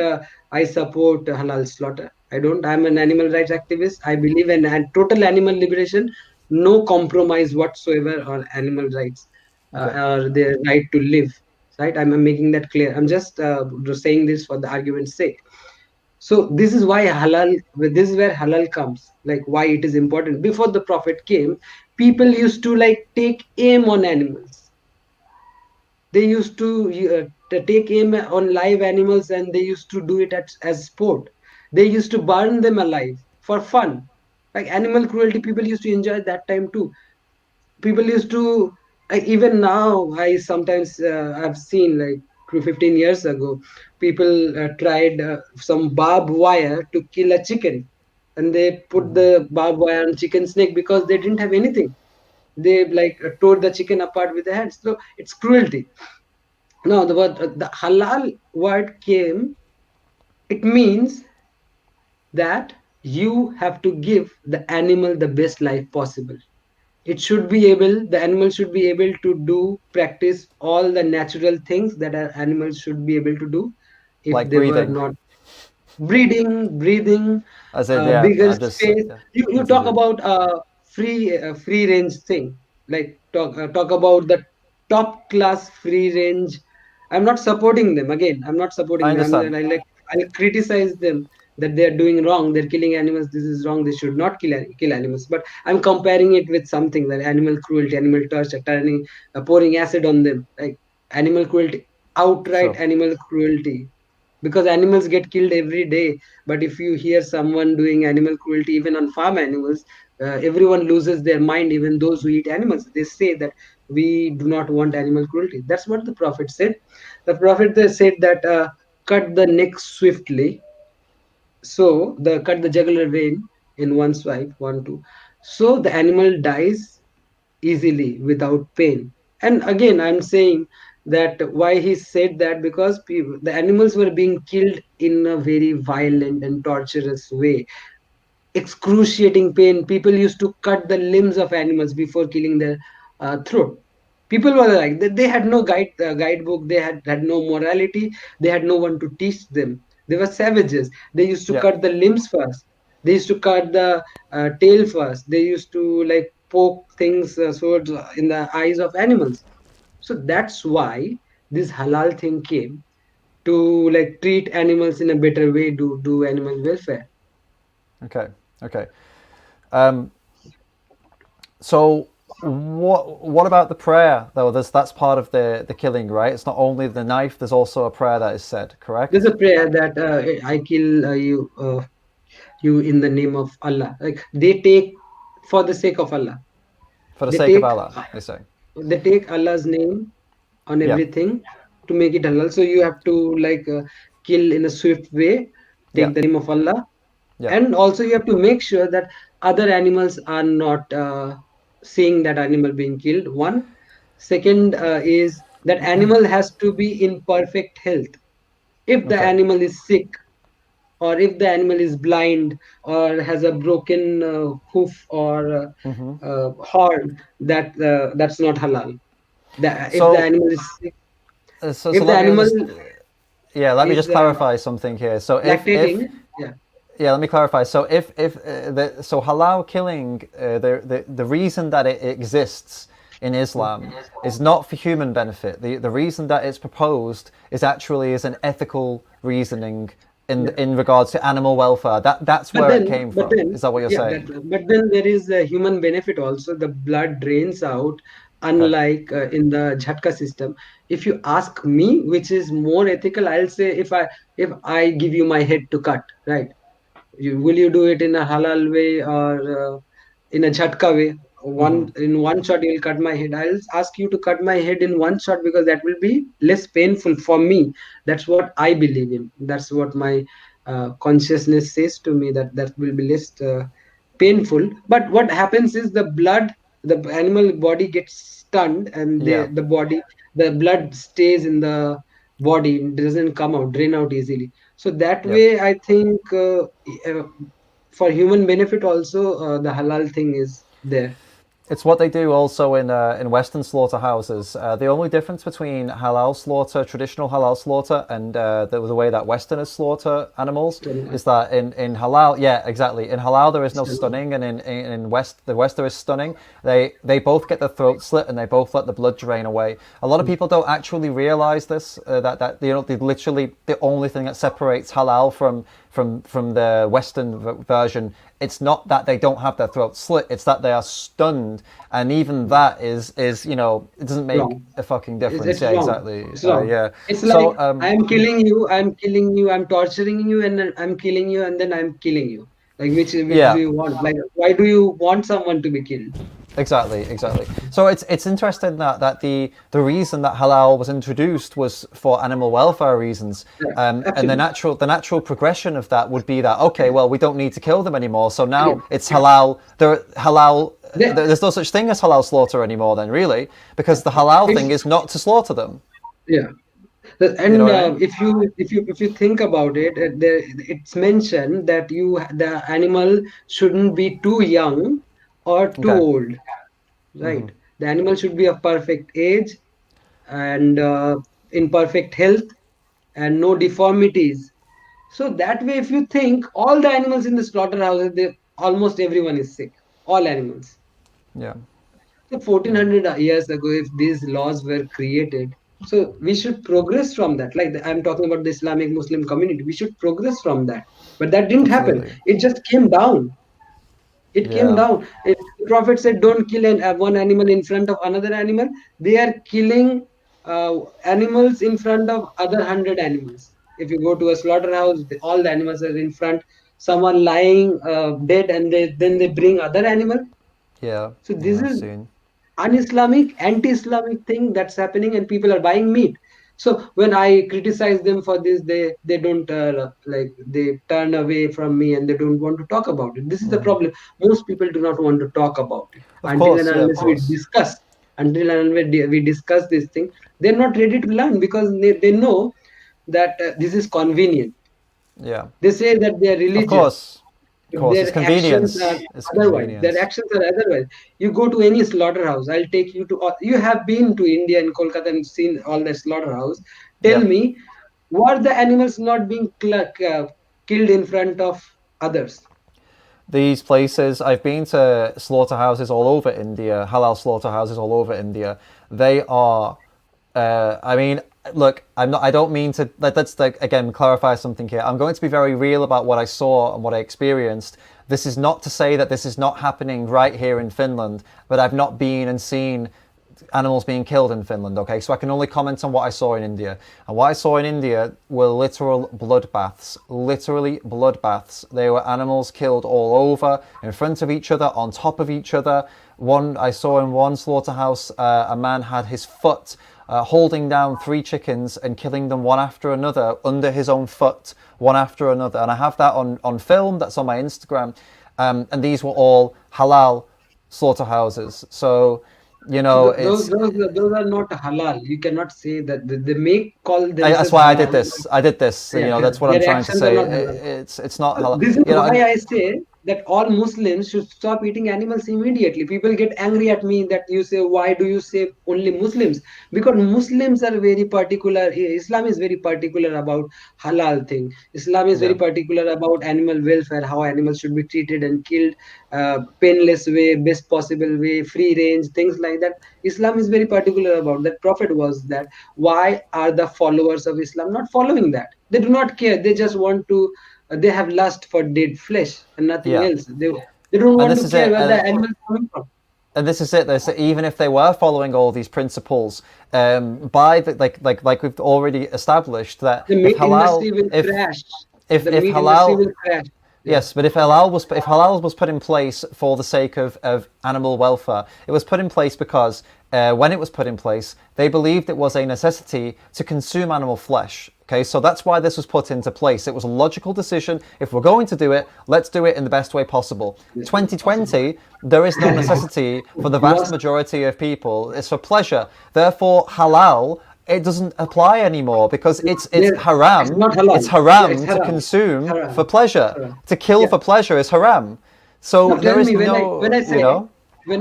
I support halal slaughter. I don't. I'm an animal rights activist. I believe in total animal liberation, no compromise whatsoever on animal rights Okay. or their right to live. Right? I'm making that clear. I'm just saying this for the argument's sake. So this is why halal. This is where halal comes. Like why it is important. Before the Prophet came, people used to like take aim on animals. They used to take aim on live animals, and they used to do it as sport. They used to burn them alive for fun. Like animal cruelty, people used to enjoy that time too. People used to, even now, I sometimes I've seen, like 15 years ago, people tried some barbed wire to kill a chicken, and they put the barbed wire on chicken snake because they didn't have anything. They like tore the chicken apart with their hands. So it's cruelty. Now the word, the halal word came, it means that you have to give the animal the best life possible. It should be able, the animal should be able to do, practice all the natural things that animals should be able to do. If Like they were breathing. not breathing, As in, yeah, bigger I just, space. yeah, You talk continue. about free range thing, like talk about the top class free range. I'm not supporting them. Again, I'm not I supporting them. understand. I'll criticize them that they are doing wrong. They're killing animals. This is wrong. They should not kill animals. But I'm comparing it with something like animal cruelty, animal torture, turning, pouring acid on them, like animal cruelty, outright Sure. animal cruelty, because animals get killed every day. But if you hear someone doing animal cruelty even on farm animals, everyone loses their mind, even those who eat animals. They say that we do not want animal cruelty. That's what the prophet said. The prophet said that cut the neck swiftly, so the cut the jugular vein in one swipe, one two, so the animal dies easily without pain. And again, I'm saying that why he said that, because the animals were being killed in a very violent and torturous way, excruciating pain. People used to cut the limbs of animals before killing their throat. People were like, they had no guidebook, they had no morality, they had no one to teach them. They were savages. They used to Yeah. cut the limbs first, they used to cut the tail first, they used to like poke things, swords in the eyes of animals. So that's why this halal thing came, to like treat animals in a better way, do animal welfare. Okay. Okay. Um, so what about the prayer though? That's part of the killing, right? It's not only the knife. There's also a prayer that is said. There's Correct? a prayer that I kill you in the name of Allah. Like they take, for the sake of Allah, For the they sake of take Allah, they say. Allah's name on Yeah. everything to make it halal. So you have to like kill in a swift way, Yeah. take the name of Allah, Yeah. and also you have to make sure that other animals are not seeing that animal being killed. One, second is that animal has to be in perfect health. If the Okay. animal is sick, or if the animal is blind, or has a broken hoof or horn, that's not halal. If the So animal is sick, so if the let me animal understand. Yeah. Let me is just clarify something here. So if lactating, yeah, yeah, let me clarify. So if so halal killing, the reason that it exists in Islam is not for human benefit. The reason that it's proposed is actually as an ethical reasoning yeah. in regards to animal welfare. That's But where it then, came but from. then, Is that what you're yeah, saying? but then there is a human benefit also. The blood drains out, Okay. unlike in the jhatka system. If you ask me, which is more ethical, I'll say, if I give you my head to cut, right? Will you do it in a halal way, or in a jhatka way? One in one shot you'll cut my head. I'll ask you to cut my head in one shot, because that will be less painful for me. That's what I believe in. That's what my consciousness says to me, that that will be less painful. But what happens is the animal body gets stunned, and Yeah. the blood stays in the body, it doesn't come out, drain out easily. So that Yep. way, I think uh, for human benefit also, the halal thing is there. It's what they do also in Western slaughterhouses. The only difference between halal slaughter, traditional halal slaughter, and the way that Westerners slaughter animals Stunning. is that in halal, yeah, exactly. In halal there is no Stunning. stunning, and in West there is stunning. They both get the throat slit and they both let the blood drain away. A lot of people don't actually realize this. That they literally the only thing that separates halal from from the Western version, it's not that they don't have their throat slit; it's that they are stunned, and even that is it doesn't make Wrong. a fucking difference. It's Yeah, wrong. exactly. It's wrong. Yeah. It's like So I'm killing you, I'm killing you, I'm torturing you, and then I'm killing you, and then I'm killing you. Like which do yeah. you want? Like why do you want someone to be killed? Exactly. So it's interesting that the reason that halal was introduced was for animal welfare reasons, Yeah, and the absolutely. natural progression of that would be that okay, well we don't need to kill them anymore, so now Again, it's halal. Halal. they, There's no such thing as halal slaughter anymore, then really, because the halal thing it's is not to slaughter them. yeah. You know And what I mean? if you think about it, it's mentioned that the animal shouldn't be too young or too Okay. old, right? The animal should be of perfect age and in perfect health and no deformities. So that way, if you think all the animals in the slaughterhouses, almost everyone is sick. All animals. Yeah. So Yeah. 1400 years ago, if these laws were created, so we should progress from that. Like I'm talking about the Islamic Muslim community, we should progress from that. But that didn't happen. Absolutely. It just came down. It came Yeah. down. The Prophet said, "Don't kill one animal in front of another animal." They are killing animals in front of other 100 animals. If you go to a slaughterhouse, all the animals are in front. Someone lying dead, and then they bring other animal. Yeah. So this Yeah. I've is seen. un-Islamic, anti-Islamic thing that's happening, and people are buying meat. So when I criticize them for this, they don't like they turn away from me and they don't want to talk about it. This is the problem. Most people do not want to talk about it Of until and course. Yeah. Of unless we course. discuss. Until and unless we discuss this thing, they're not ready to learn because they know that this is convenient. Yeah. They say that they are Of religious, course. Of but course. It's their actions are convenience. It's otherwise. Their convenience. actions are otherwise. You go to any slaughterhouse, I'll take you to. You have been to India and Kolkata and seen all the slaughterhouse. Tell Yeah. me, were the animals not being killed in front of others? These places, I've been to slaughterhouses all over India, halal slaughterhouses all over India. They are, I mean, look, I'm not. I don't mean to. Let's like again clarify something here. I'm going to be very real about what I saw and what I experienced. This is not to say that this is not happening right here in Finland, but I've not been and seen animals being killed in Finland, okay? So I can only comment on what I saw in India. And what I saw in India were literal bloodbaths, literally bloodbaths. They were animals killed all over, in front of each other, on top of each other. One I saw in one slaughterhouse, a man had his foot holding down 3 chickens and killing them one after another under his own foot, one after another. And I have that on film, that's on my Instagram. And these were all halal slaughterhouses. So, it's Those are not halal. You cannot say that they may call that's themselves why halal. I did this. Yeah, yeah. That's what I'm Their trying to actions are say. not halal. It's not halal. This is why And I say that all Muslims should stop eating animals immediately. People get angry at me that you say, why do you say only Muslims? Because Muslims are very particular. Islam is very particular about halal thing. Islam is very yeah, particular about animal welfare, how animals should be treated and killed, painless way, best possible way, free range, things like that. Islam is very particular about that. Prophet was that. Why are the followers of Islam not following that? They do not care. They just want to they have lust for dead flesh and nothing yeah. else. They don't And want this to is care it. where the animal is coming from. And this is it. Even if they were following all these principles, by the, like we've already established that The if meat halal, industry will crash. if The if meat industry halal will crash. Yeah. Yes, but if halal was put in place for the sake of animal welfare, it was put in place because when it was put in place, they believed it was a necessity to consume animal flesh. Okay, so that's why this was put into place. It was a logical decision. If we're going to do it, let's do it in the best way possible. Yes, possible. 2020, there is no necessity for the vast Was majority of people. It's for pleasure. Therefore, halal it doesn't apply anymore because it's there? It's haram. not halal. It's Yeah, it's haram to haram. It's consume haram. for It's pleasure. haram. To kill Yeah. for pleasure is haram. So Now tell there is me when no,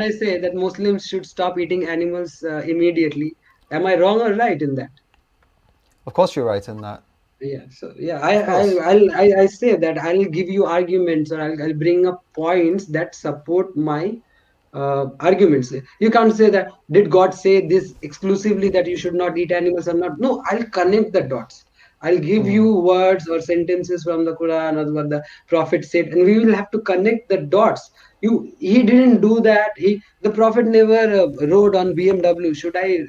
I say that Muslims should stop eating animals immediately, am I wrong or right in that? of course you're right in that. Yeah, so yeah, Of course. I say that I'll give you arguments or I'll bring up points that support my arguments. You can't say that did God say this exclusively that you should not eat animals or not? No, I'll connect the dots. I'll give you words or sentences from the Quran or what the Prophet said, and we will have to connect the dots. He didn't do that. The Prophet never rode on BMW. Should I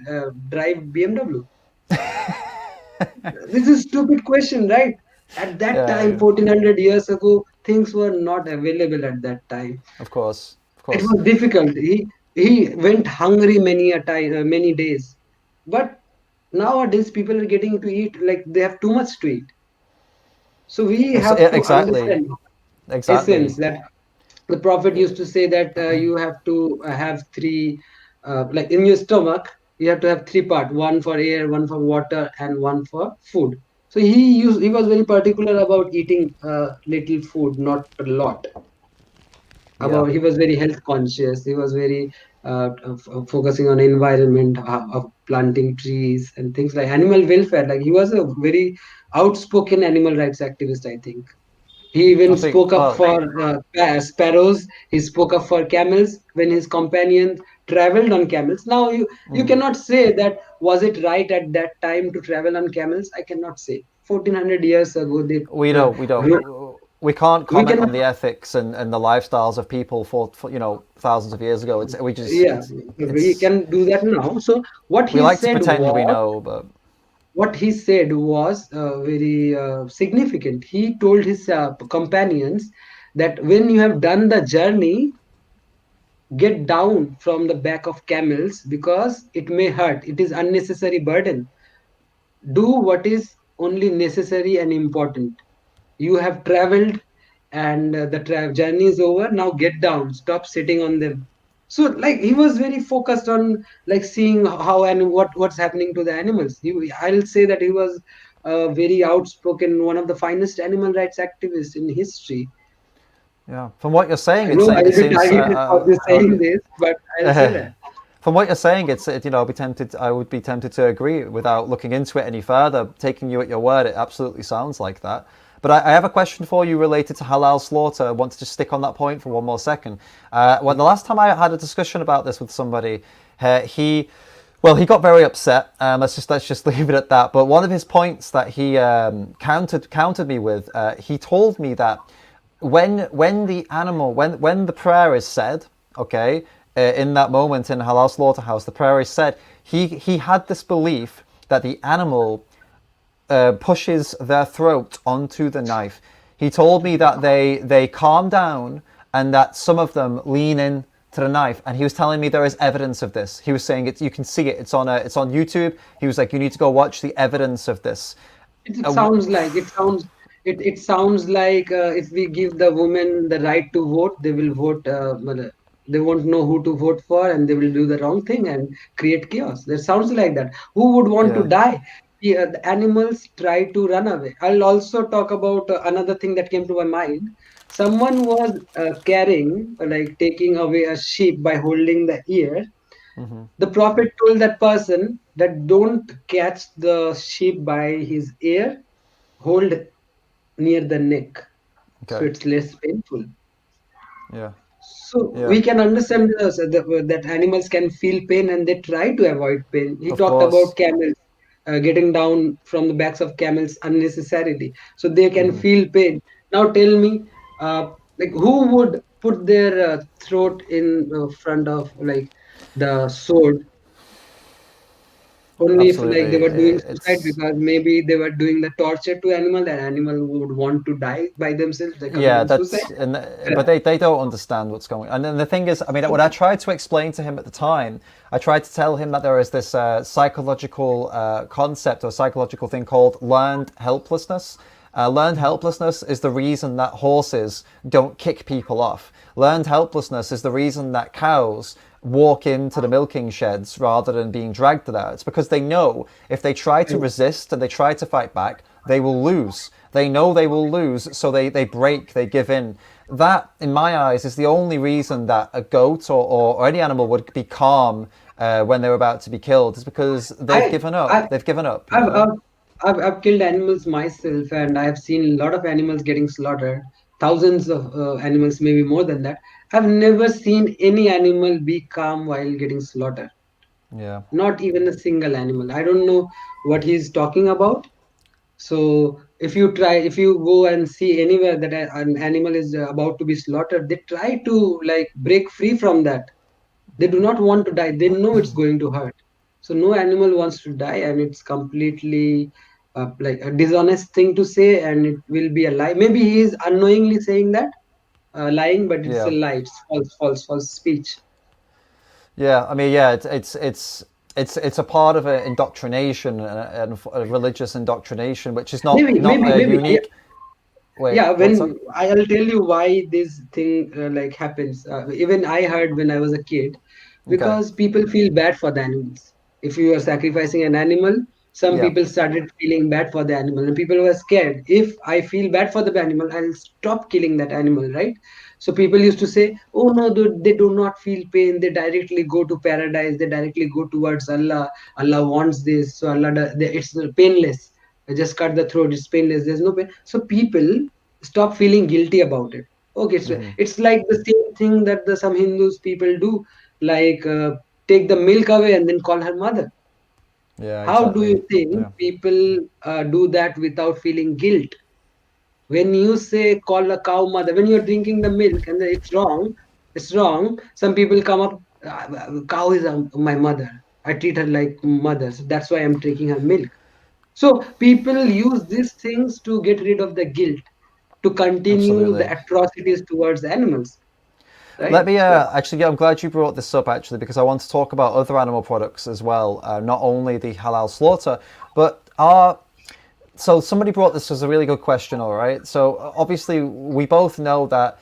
drive BMW? This is stupid question, right? At that Yeah, time, yeah. 1400 years ago, things were not available at that time. Of course, of It course. was difficult. He went hungry many a time, many days. But nowadays, people are getting to eat like they have too much to eat. So we Yeah, have to exactly, understand exactly. essence that the prophet used to say that you have to have three, like in your stomach, you have to have three part: one for air, one for water, and one for food. So he was very particular about eating little food, not a lot. Yeah. About He was very health conscious. He was very focusing on environment, of planting trees and things like animal welfare. Like he was a very outspoken animal rights activist, I think. He I even think, spoke up well, for sparrows. He spoke up for camels when his companions traveled on camels. Now you cannot say that was it right at that time to travel on camels. I cannot say. 1400 years ago, they we wrote. don't, we can't We comment on cannot. the ethics and the lifestyles of people for thousands of years ago. Yeah, we can do that now. So what we he like to said pretend we was know, but very significant. He told his companions that when you have done the journey, get down from the back of camels because it may hurt. It is unnecessary burden. Do what is only necessary and important. You have traveled, and the journey is over. Now get down. Stop sitting on them. So like he was very focused on like seeing how and what's happening to the animals. I'll say that he was very outspoken, one of the finest animal rights activists in history. yeah. From what you're saying, I know it I'll be seems. targeted for this saying this, but I'll say that. From what you're saying, I would be tempted to agree without looking into it any further. Taking you at your word, it absolutely sounds like that. But I have a question for you related to halal slaughter. I want to just stick on that point for one more second. Well, the last time I had a discussion about this with somebody, he, well, he got very upset. Let's just leave it at that. But one of his points that he countered me with, he told me that when the prayer is said, okay, in that moment in halal slaughterhouse, the prayer is said. He had this belief that the animal pushes their throat onto the knife. He told me that they calm down and that some of them lean in to the knife, and he was telling me there is evidence of this. He was saying you can see it. It's on YouTube. He was like, you need to go watch the evidence of this. It Uh, sounds like it sounds like if we give the women the right to vote, they will vote. They won't know who to vote for, and they will do the wrong thing and create chaos. That sounds like that. Who would want to yeah. die? Yeah, the animals try to run away. I'll also talk about another thing that came to my mind. Someone was carrying, like taking away a sheep by holding the ear. The prophet told that person that don't catch the sheep by his ear, hold near the neck, so Okay. it's less painful. Yeah. So Yeah. we can understand that animals can feel pain and they try to avoid pain. He Of talked about course. camels, getting down from the backs of camels unnecessarily, so they can feel pain. Now tell me, like who would put their throat in front of like the sword only if like Absolutely. they were doing suicide, It's because maybe they were doing the torture to animal, and animal would want to die by themselves, they're yeah, committing suicide. that's but they don't understand what's going on. And then the thing is, I mean, what I tried to explain to him at the time, I tried to tell him that there is this psychological concept or psychological thing called learned helplessness. Learned helplessness is the reason that horses don't kick people off. Learned helplessness is the reason that cows walk into the milking sheds rather than being dragged there. It's because they know if they try to resist and they try to fight back, they will lose. They know they will lose, so they break, they give in. That, in my eyes, is the only reason that a goat or any animal would be calm when they're about to be killed, is because they've I, given up. I, They've given up, you I've, know? I've, I've killed animals myself, and I've seen a lot of animals getting slaughtered. Thousands of animals, maybe more than that. I've never seen any animal be calm while getting slaughtered. Yeah. Not even a single animal. I don't know what he's talking about. So if you go and see anywhere that an animal is about to be slaughtered, they try to like break free from that. They do not want to die. They know it's going to hurt. So no animal wants to die, and it's completely like a dishonest thing to say, and it will be a lie. Maybe he is unknowingly saying that, lying, but it's a Yeah. lie. It's false speech. Yeah, I mean, yeah, it's a part of an indoctrination and a religious indoctrination, which is not not Maybe. unique. Wait, Yeah, what's up? when I'll tell you why this thing like happens. Even I heard when I was a kid, Okay. because people feel bad for the animals. If you are sacrificing an animal, some Yeah. people started feeling bad for the animal, and people were scared. If I feel bad for the animal, I'll stop killing that animal, right? So people used to say, "Oh no, they do not feel pain. They directly go to paradise. They directly go towards Allah. Allah wants this, so it's painless. I just cut the throat. It's painless. There's no pain." So people stop feeling guilty about it. Okay, so Hmm. it's like the same thing that the some Hindus people do, like take the milk away and then call her mother. Yeah, How do exactly. you think Yeah. people do that without feeling guilt? When you say call a cow mother, when you're drinking the milk and it's wrong. Some people come up, cow is my mother. I treat her like mother, so that's why I'm drinking her milk. So people use these things to get rid of the guilt, to continue the Absolutely. atrocities towards animals, Let right? me Yeah. actually. Yeah, I'm glad you brought this up actually because I want to talk about other animal products as well, not only the halal slaughter, but our so somebody brought this as a really good question. All right, so obviously we both know that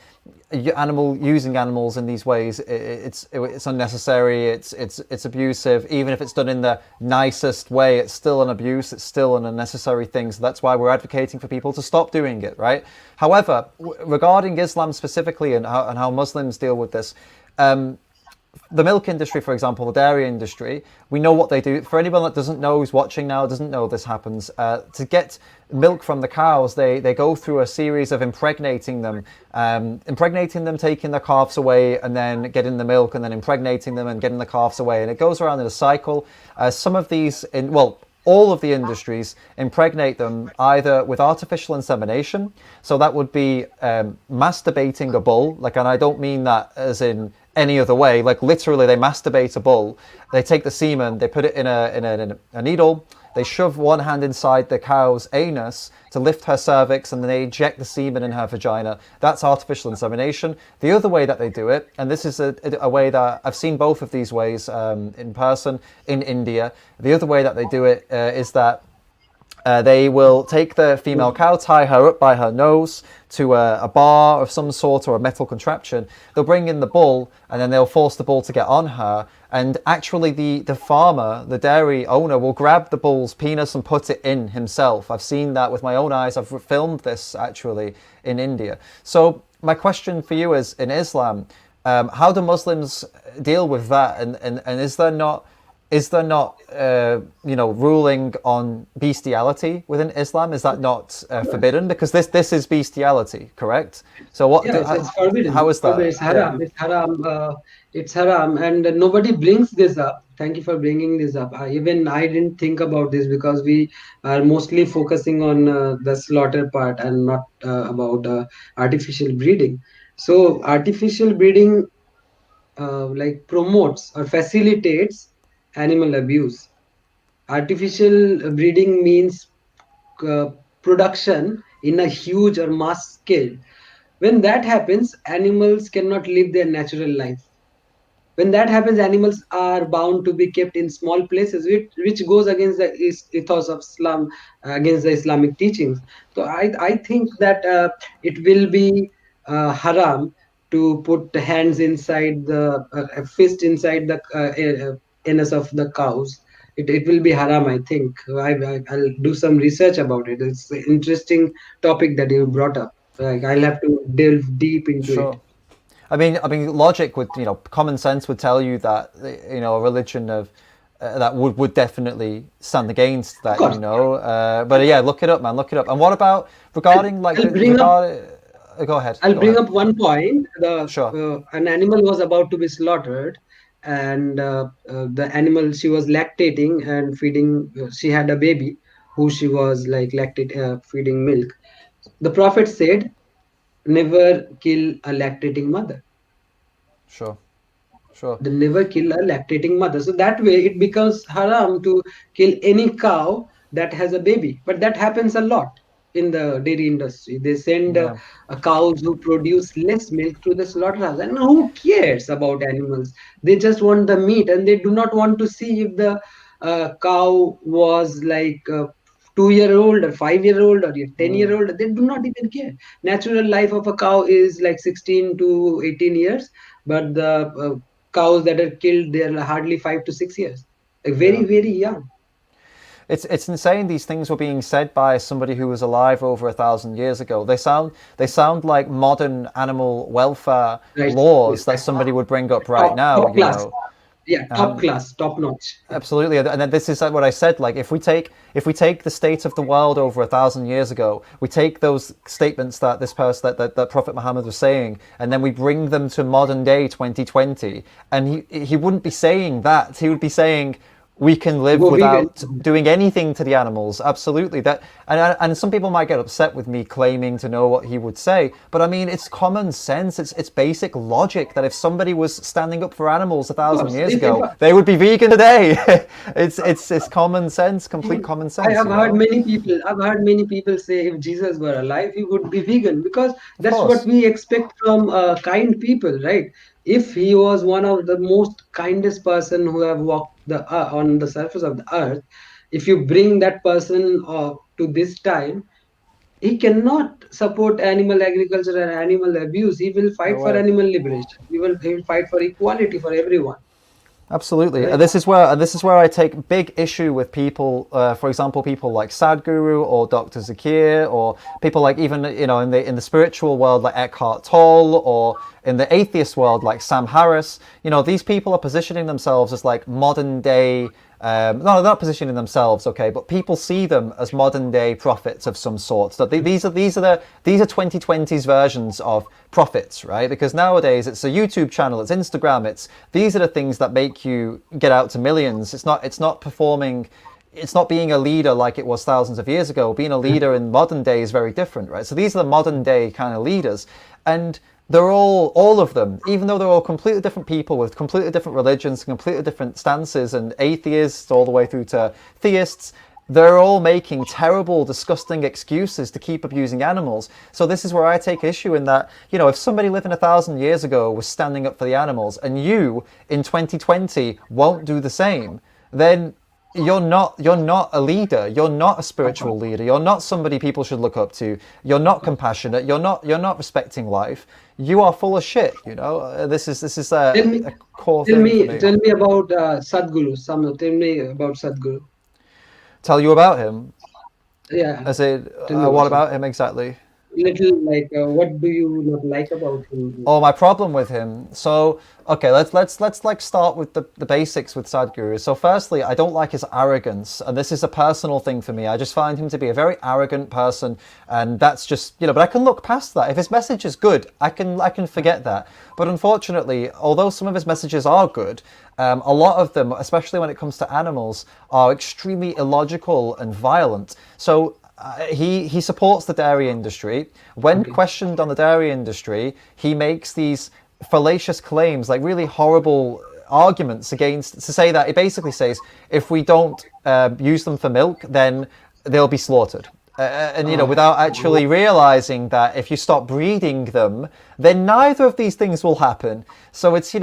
animal using animals in these ways it's unnecessary, it's abusive. Even if it's done in the nicest way, it's still an abuse, it's still an unnecessary thing. So that's why we're advocating for people to stop doing it, right? However, regarding Islam specifically and how Muslims deal with this, the milk industry, for example, the dairy industry, we know what they do. For anyone that doesn't know, who's watching now, doesn't know this happens, to get milk from the cows, they go through a series of impregnating them, taking the calves away, and then getting the milk, and then impregnating them and getting the calves away. And it goes around in a cycle. Some of these, all of the industries impregnate them either with artificial insemination, so that would be masturbating a bull, and I don't mean that as in any other way, like literally they masturbate a bull, they take the semen, they put it in a needle, they shove one hand inside the cow's anus to lift her cervix, and then they inject the semen in her vagina. That's artificial insemination. The other way that they do it, and this is a way that I've seen both of these ways in person in India. The other way that they do it is that they will take the female cow, tie her up by her nose to a bar of some sort or a metal contraption. They'll bring in the bull and then they'll force the bull to get on her. And actually, the farmer, the dairy owner, will grab the bull's penis and put it in himself. I've seen that with my own eyes. I've filmed this actually in India. So, my question for you is in Islam, how do Muslims deal with that? And is there not ruling on bestiality within Islam? Is that not forbidden? Because this is bestiality, correct? So Yeah, it's forbidden. how It's is forbidden. that? It's Yeah. haram. It's haram. It's haram, and nobody brings this up. Thank you for bringing this up. Even I didn't think about this because we are mostly focusing on the slaughter part and not about artificial breeding. So artificial breeding like promotes or facilitates animal abuse. Artificial breeding means uh, production in a huge or mass scale. When that happens, animals cannot live their natural life. When that happens, animals are bound to be kept in small places, which goes against the ethos of Islam, against the Islamic teachings. So I think that it will be haram to put hands inside the a fist inside the anus of the cows. It will be haram, I think. I'll do some research about it. It's an interesting topic that you brought up. Like, I'll have to delve deep into it. Sure. I mean, logic would, common sense would tell you that, a religion of that would definitely stand against Of that, course. But yeah, look it up, man, look it up. And what about I'll, regarding like I'll the bring up regard? Go ahead, I'll go bring ahead. up one point. The Sure. an animal was about to be slaughtered, and the animal, she was lactating and feeding. She had a baby. who she was like feeding milk. The Prophet said, never kill a lactating mother. Sure. Sure. They never kill a lactating mother. So that way it becomes haram to kill any cow that has a baby. But that happens a lot in the dairy industry. They send Yeah. cows who produce less milk to the slaughterhouse. And who cares about animals? They just want the meat, and they do not want to see if the cow was like 2 year old or 5 year old or 10 year old. They do not even care. Natural life of a cow is like 16 to 18 years, but the cows that are killed, they're hardly 5 to 6 years, like very Yeah. very young. It's insane. These things were being said by somebody who was alive over 1,000 years ago. They sound like modern animal welfare Right, laws yes. that somebody would bring up right top now. top class. Yeah, top Um, class, top notch. Absolutely, and then this is what I said. Like, if we take the state of the world over 1,000 years ago, we take those statements that this person that Prophet Muhammad was saying, and then we bring them to modern day 2020, and he wouldn't be saying that. He would be saying we can live Go vegan. without doing anything to the animals. Absolutely, that and some people might get upset with me claiming to know what he would say, but I mean it's common sense. It's basic logic that if somebody was standing up for animals a Of thousand course, years if ago, they would be vegan today. it's common sense, complete common I sense. have heard many people. I've heard many people say if Jesus were alive, he would be vegan, because Of that's what course, we expect from kind people, right? If he was one of the most kindest person who have walked on the surface of the earth, if you bring that person to this time, he cannot support animal agriculture and animal abuse. He will no fight for way. animal liberation. He will fight for equality for everyone, Absolutely, right? this is where I take big issue with people. For example, people like Sadhguru or Dr. Zakir, or people like even in the spiritual world like Eckhart Tolle, or in the atheist world like Sam Harris. These people are positioning themselves as like modern day. No, they're not positioning themselves, okay, but people see them as modern day prophets of some sort. So these are 2020's versions of prophets, right? Because nowadays it's a YouTube channel, it's Instagram, these are the things that make you get out to millions. It's not performing. It's not being a leader like it was thousands of years ago. Being a leader in modern day is very different, right? So these are the modern day kind of leaders, and they're all of them, even though they're all completely different people with completely different religions, completely different stances, and atheists all the way through to theists. They're all making terrible, disgusting excuses to keep abusing animals. So this is where I take issue in that, if somebody living 1,000 years ago was standing up for the animals, and you in 2020 won't do the same, then you're not a leader. You're not a spiritual leader. You're not somebody people should look up to. You're not compassionate. You're not respecting life. You are full of shit. This is Tell me, a core tell thing for me, me. tell me about Sadhguru. Tell me about Sadhguru. Tell you about him. Yeah, As in, tell me about what Sadhguru. about him exactly? Little like, what do you not like about him? Oh, my problem with him. So, okay, let's like start with the basics with Sadhguru. So, firstly, I don't like his arrogance, and this is a personal thing for me. I just find him to be a very arrogant person, and that's just But I can look past that. If his message is good, I can forget that. But unfortunately, although some of his messages are good, a lot of them, especially when it comes to animals, are extremely illogical and violent. So he supports the dairy industry. When Okay. questioned on the dairy industry, he makes these fallacious claims, like really horrible arguments against, to say that, it basically says if we don't use them for milk, then they'll be slaughtered. And Uh, without actually realizing that if you stop breeding them, then neither of these things will happen. So it's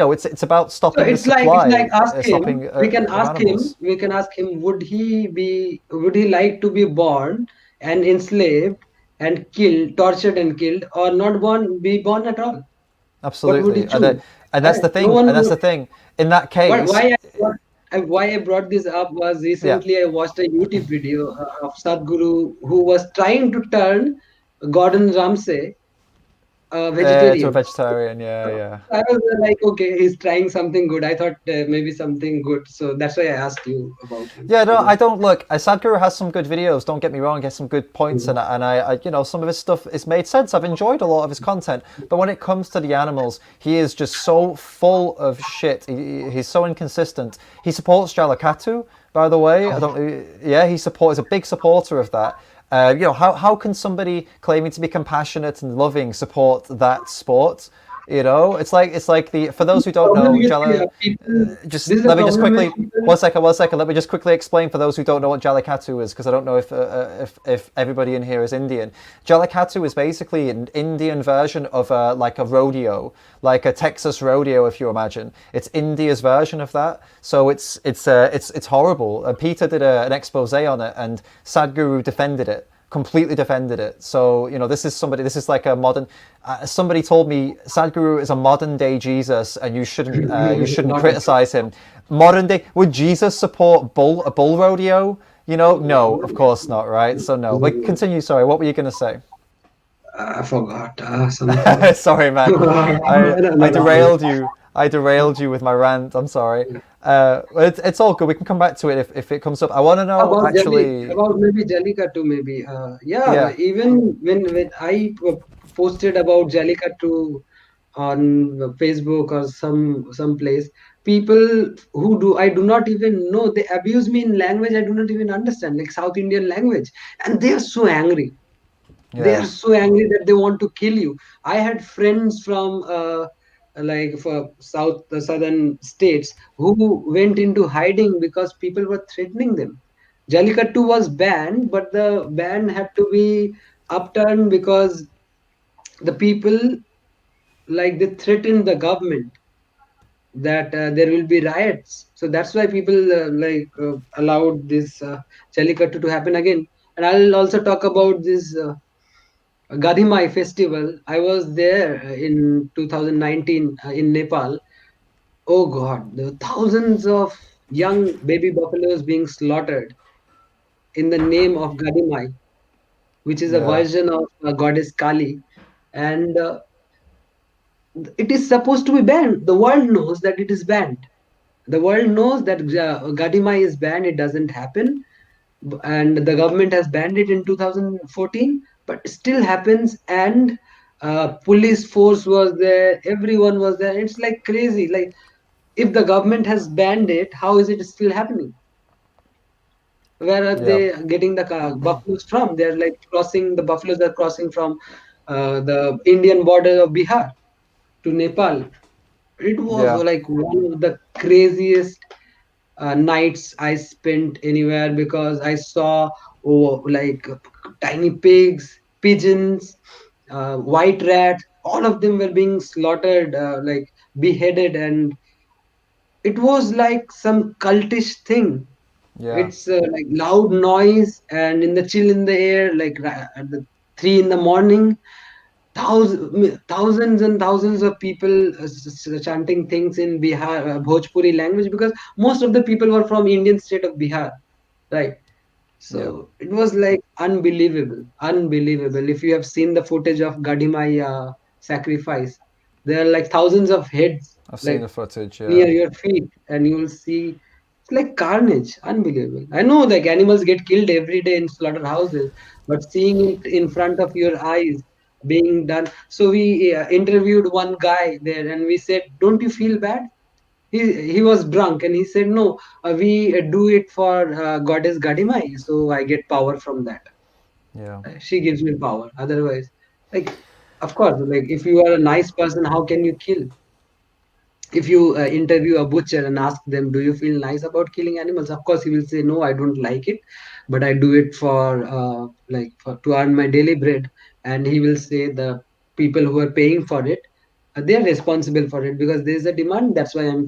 about so stopping the it's like supply, ask him. stopping We can of ask him. animals. We can ask him. Would he like to be born and enslaved and killed, tortured and killed, or not be born at all? What would he Absolutely, choose? and that's Right? the No thing. one And that's would. the thing. In that What, case, why I brought this up was yeah, recently I watched a YouTube video of Sadhguru who was trying to turn Gordon Ramsay To a vegetarian. vegetarian, yeah, yeah. I was like, okay, he's trying something good. I thought maybe something good, so that's why I asked you about him. Yeah, no, About I don't look. Sadhguru has some good videos. Don't get me wrong, he has some good points in him. it, and you know, some of his stuff has made sense. I've enjoyed a lot of his content, but when it comes to the animals, he is just so full of shit. He's so inconsistent. He supports Jallikattu, by the way. I Oh, don't. Yeah, he supports. A big supporter of that. You know, how can somebody claiming to be compassionate and loving support that sport? You know, it's like the for those who don't problem know, with people. This just is the let me just problem with quickly people. one second. Let me just quickly explain for those who don't know what Jallikattu is, because I don't know if everybody in here is Indian. Jallikattu is basically an Indian version of like a rodeo, like a Texas rodeo, if you imagine. It's India's version of that. So it's horrible. Peter did an expose on it, and Sadhguru defended it, completely defended it. So you know, this is somebody. This is like a modern. Somebody told me Sadhguru is a modern day Jesus, and you shouldn't Not at all. criticize him. Modern day, would Jesus support a bull rodeo? You know, no, of course not, right? So no. But continue. Sorry, what were you going to say? I forgot something. Sorry, man. I No, I no, no. derailed you. I derailed you with my rant. I'm sorry. It's all good. We can come back to it if it comes up. I want to know actually. About maybe Jallikattu, maybe. Yeah, Yeah, even when I posted about Jallikattu on Facebook or some place, people who do I do not even know, they abuse me in language I do not even understand, like South Indian language, and they are so angry. They are yeah, so angry that they want to kill you. I had friends from like for the southern states who went into hiding because people were threatening them. Jallikattu was banned, but the ban had to be upturned because the people, like, they threatened the government that there will be riots. So that's why people allowed this Jallikattu to happen again. And I'll also talk about this Gadhimai festival. I was there in 2019 in Nepal. Oh God, there were thousands of young baby buffaloes being slaughtered in the name of Gadhimai, which is a yeah, version of goddess Kali. And it is supposed to be banned. The world knows that it is banned. The world knows that Gadhimai is banned. It doesn't happen. And the government has banned it in 2014, but still happens. And police force was there, everyone was there. It's like crazy. Like, if the government has banned it, how is it still happening? Where are yeah, they getting the buffaloes from? They're like crossing, the buffaloes are crossing from the Indian border of Bihar to Nepal. It was yeah, like one of the craziest nights I spent anywhere, because I saw, like, tiny pigs, pigeons, white rats. All of them were being slaughtered, like beheaded, and it was like some cultish thing. yeah, It's like loud noise and in the chill in the air, like at the 3 in the morning. Thousands and thousands of people chanting things in Bihar, Bhojpuri language, because most of the people were from Indian state of Bihar, right? yeah. So it was like unbelievable, unbelievable. If you have seen the footage of Gadimaya sacrifice, there are like thousands of heads, I've seen the like, footage. near Yeah, your feet, and you will see it's like carnage, unbelievable. I know, like, animals get killed every day in slaughterhouses, but seeing it in front of your eyes being done. So we interviewed one guy there, and we said, "Don't you feel bad?" He was drunk, and he said, "No, we do it for goddess Gadimai, so I get power from that. yeah. She gives me power. Otherwise, like, of course, like, if you are a nice person, how can you kill? If you interview a butcher and ask them, do you feel nice about killing animals? Of course he will say, no, I don't like it, but I do it for to earn my daily bread. And he will say the people who are paying for it, they are responsible for it, because there is a demand. That's why I'm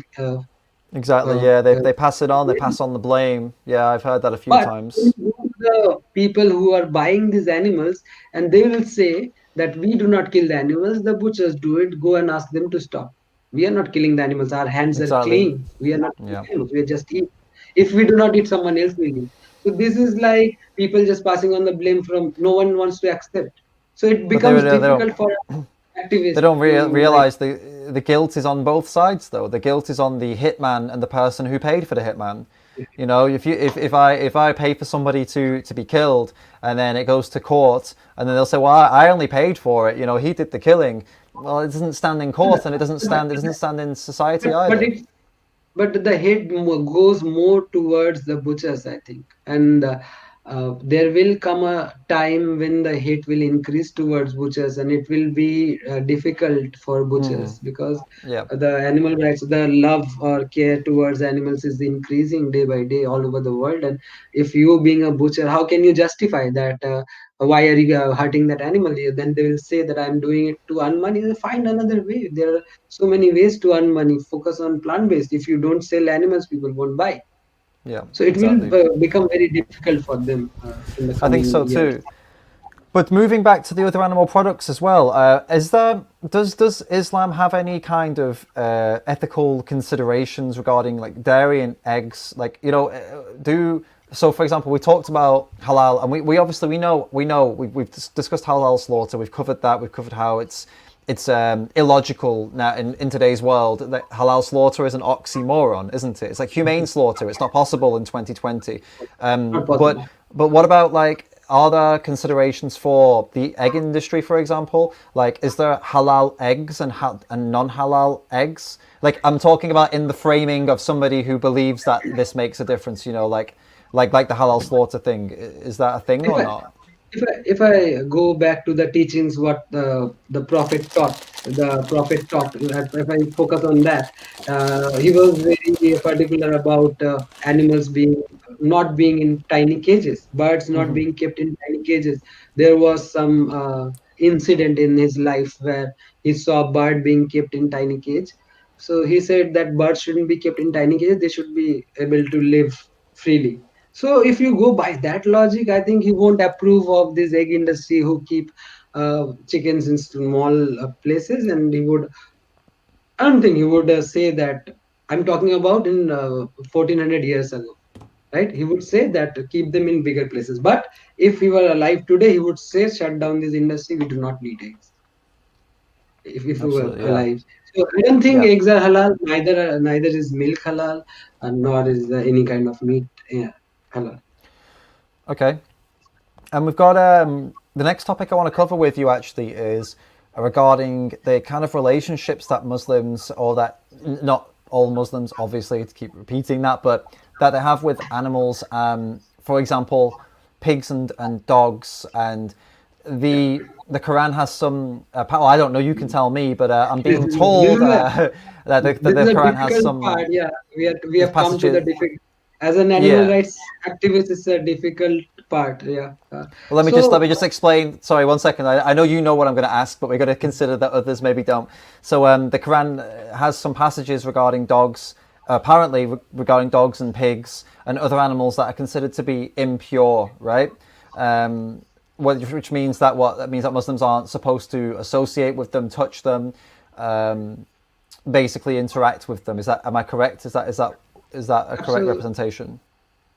Exactly. uh, Yeah, uh, they pass it on. They pass on the blame. Yeah, I've heard that a few but when times. you go to the people who are buying these animals, and they will say that we do not kill the animals, the butchers do it. Go and ask them to stop. We are not killing the animals. Our hands are Exactly. clean. We are not killing Yeah. animals. We are just eat. If we do not eat, someone else will eat. So this is like people just passing on the blame from no one wants to accept. So it But they becomes they don't. difficult for us. They activist don't like realize the guilt is on both sides, though. The guilt is on the hitman and the person who paid for the hitman. You know, if I pay for somebody to be killed, and then it goes to court, and then they'll say, "Well, I only paid for it. You know, he did the killing." Well, it doesn't stand in court, and it doesn't stand in society but either. it's but the hate goes more towards the butchers, I think. And there will come a time when the hate will increase towards butchers, and it will be difficult for butchers, because Yeah, the animal rights, the love or care towards animals is increasing day by day all over the world. And if you being a butcher, how can you justify that? Why are you hurting that animal? Then they will say that I'm doing it to earn money. Find another way. There are so many ways to earn money. Focus on plant-based. If you don't sell animals, people won't buy. yeah, So it will exactly. become very difficult for them in the I think coming so years. too. But moving back to the other animal products as well, is there does Islam have any kind of ethical considerations regarding like dairy and eggs? Like do so. For example, we talked about halal, and we obviously we've discussed halal slaughter. We've covered that. We've covered how it's illogical now in today's world that halal slaughter is an oxymoron, isn't it? It's like humane slaughter. It's not possible in 2020. Not But possible. what about like are there considerations for the egg industry, for example? Like, is there halal eggs and non-halal eggs? Like, I'm talking about in the framing of somebody who believes that this makes a difference. You know, like the halal slaughter thing. Is that a thing If or I, not? if I go back to the teachings, what the prophet taught, if I focus on that, he was very particular about animals being not being in tiny cages, birds not being kept in tiny cages. There was some incident in his life where he saw a bird being kept in tiny cage. So he said that birds shouldn't be kept in tiny cages; they should be able to live freely. So if you go by that logic, I think he won't approve of this egg industry who keep chickens in small places, and he would. I don't think he would say that. I'm talking about in 1400 years ago, right? He would say that keep them in bigger places. But if he were alive today, he would say shut down this industry. We do not need eggs. If he were Absolutely, yeah, alive, so I don't think yeah. eggs are halal. Neither is milk halal, nor is any kind of meat halal. Okay. And we've got the next topic I want to cover with you actually is regarding the kind of relationships that Muslims, or that not all Muslims, obviously, to keep repeating that, but that they have with animals. For example, pigs and dogs, and the Quran has some. Well, I don't know. You can tell me, but I'm being This told is a that this is the a Quran has difficult some part. Yeah, we there's have come to the passages. difficult. As an animal Yeah. rights activist, it's a difficult part. Yeah. Well, let me So just explain. Sorry, one second. I know you know what I'm going to ask, but we're going to consider that others maybe don't. So, the Quran has some passages regarding dogs, apparently regarding dogs and pigs and other animals that are considered to be impure, right? Which means that that means that Muslims aren't supposed to associate with them, touch them, um, basically interact with them. Is that am I correct? Is that a correct absolutely, representation?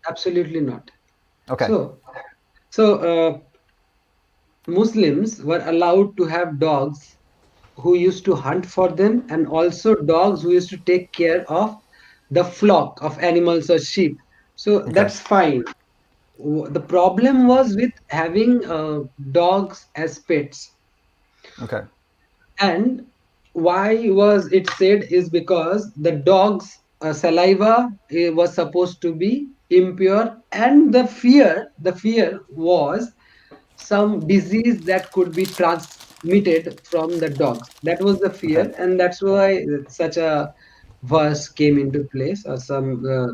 absolutely not. Okay. So Muslims were allowed to have dogs who used to hunt for them, and also dogs who used to take care of the flock of animals or sheep. So Okay. that's fine. The problem was with having dogs as pets. Okay. And why was it said is because the dog's saliva was supposed to be impure, and the fear was some disease that could be transmitted from the dogs. That was the Okay. fear, and that's why such a verse came into place, or some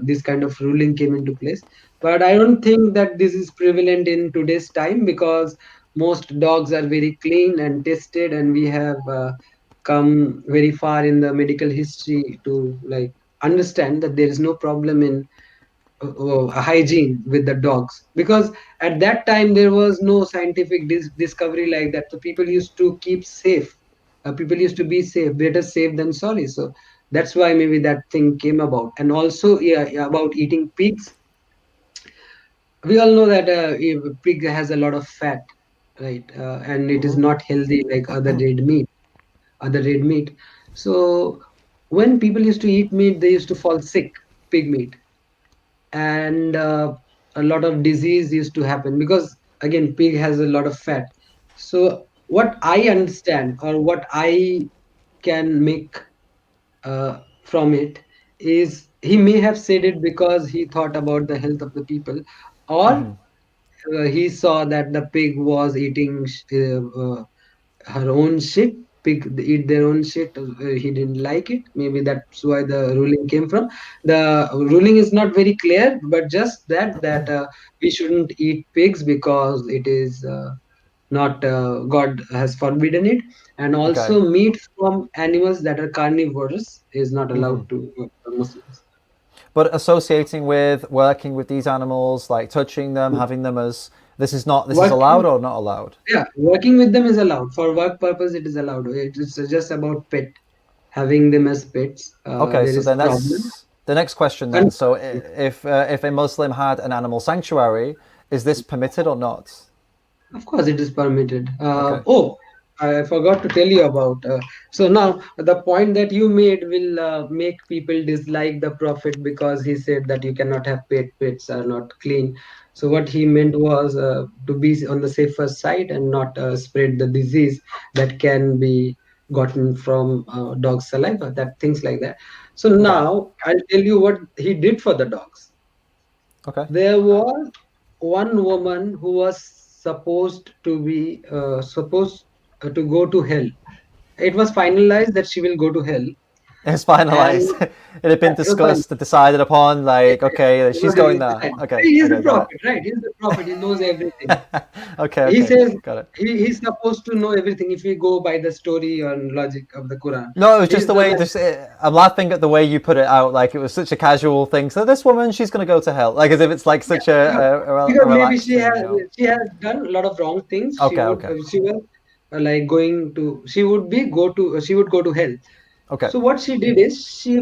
this kind of ruling came into place. But I don't think that this is prevalent in today's time, because most dogs are very clean and tested, and we have come very far in the medical history to like understand that there is no problem in hygiene with the dogs, because at that time there was no scientific discovery like that, so people used to keep safe. People used to be safe, better safe than sorry. So that's why maybe that thing came about. And also, yeah, about eating pigs, we all know that pig has a lot of fat, right? And it is not healthy like other red meat. other red meat. So when people used to eat meat, they used to fall sick, pig meat, and a lot of disease used to happen because again, pig has a lot of fat. So what I understand or what I can make from it is he may have said it because he thought about the health of the people, or he saw that the pig was eating her own shit. Pig eat their own shit. He didn't like it. Maybe that's why the ruling came from. The ruling is not very clear, but just that we shouldn't eat pigs because it is not God has forbidden it, and Okay. also meat from animals that are carnivorous is not allowed to Muslims. But associating with, working with these animals, like touching them, having them as, this is allowed Working, or not allowed? yeah, working with them is allowed for work purpose. It is allowed. It's just about pet, having them as pets. Okay, There so is then problem. that's the next question then. And So if a Muslim had an animal sanctuary, is this permitted or not? of course, it is permitted. Okay. Oh, I forgot to tell you about. So now the point that you made will make people dislike the Prophet because he said that you cannot have pet. Pets are not clean. So what he meant was to be on the safer side and not spread the disease that can be gotten from dog saliva, that things like that. So Okay. now I'll tell you what he did for the dogs. Okay. There was one woman who was supposed to go to hell. It was finalized that she will go to hell, It's and finalized. It had been it was fine. discussed, decided upon. Like, okay, You know, she's going he's the there. time. Okay. He's the Okay. Got prophet, right? He's the prophet. He knows everything. it. Okay. He Okay. says Got it. he's supposed to know everything if we go by the story and logic of the Quran. No, it was just He's the the way. one. Just I'm laughing at the way you put it out. Like it was such a casual thing. So this woman, she's gonna go to hell. Like as if it's like Yeah, such yeah. a Because maybe relaxed thing, you know. she has done a lot of wrong things. Okay. Okay. She will like going to she would go to hell. Okay. So what she did is she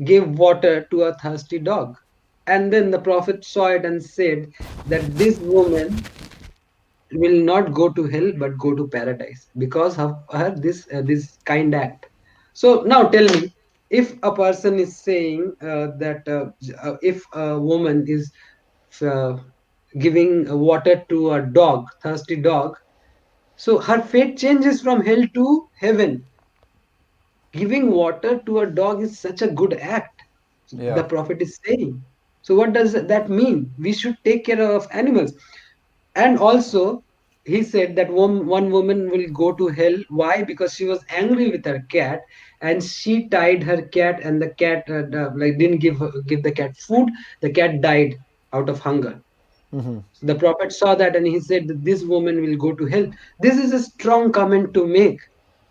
gave water to a thirsty dog, and then the prophet saw it and said that this woman will not go to hell but go to paradise because of her this kind act. So now tell me, if a person is saying that if a woman is uh, giving water to a dog, thirsty dog, so her fate changes from hell to heaven. Giving water to a dog is such a good act, Yeah. the prophet is saying. So what does that mean? We should take care of animals. And also he said that one woman will go to hell. Why? Because she was angry with her cat, and she tied her cat, and the cat didn't give the cat food. The cat died out of hunger. So the prophet saw that and he said that this woman will go to hell. This is a strong comment to make.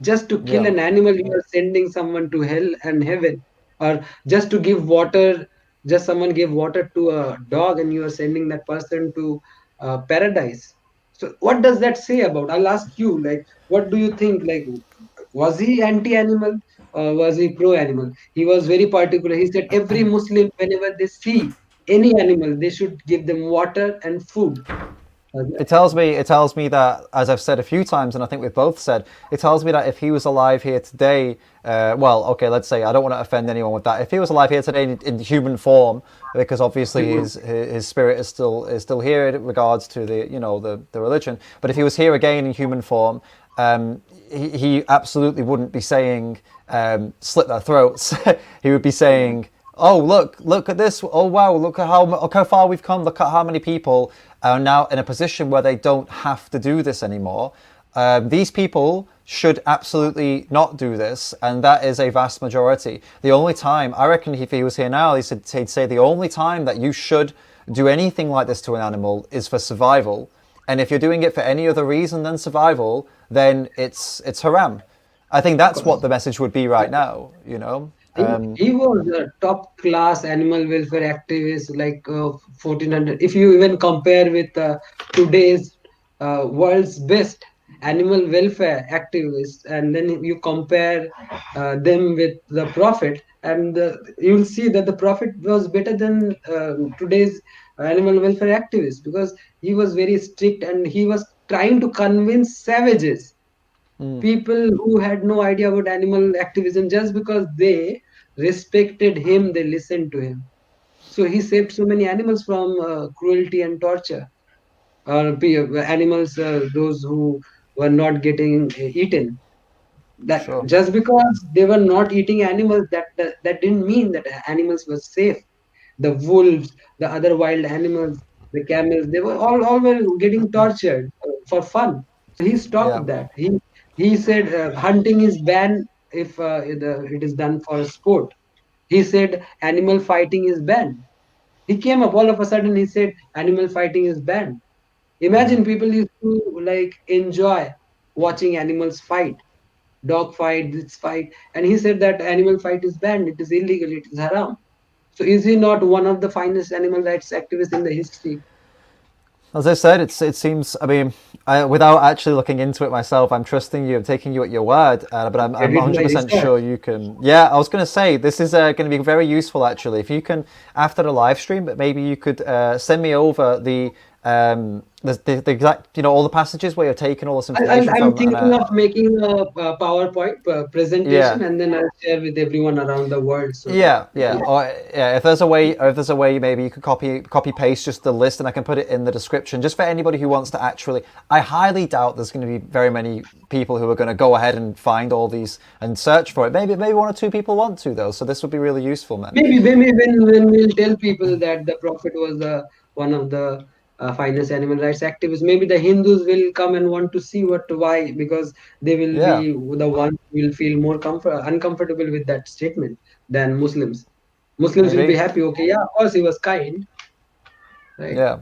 Just to kill Yeah. an animal, you are sending someone to hell and heaven. Or just to give water, just someone gave water to a dog and you are sending that person to paradise. So what does that say about? I'll ask you, like, what do you think? Like, was he anti-animal or was he pro-animal? He was very particular. He said every Muslim, whenever they see any animal, they should give them water and food. It tells me that, as I've said a few times, and I think we've both said, it tells me that if he was alive here today, well, okay, let's say I don't want to offend anyone with that. If he was alive here today in human form, because obviously his spirit is still here in regards to the the religion. But if he was here again in human form, he absolutely wouldn't be saying slit their throats. He would be saying, oh look at this, oh wow, look how far we've come, look at how many people are now in a position where they don't have to do this anymore. These people should absolutely not do this, and that is a vast majority. The only time, I reckon, if he was here now, he'd say the only time that you should do anything like this to an animal is for survival, and if you're doing it for any other reason than survival, then it's haram. I think Of that's what course. the message would be right now, you know. He was a top class animal welfare activist, like 1400. If you even compare with today's world's best animal welfare activists, and then you compare them with the Prophet, and you'll see that the Prophet was better than today's animal welfare activists because he was very strict and he was trying to convince savages. People who had no idea about animal activism, just because they respected him, they listened to him. So he saved so many animals from cruelty and torture, or animals, those who were not getting eaten. That Sure. just because they were not eating animals, that didn't mean that animals were safe. The wolves, the other wild animals, the camels, they were all were getting tortured for fun. So he Yeah. stopped that. He said hunting is banned if it is done for sport. He said animal fighting is banned. He came up all of a sudden. He said animal fighting is banned. Imagine people used to like enjoy watching animals fight, dog fight, this fight, and he said that animal fight is banned. It is illegal. It is haram. So is he not one of the finest animal rights activists in the history? As I said, it seems. I mean, without actually looking into it myself, I'm trusting you. I'm taking you at your word. But I I'm did my 100% research. sure you can. Yeah, I was going to say this is going to be very useful actually. If you can, after the live stream, but maybe you could send me over the exact, all the passages where you're taking all this information I'm from, and thinking of making a PowerPoint yeah. presentation, and then I'll share with everyone around the world so that Yeah, yeah, or yeah. If there's a way, or if there's a way, maybe you could copy paste just the list, and I can put it in the description, just for anybody who wants to actually. I highly doubt there's going to be very many people who are going to go ahead and find all these and search for it. Maybe one or two people want to though, so this would be really useful, man. maybe when we'll tell people that the prophet was one of the finest animal rights activists, maybe the Hindus will come and want to see what why, because they will be Yeah, the ones who will feel more uncomfortable with that statement than Muslims. Muslims will be maybe. happy. Okay, yeah, of course he was kind, right? Yeah,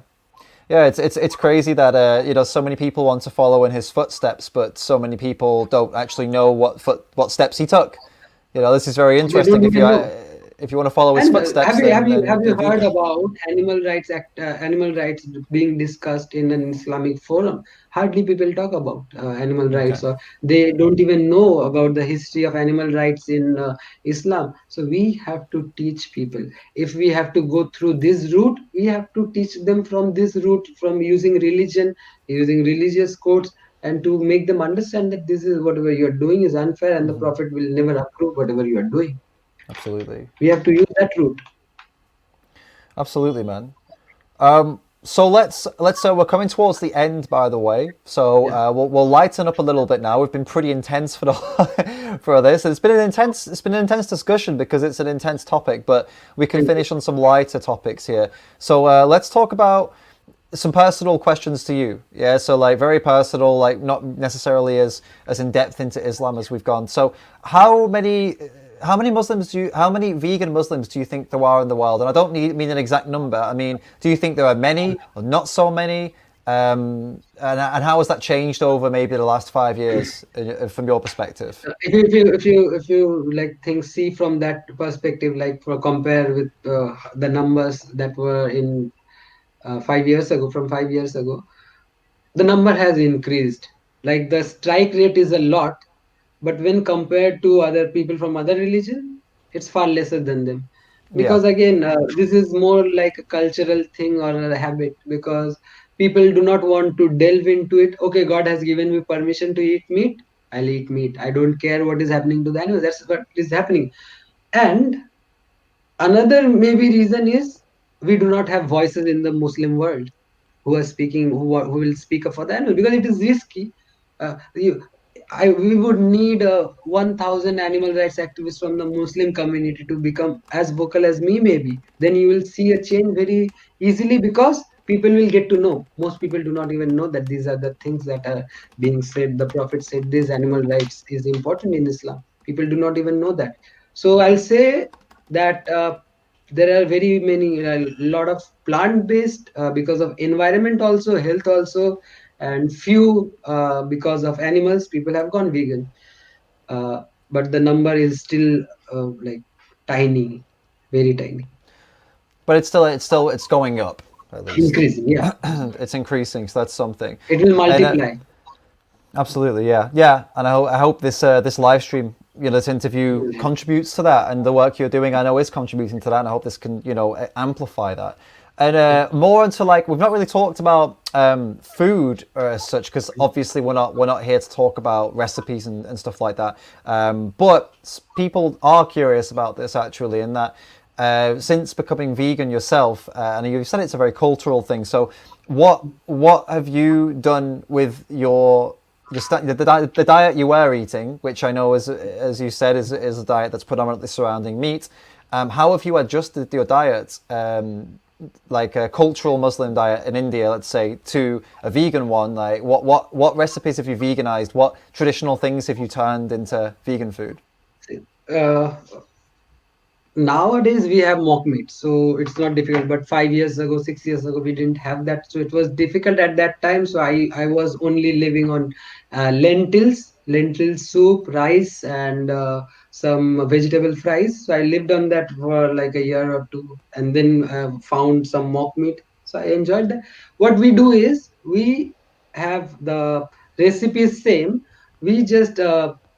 yeah. It's crazy that so many people want to follow in his footsteps, but so many people don't actually know what steps he took. This is very They interesting. don't even know. If you want to follow his And footsteps, then have be you heard vegan. about animal rights being discussed in an Islamic forum? Hardly people talk about animal Okay. rights, or they don't even know about the history of animal rights in Islam. So we have to teach people. If we have to go through this route, we have to teach them from this route, from using religion, using religious quotes, and to make them understand that this is whatever you are doing is unfair, and the Prophet will never approve whatever you are doing. Absolutely. We have to use that route. Absolutely, man. So let's we're coming towards the end, by the way. So Yeah. we'll lighten up a little bit now. We've been pretty intense for the for this. It's been an intense discussion because it's an intense topic, but we can Thank you. finish on some lighter topics here. So let's talk about some personal questions to you. Yeah, so like very personal, like not necessarily as in depth into Islam as we've gone. So how many vegan Muslims do you think there are in the world? And I don't mean an exact number. I mean, do you think there are many or not so many? And how has that changed over maybe the last 5 years from your perspective? If you like things see from that perspective, like for compare with the numbers that were in 5 years ago, from 5 years ago, the number has increased. Like the strike rate is a lot, but when compared to other people from other religion, it's far lesser than them. Yeah, Because again, this is more like a cultural thing or a habit, because people do not want to delve into it. Okay, God has given me permission to eat meat, I'll eat meat. I don't care what is happening to the animals. That's what is happening. And another maybe reason is we do not have voices in the Muslim world who are speaking, who will speak up for the animal, because it is risky. We would need 1,000 animal rights activists from the Muslim community to become as vocal as me, maybe. Then you will see a change very easily, because people will get to know. Most people do not even know that these are the things that are being said. The Prophet said this animal rights is important in Islam. People do not even know that. So I'll say that there are very many, a lot of plant based, because of environment also, health also, and few because of animals, people have gone vegan. But the number is still like tiny, very tiny, but it's going up at least. increasing. Yeah, It's increasing, so that's something. it will And multiply. absolutely, yeah, yeah. And I hope this live stream, this interview contributes to that, and the work you're doing, I know, is contributing to that. And I hope this can, amplify that. And more into like we've not really talked about food as such because obviously we're not here to talk about recipes and stuff like that. But people are curious about this actually, in that since becoming vegan yourself, and you said it's a very cultural thing. So what have you done with the diet you were eating, which I know is, as you said, is a diet that's predominantly surrounding meat. How have you adjusted your diet, like a cultural Muslim diet in India, let's say, to a vegan one? Like, what recipes have you veganized? What traditional things have you turned into vegan food? uh, Nowadays we have mock meat, so it's not difficult. But 5 years ago, 6 years ago, we didn't have that, so it was difficult at that time. So I was only living on lentil soup, rice, and some vegetable fries. So I lived on that for like a year or two, and then found some mock meat. So I enjoyed that. What we do is we have the recipe same. We just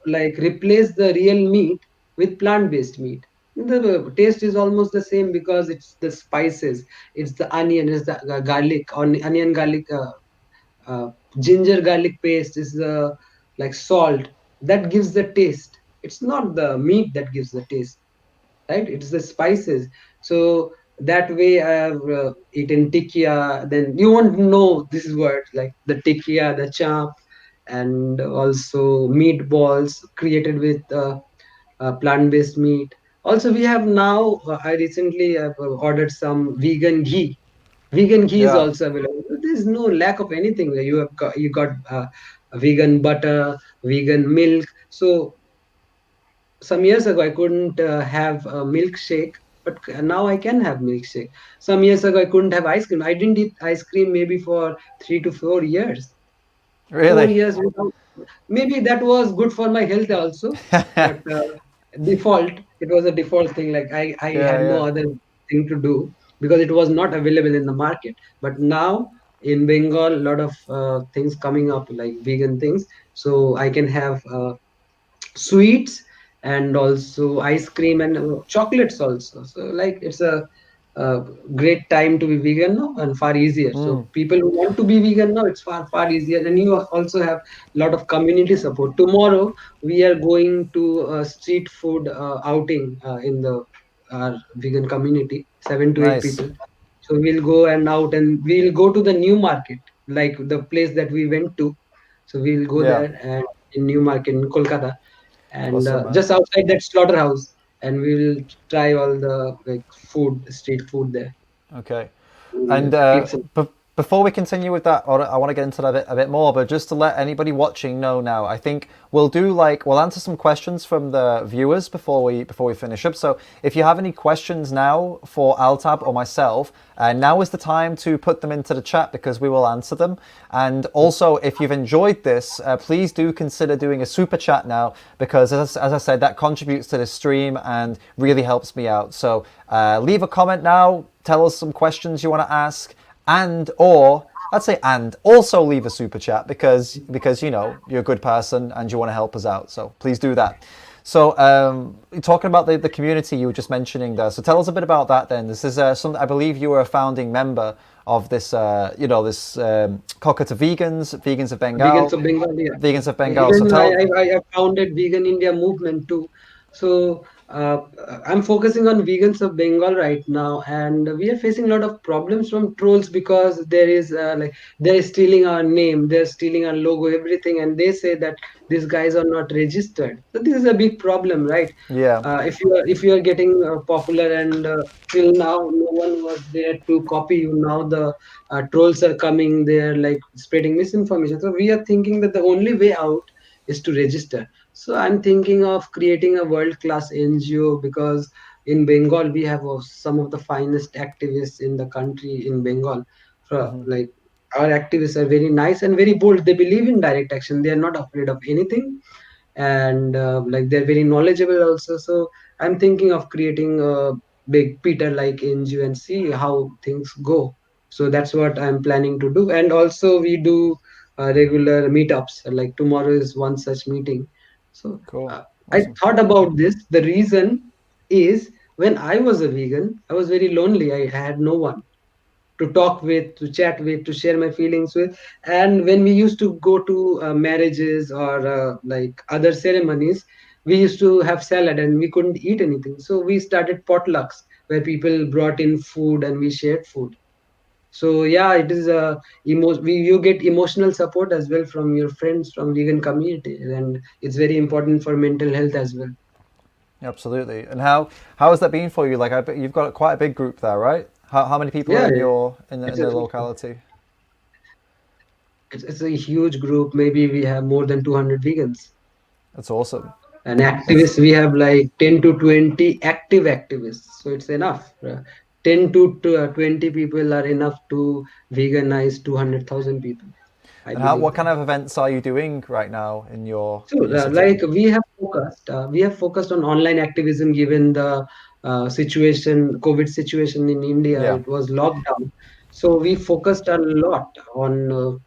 like replace the real meat with plant-based meat. The taste is almost the same because it's the spices, it's the onion, it's the garlic, onion, garlic, uh, ginger, garlic paste, is the like salt that gives the taste. It's not the meat that gives the taste, right? It's the spices. So that way I have eaten tikkia. Then you won't know this word like the tikkia, the chap, and also meatballs created with plant-based meat. Also, we have now. I recently have ordered some vegan ghee. Vegan ghee is Yeah, also available. There is no lack of anything. You got vegan butter, vegan milk. So some years ago I couldn't have a milkshake, but now I can have milkshake. Some years ago I couldn't have ice cream. I didn't eat ice cream maybe for 3 to 4 years. Four really. years without. Maybe that was good for my health also, but default, it was a default thing. Like I Yeah, had no yeah. other thing to do because it was not available in the market. But now in Bengal, a lot of things coming up like vegan things, so I can have sweets and also ice cream and chocolates also. So like it's a great time to be vegan now and far easier. So Mm, people who want to be vegan now, it's far easier, and you also have a lot of community support. Tomorrow we are going to a street food outing in the vegan community, 7 to 8 nice. people. So we'll go and out, and we'll go to the new market, like the place that we went to. So we'll go Yeah, there and in new market in Kolkata, and awesome, man. just outside that slaughterhouse, and we will try all the like food, street food there. Okay. We'll And eat some. before we continue with that, I want to get into that a bit more, but just to let anybody watching know now, I think we'll answer some questions from the viewers before we finish up. So if you have any questions now for Altab or myself, now is the time to put them into the chat because we will answer them. And also, if you've enjoyed this, please do consider doing a super chat now because, as I said, that contributes to the stream and really helps me out. So leave a comment now. Tell us some questions you want to ask, and or I'd say and also leave a super chat because you're a good person and you want to help us out. So please do that. So talking about the community you were just mentioning there. So tell us a bit about that then. This is something I believe you were a founding member of this this Cocker to Vegans of Vegans Bengal, of Bengal, yeah. Vegans of Bengal. So Even tell. I founded Vegan India movement too. So I'm focusing on vegans of Bengal right now, and we are facing a lot of problems from trolls because there is like they're stealing our name, they're stealing our logo, everything, and they say that these guys are not registered. So this is a big problem, right? Yeah. If you are getting popular, and till now no one was there to copy you. Now the trolls are coming, they're like spreading misinformation. So we are thinking that the only way out is to register. So I'm thinking of creating a world class NGO because in Bengal we have some of the finest activists in the country in Bengal. Like our activists are very nice and very bold. They believe in direct action, they are not afraid of anything, and like they're very knowledgeable also. So I'm thinking of creating a big Peter like NGO and see how things go. So that's what I'm planning to do. And also we do regular meetups, like tomorrow is one such meeting. So Cool. I Awesome. thought about this. The reason is, when I was a vegan I was very lonely. I had no one. to talk with, to chat with, to share my feelings with. And when we used to go to marriages or like other ceremonies, we used to have salad and we couldn't eat anything. So we started potlucks where people brought in food and we shared food. So yeah, it is you get emotional support as well from your friends from vegan community, and it's very important for mental health as well. Absolutely. And how has that been for you? Like, I bet you've got quite a big group there, right? How many people are Yeah, in yeah. your it's in a the locality? it's a huge group. Maybe we have more than 200 vegans. That's awesome. And That's activists, we have like 10 to 20 active activists. So it's enough. 10 to 20 people are enough to veganize 200,000 people. I and how believe what that. kind of events are you doing right now So, in your city? like we have focused on online activism given the COVID situation in India. Yeah, It was lockdown, so we focused a lot on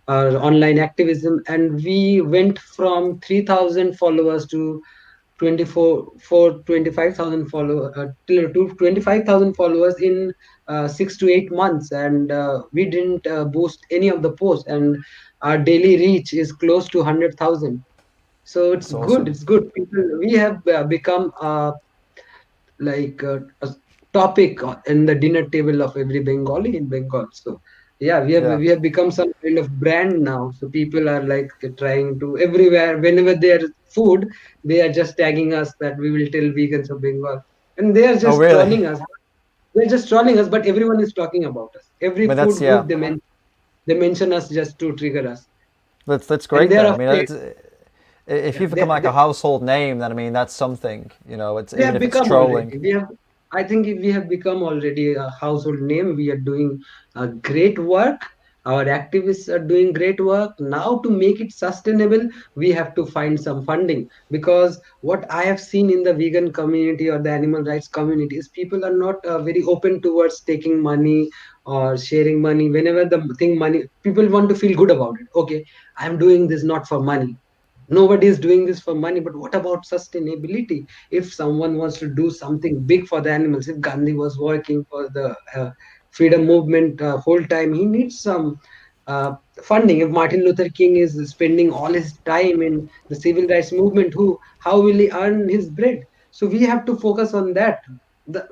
online activism, and we went from 3,000 followers to 25,000 to 25,000 followers in 6 to 8 months, and we didn't boost any of the posts, and our daily reach is close to 100,000. So it's that's good. awesome. It's good. People, we have become like a topic in the dinner table of every Bengali in Bengal. So yeah, Yeah. we have become some kind of brand now. So people are like trying to everywhere whenever there's food, they are just tagging us that we will tell vegans of Bengal, and they are Oh, just really? trolling us. They're just trolling us, but everyone is talking about us. Every I mean, that's food yeah. group they mention us just to trigger us, That's and great they then. are I mean, afraid. if Yeah, you become like a household name, then I mean that's something. You know, it's we even have if it's become already. trolling. I think if we have become already a household name. We are doing great work. Our activists are doing great work. Now, to make it sustainable, we have to find some funding, because what I have seen in the vegan community or the animal rights community is people are not very open towards taking money or sharing money. Whenever the thing money, people want to feel good about it. Okay, I'm doing this not for money. Nobody is doing this for money, but what about sustainability? If someone wants to do something big for the animals, if Gandhi was working for the freedom movement whole time, he needs some uh, funding. If Martin Luther King is spending all his time in the civil rights movement, who how will he earn his bread? So we have to focus on that.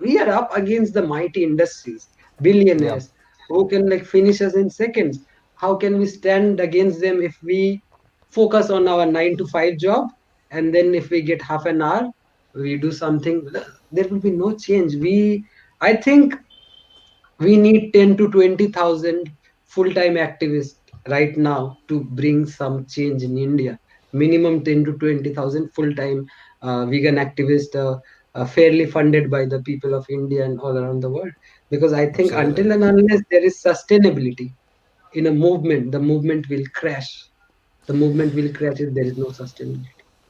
We are up against the mighty industries, Yeah, billionaires who can like finish us in seconds. How can we stand against them if we focus on our 9 to 5 job, and then if we get half an hour, we do something? There will be no change. I think we need 10 to 20,000 full-time activists right now to bring some change in India. Minimum 10 to 20,000 full-time vegan activists, fairly funded by the people of India and all around the world. Because I think absolutely. until and unless there is sustainability in a movement, the movement will crash. The movement will crash if there is no sustainability.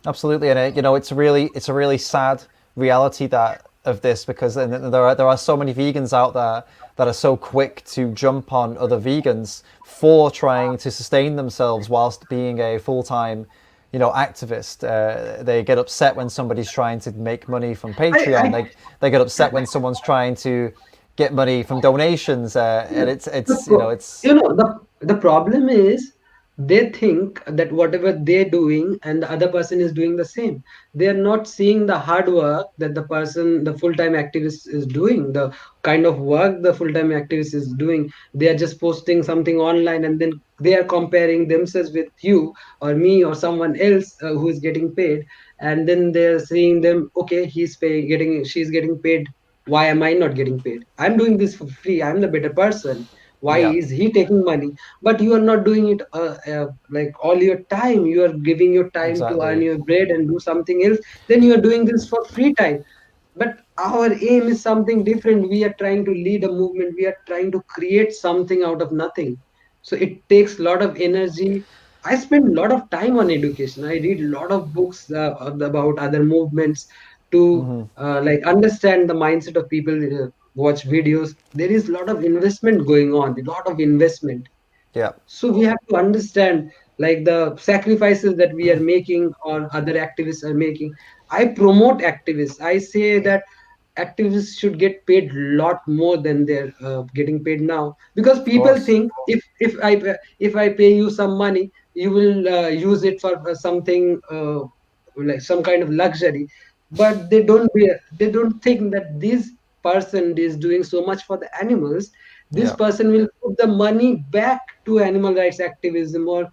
Absolutely, and you know, it's a really sad reality that of this because there are so many vegans out there that are so quick to jump on other vegans for trying to sustain themselves whilst being a full time, you know, activist. They get upset when somebody's trying to make money from Patreon. I They get upset when someone's trying to get money from donations, and the it's you know it's the problem is they think that whatever they're doing and the other person is doing the same. They're not seeing the hard work that the full-time activist is doing, the kind of work the full-time activist is doing. They are just posting something online, and then they are comparing themselves with you or me or someone else who is getting paid, and then they're seeing them, okay, she's getting paid. Why am I not getting paid? I'm doing this for free. I'm the better person. Why yeah, is he taking money? But you are not doing it like all your time. You are giving your time to earn exactly. your bread and do something else. Then you are doing this for free time. But our aim is something different. We are trying to lead a movement. We are trying to create something out of nothing. So it takes a lot of energy. I spend a lot of time on education. I read a lot of books about other movements to like understand the mindset of people. Watch videos. There is a lot of investment going on. A lot of investment. Yeah, So we have to understand like the sacrifices that we are making or other activists are making. I promote activists. I say that activists should get paid lot more than they're getting paid now, because Of people course. think if I pay you some money, you will use it for something like some kind of luxury. But they don't think that this person is doing so much for the animals. This Yeah. person will put the money back to animal rights activism, or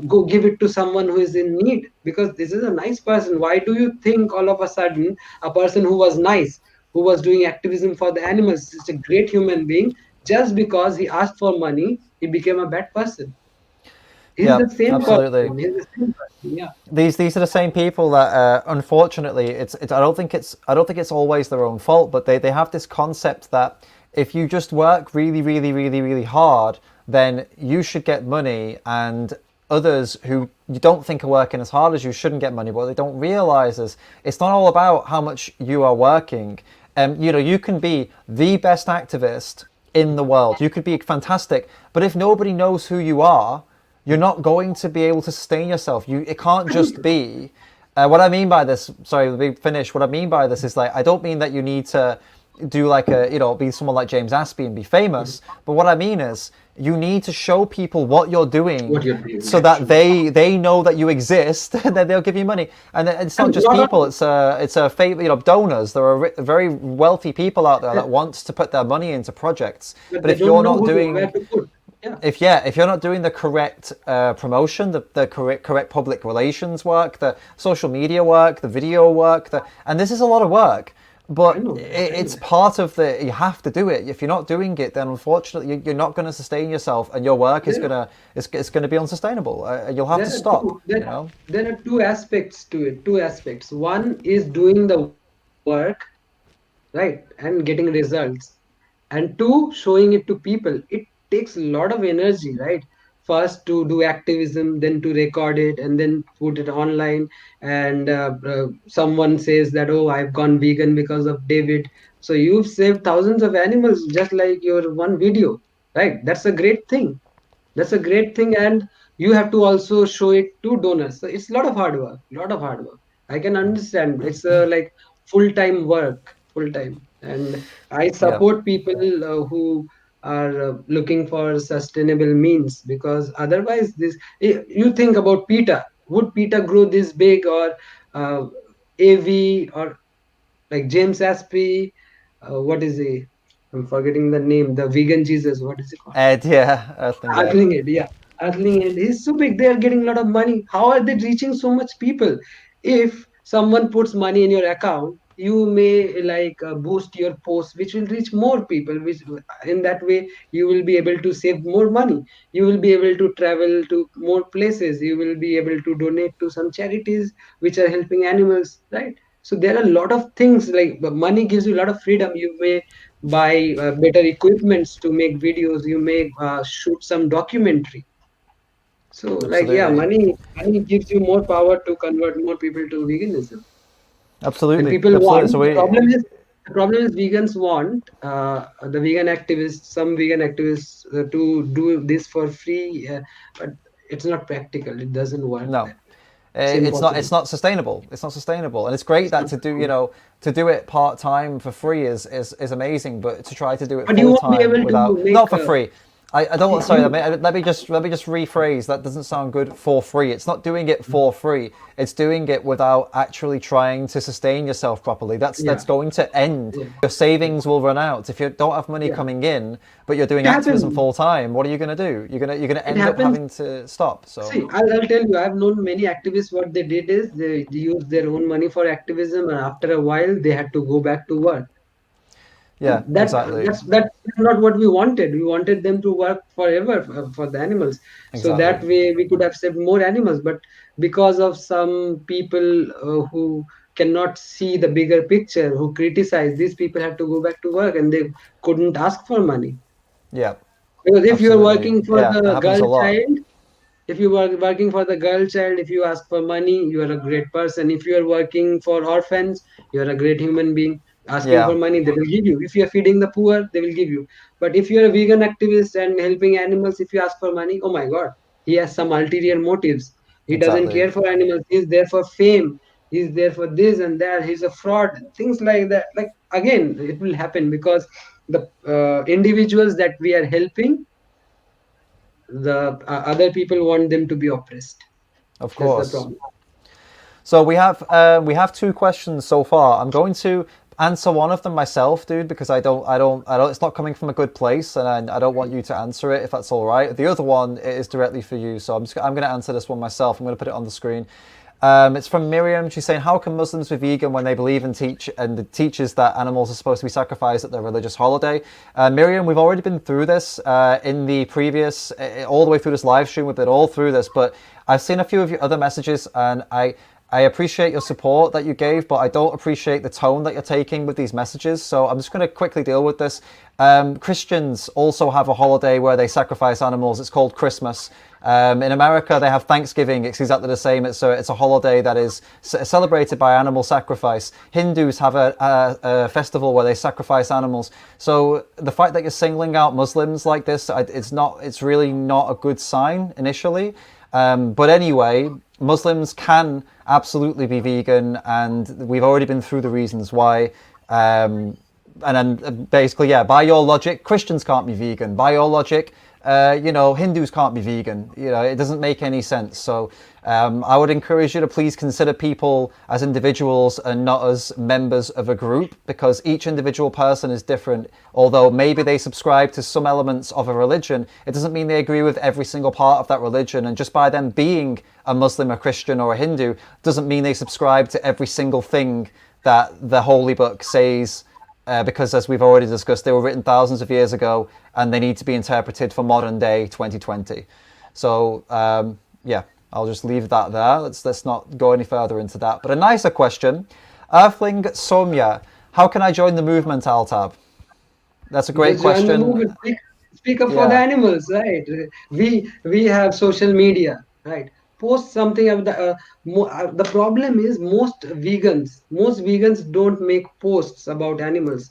go give it to someone who is in need, because this is a nice person. Why do you think all of a sudden a person who was nice, who was doing activism for the animals, is a great human being, just because he asked for money, he became a bad person? He's Yeah. the same Absolutely. person. He's the same person. Yeah. These are the same people that unfortunately it's I don't think it's always their own fault, but they have this concept that if you just work really really really really hard, then you should get money, and others who you don't think are working as hard as you shouldn't get money. What they don't realize is it's not all about how much you are working. You know, you can be the best activist in the world, you could be fantastic, but if nobody knows who you are, you're not going to be able to sustain yourself. It can't just be. What I mean by this, sorry, let me finish. What I mean by this is, like, I don't mean that you need to do like be someone like James Aspie and be famous. But what I mean is, you need to show people what you're doing, What you're doing, so that actually. they know that you exist, and then they'll give you money. And it's not And just not people; only, it's a favor. You know, donors. There are very wealthy people out there that wants to put their money into projects. but But they if don't you're know not who to, where doing to put. Yeah. if you're not doing the correct promotion, the correct public relations work, the social media work, the video work, and this is a lot of work, I but know that. I it's know part of the, you have to do it. If you're not doing it, then unfortunately you're not going to sustain yourself, and your work is that. gonna it's going to be unsustainable. You'll have to There are stop. two there, You know. there are two aspects to it. Two aspects. One is doing the work, right, and getting results. And two, showing it to people. It takes a lot of energy, right? First to do activism, then to record it, and then put it online. And someone says that, oh, I've gone vegan because of David. So you've saved thousands of animals just like your one video, right? That's a great thing. That's a great thing. And you have to also show it to donors. So it's a lot of hard work, lot of hard work. I can understand. It's like full-time work, full-time. And I Yeah. support people who are looking for sustainable means, because otherwise this, you think about PETA. Would PETA grow this big, or uh, AV, or like James Aspie, what is he, I'm forgetting the name, the vegan Jesus, what is it called? Ed. Yeah. Earthling Ed. Earthling it, yeah. Earthling it. He's so big. They are getting a lot of money. How are they reaching so much people? If someone puts money in your account, you may like boost your post, which will reach more people. Which in that way you will be able to save more money. You will be able to travel to more places. You will be able to donate to some charities which are helping animals, right? So there are a lot of things, like money gives you a lot of freedom. You may buy better equipments to make videos. You may shoot some documentary. So like, yeah, Absolutely. money gives you more power to convert more people to veganism. And Absolutely. people Absolutely. want, So the problem is vegans want, the vegan activists, some vegan activists, to do this for free, but it's not practical. It doesn't work no. that way. It's impossible. It's not sustainable. It's not sustainable, and it's great It's that not to do, sustainable. to do it part time for free is amazing, but to try to do it But you full won't be time able without, to make not for free. I don't want, sorry, you. let me just rephrase, that doesn't sound good. For free, it's not doing it for free, it's doing it without actually trying to sustain yourself properly. Yeah, That's going to end. yeah, Your yeah, savings will run out if you don't have money yeah. coming in, but you're doing It activism happens. full time. What are you going to do? You're going to It end up happens. having to stop. So See, I'll tell you, I've known many activists. What they did is they used their own money for activism, and after a while, they had to go back to work. yeah, That exactly. that's not what we wanted. We wanted them to work forever for the animals, so Exactly. that way we could have saved more animals. But because of some people who cannot see the bigger picture, who criticize, these people had to go back to work, and they couldn't ask for money. Yeah, Because if you're absolutely. working for Yeah, it the happens girl a lot. child, if you are working for the girl child, if you ask for money, you are a great person. If you are working for orphans, you are a great human being. Asking for Yeah, money, they will give you. If you are feeding the poor, they will give you. But if you are a vegan activist and helping animals, if you ask for money, oh my god, he has some ulterior motives. He doesn't exactly. care for animals. He is there for fame. he's there for this and that, he's a fraud, things like that. Like, again, it will happen because the individuals that we are helping, the other people want them to be oppressed. Of That's the course. problem. So we have two questions so far. I'm going to answer one of them myself, dude, because I don't. It's not coming from a good place, and I don't want you to answer it if that's all right. The other one is directly for you, so I'm going to answer this one myself. I'm going to put it on the screen. It's from Miriam. She's saying, "How can Muslims be vegan when they believe and it teaches that animals are supposed to be sacrificed at their religious holiday?" Miriam, we've already been through this in the previous, all the way through this live stream. We've been all through this, but I've seen a few of your other messages, and I appreciate your support that you gave, but I don't appreciate the tone that you're taking with these messages. So I'm just going to quickly deal with this. Christians also have a holiday where they sacrifice animals. It's called Christmas. In America, they have Thanksgiving. It's exactly the same. It's a holiday that is celebrated by animal sacrifice. Hindus have a festival where they sacrifice animals. So the fact that you're singling out Muslims like this, it's really not a good sign initially. But anyway, Muslims can absolutely be vegan, and we've already been through the reasons why. And then basically, yeah, by your logic, Christians can't be vegan. By your logic, Hindus can't be vegan. It doesn't make any sense. So I would encourage you to please consider people as individuals and not as members of a group, because each individual person is different. Although maybe they subscribe to some elements of a religion, it doesn't mean they agree with every single part of that religion. And just by them being a Muslim, a Christian, or a Hindu doesn't mean they subscribe to every single thing that the Holy Book says. Because as we've already discussed, they were written thousands of years ago, and they need to be interpreted for modern day 2020. So yeah, I'll just leave that there. Let's not go any further into that. But a nicer question, Earthling Somya, how can I join the movement, Altab? That's a great Just join the question. movement. Speak up for the Yeah. animals, right? We have social media, right? Post something of the the problem is most vegans don't make posts about animals.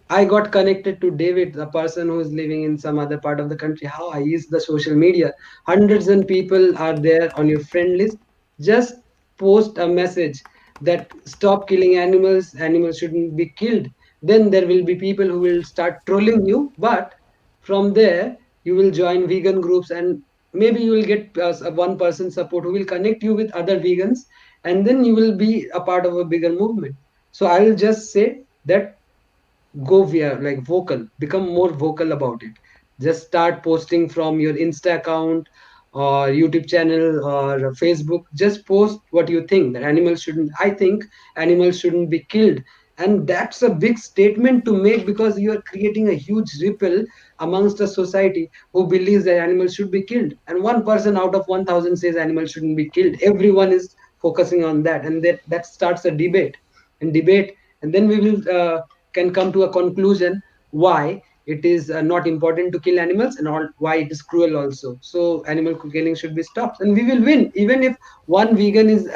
I got connected to David, the person who is living in some other part of the country. How I use the social media. Hundreds and people are there on your friend list. Just post a message that stop killing animals, animals shouldn't be killed. Then there will be people who will start trolling you. But from there, you will join vegan groups, and maybe you will get one person support who will connect you with other vegans, and then you will be a part of a bigger movement. So I will just say that go via like vocal, become more vocal about it. Just start posting from your Insta account or YouTube channel or Facebook. Just post what you think, that animals shouldn't, I think animals shouldn't be killed. And that's a big statement to make, because you are creating a huge ripple amongst a society who believes that animals should be killed, and one person out of 1000 says animals shouldn't be killed. Everyone is focusing on that, and that starts a debate, and then we will can come to a conclusion why it is not important to kill animals, and all, why it is cruel also. So animal killing should be stopped, and we will win. Even if one vegan is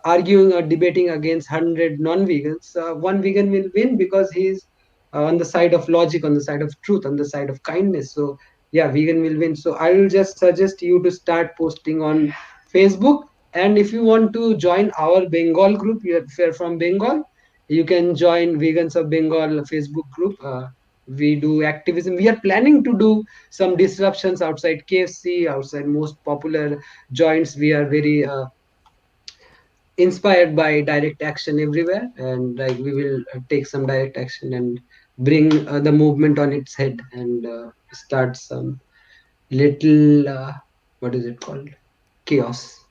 arguing or debating against 100 non-vegans, one vegan will win because he's on the side of logic, on the side of truth, on the side of kindness. So yeah, vegan will win. So I will just suggest you to start posting on Facebook. And if you want to join our Bengal group, if you're from Bengal, you can join Vegans of Bengal Facebook group. We do activism. We are planning to do some disruptions outside KFC, outside most popular joints. We are very inspired by direct action everywhere, and like we will take some direct action and bring the movement on its head, and start some little what is it called, chaos.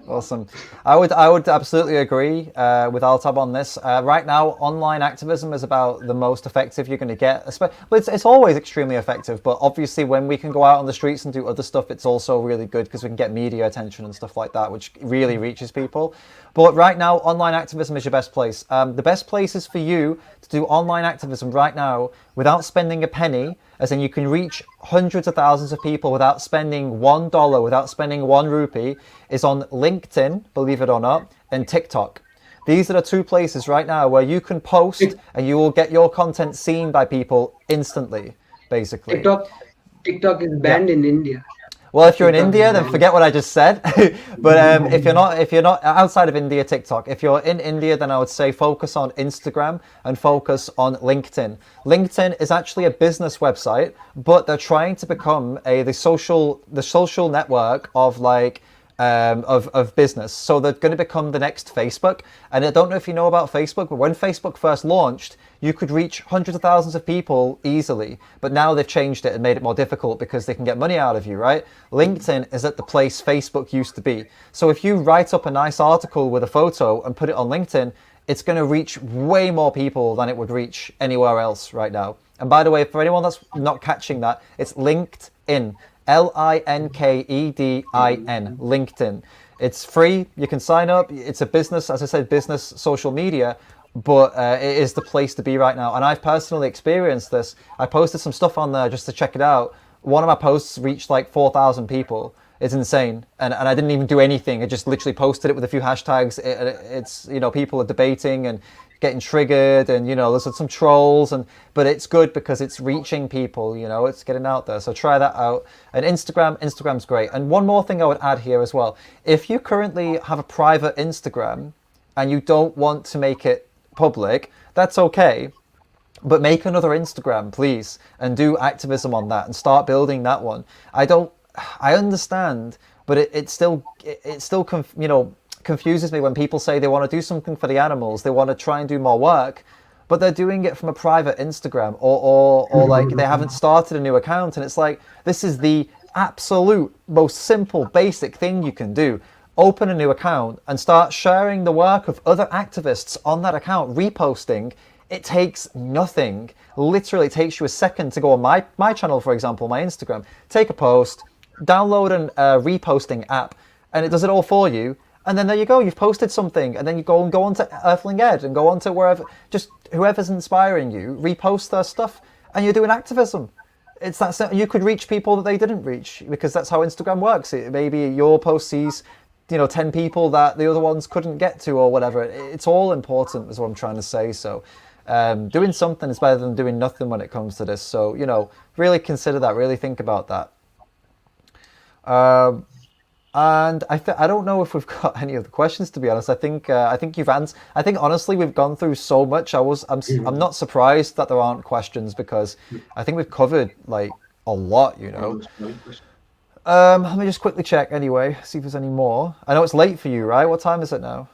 Awesome. I would absolutely agree with Altab on this. Right now, online activism is about the most effective you're going to get. But it's always extremely effective. But obviously, when we can go out on the streets and do other stuff, it's also really good because we can get media attention and stuff like that, which really reaches people. But right now, online activism is your best place. The best place is for you to do online activism right now without spending a penny, as in you can reach hundreds of thousands of people without spending $1, without spending 1 rupee, is on LinkedIn, believe it or not, and TikTok. These are the two places right now where you can post and you will get your content seen by people instantly, basically. TikTok TikTok is Yeah. banned in India. Well, if you're in TikTok India, is then banned. forget what I just said. But if you're not outside of India, TikTok. If you're in India, then I would say focus on Instagram and focus on LinkedIn. LinkedIn is actually a business website, but they're trying to become the social network of like of business. So they're going to become the next Facebook. And I don't know if you know about Facebook, but when Facebook first launched, you could reach hundreds of thousands of people easily. But now they've changed it and made it more difficult because they can get money out of you, right? LinkedIn is at the place Facebook used to be. So if you write up a nice article with a photo and put it on LinkedIn, it's going to reach way more people than it would reach anywhere else right now. And by the way, for anyone that's not catching that, it's LinkedIn. LinkedIn, LinkedIn. It's free. You can sign up. It's a business, as I said, business social media, but it is the place to be right now. And I've personally experienced this. I posted some stuff on there just to check it out. One of my posts reached like 4,000 people. It's insane. And I didn't even do anything. I just literally posted it with a few hashtags. It's, people are debating and getting triggered, and there's some trolls, but it's good because it's reaching people, it's getting out there. So try that out. And Instagram's great. And one more thing I would add here as well: if you currently have a private Instagram and you don't want to make it public, that's okay, but make another Instagram, please, and do activism on that and start building that one. I understand, but it still confuses me when people say they want to do something for the animals, they want to try and do more work, but they're doing it from a private Instagram, or like they haven't started a new account. And it's like, this is the absolute most simple, basic thing you can do. Open a new account and start sharing the work of other activists on that account, reposting. It takes nothing. Literally, it takes you a second to go on my channel, for example, my Instagram, take a post, download a reposting app, and it does it all for you. And then there you go, you've posted something, and then you go on to Earthling Ed and go on to wherever, just whoever's inspiring you, repost their stuff, and you're doing activism. It's that simple. You could reach people that they didn't reach, because that's how Instagram works. Maybe your post sees 10 people that the other ones couldn't get to, or whatever. It's all important, is what I'm trying to say. So doing something is better than doing nothing when it comes to this. So, really consider that, really think about that. And I don't know if we've got any other questions, to be honest. I think you've answered. I think honestly we've gone through so much. I'm not surprised that there aren't questions, because I think we've covered like a lot. Let me just quickly check anyway, see if there's any more. I know it's late for you, right? What time is it now?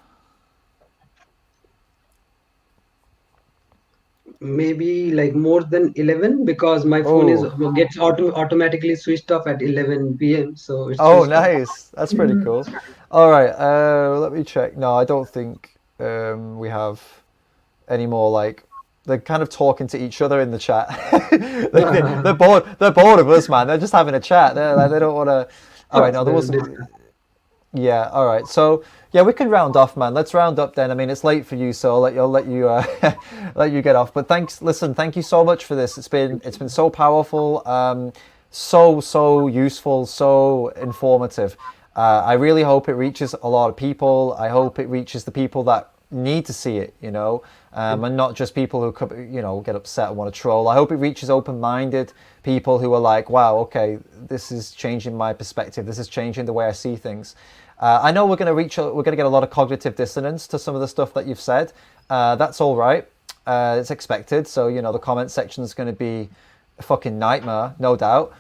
Maybe like more than 11, because my phone is Oh, gets automatically switched off at 11 p.m. So it's oh, switched off. nice. That's pretty cool. All right. Let me check. No, I don't think we have any more. Like, they're kind of talking to each other in the chat. They're bored. They're bored of us, man. They're just having a chat. They're like, they don't want to. All right. No, there was. Yeah. All right. So yeah, we can round off, man. Let's round up then. I mean, it's late for you, so I'll let you let you get off. But thanks. Listen, thank you so much for this. It's been so powerful, so useful, so informative. I really hope it reaches a lot of people. I hope it reaches the people that need to see it, and not just people who could, get upset and want to troll. I hope it reaches open-minded people who are like, wow, okay, this is changing my perspective. This is changing the way I see things. I know we're going to get a lot of cognitive dissonance to some of the stuff that you've said. That's all right. It's expected. So, the comment section is going to be a fucking nightmare, no doubt.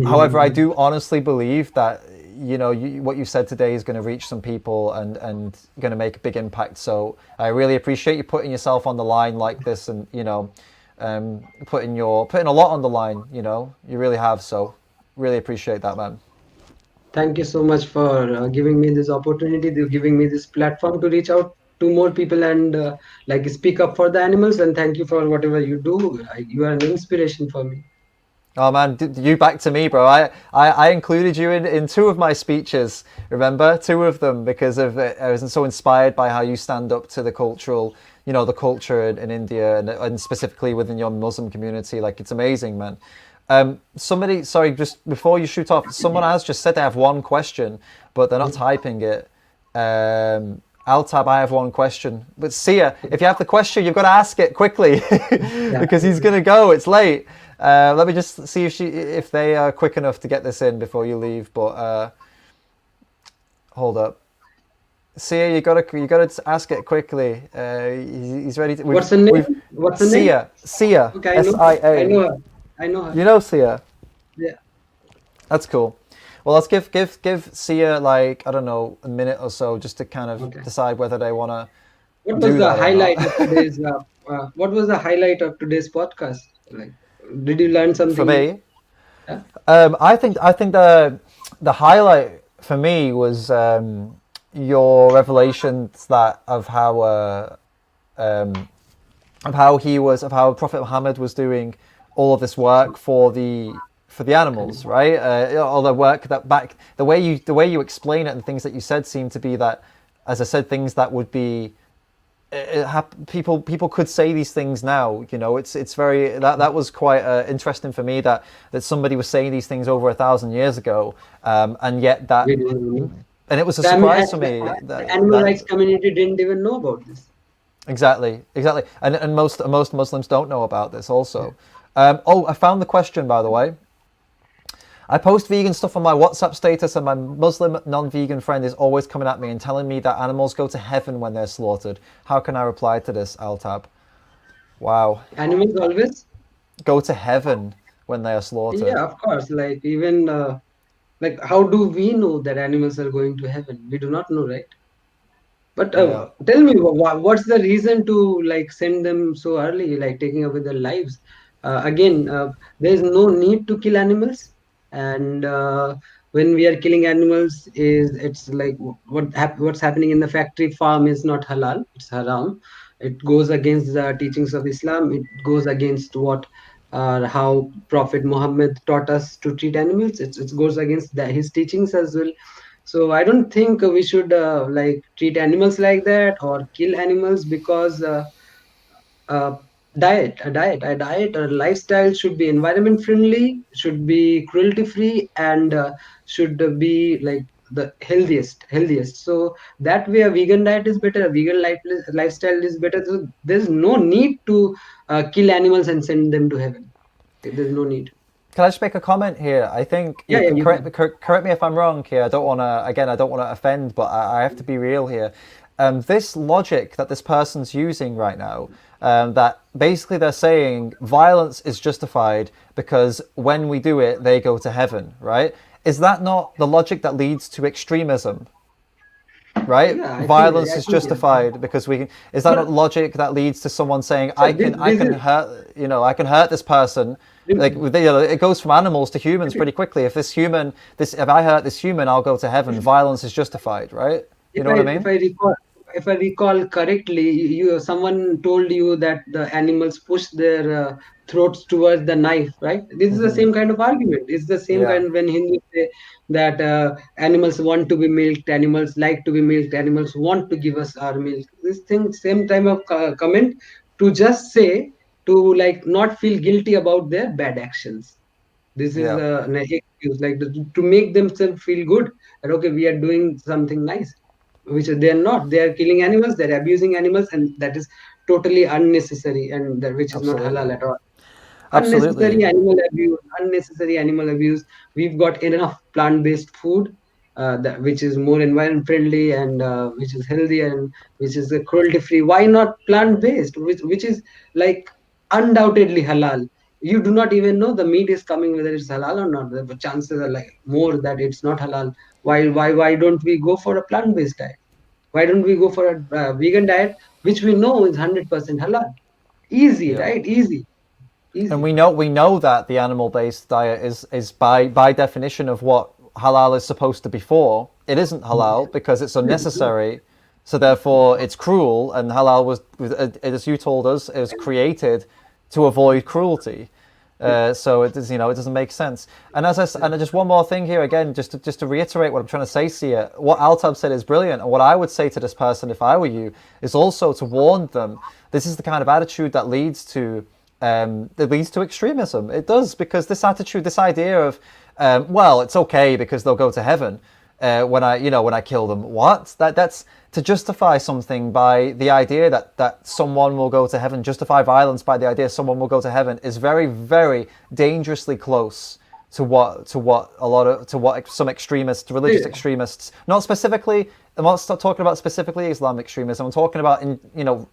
However, I do honestly believe that, what you said today is going to reach some people and going to make a big impact. So I really appreciate you putting yourself on the line like this, and, putting a lot on the line, you really have. So really appreciate that, man. Thank you so much for giving me this opportunity, giving me this platform to reach out to more people and like speak up for the animals. And thank you for whatever you do. You are an inspiration for me. Oh man, you back to me, bro. I included you in two of my speeches, remember? Two of them, because I was so inspired by how you stand up to the cultural, the culture in India, and specifically within your Muslim community. Like, it's amazing, man. Somebody, sorry, just before you shoot off, someone has just said they have one question, but they're not typing it. Altab, I have one question. But Sia, if you have the question, you've got to ask it quickly Yeah. because he's going to go. It's late. Let me just see if they are quick enough to get this in before you leave. But hold up. Sia, you gotta ask it quickly. He's ready to. What's the name? What's the name? Sia, Okay, I SIA. know her. I know her. You know Sia. Yeah. That's cool. Well, let's give Sia like, I don't know, a minute or so just to kind of Okay. decide whether they want to What was do the that or not. highlight of today's? What was the highlight of today's podcast? Like, did you learn For something new? me, Yeah. I think the highlight for me was your revelations that um, of how Prophet Muhammad was doing all of this work for the animals, right? All the work that back the way you explain it and things that you said seem to be that, as I said, things that would be people could say these things now. You know, it's very that was quite interesting for me that somebody was saying these things over 1,000 years ago, and yet that We didn't know. and it was a The, am- surprise to the, me the that animal that rights community didn't even know about this. exactly, and most Muslims don't know about this Yeah. also. I found the question, by the way. I post vegan stuff on my WhatsApp status, and my Muslim non-vegan friend is always coming at me and telling me that animals go to heaven when they're slaughtered. How can I reply to this, Altab? Wow. Animals always. Go to heaven when they are slaughtered. Yeah, of course. Like even like how do we know that animals are going to heaven? We do not know, right? But Yeah. tell me, what's the reason to like send them so early, like taking away their lives? Again, there is no need to kill animals, and when we are killing animals, it's like what's happening in the factory farm is not halal; it's haram. It goes against the teachings of Islam. It goes against what how Prophet Muhammad taught us to treat animals. It goes against his teachings as well. So I don't think we should like treat animals like that or kill animals because uh, a diet or lifestyle should be environment friendly, should be cruelty free, and should be like the healthiest. So that way, a vegan diet is better. A vegan lifestyle is better. So there's no need to kill animals and send them to heaven. There's no need. Can I just make a comment here? I think Yeah, you yeah, can you can. correct me if I'm wrong here. I don't want to offend, but I have to be real here. This logic that this person's using right now, that basically they're saying violence is justified because when we do it, they go to heaven, right? Is that not the logic that leads to extremism? Right? Yeah, Violence I is think yes. justified because we can. Is that not But logic that leads to someone saying, so I this can is hurt, I can hurt this person. Like it goes from animals to humans pretty quickly. If I hurt this human, I'll go to heaven. Violence is justified, right? You if know I what I if mean? I recall correctly, you someone told you that the animals push their throats towards the knife, right? This is the Hmm. same kind of argument. It's the same Yeah. kind when Hindus say that animals want to be milked, animals like to be milked, animals want to give us our milk. This thing, same time of comment to just say to like not feel guilty about their bad actions. This is Yeah. an excuse, like to make themselves feel good. That okay, we are doing something nice, which they are not. They are killing animals, they're abusing animals, and that is totally unnecessary, and that which is not halal Absolutely. at all. Absolutely. Unnecessary animal abuse. We've got enough plant-based food, which is more environment friendly and which is healthy and which is cruelty free. Why not plant-based, which is like undoubtedly halal? You do not even know the meat is coming whether it's halal or not. The chances are like more that it's not halal. Why don't we go for a plant-based diet? Why don't we go for a vegan diet which we know is 100% halal? Easy, Yeah. right? Easy, And easy. we know that the animal-based diet is by definition of what halal is supposed to be for. It isn't halal because it's unnecessary. So therefore, it's cruel. And halal as you told us, it was created to avoid cruelty. So it does, it doesn't make sense. And and just one more thing here again, just to reiterate what I'm trying to say, Sia, what Altab said is brilliant, and what I would say to this person if I were you is also to warn them. This is the kind of attitude that leads to extremism. It does, because this attitude, this idea of well, it's okay because they'll go to heaven. when I kill them. What? That's to justify something by the idea that someone will go to heaven. Justify violence by the idea someone will go to heaven is very, very dangerously close to what some extremists, religious extremists, not specifically. I'm not talking about specifically Islamic extremism. I'm talking about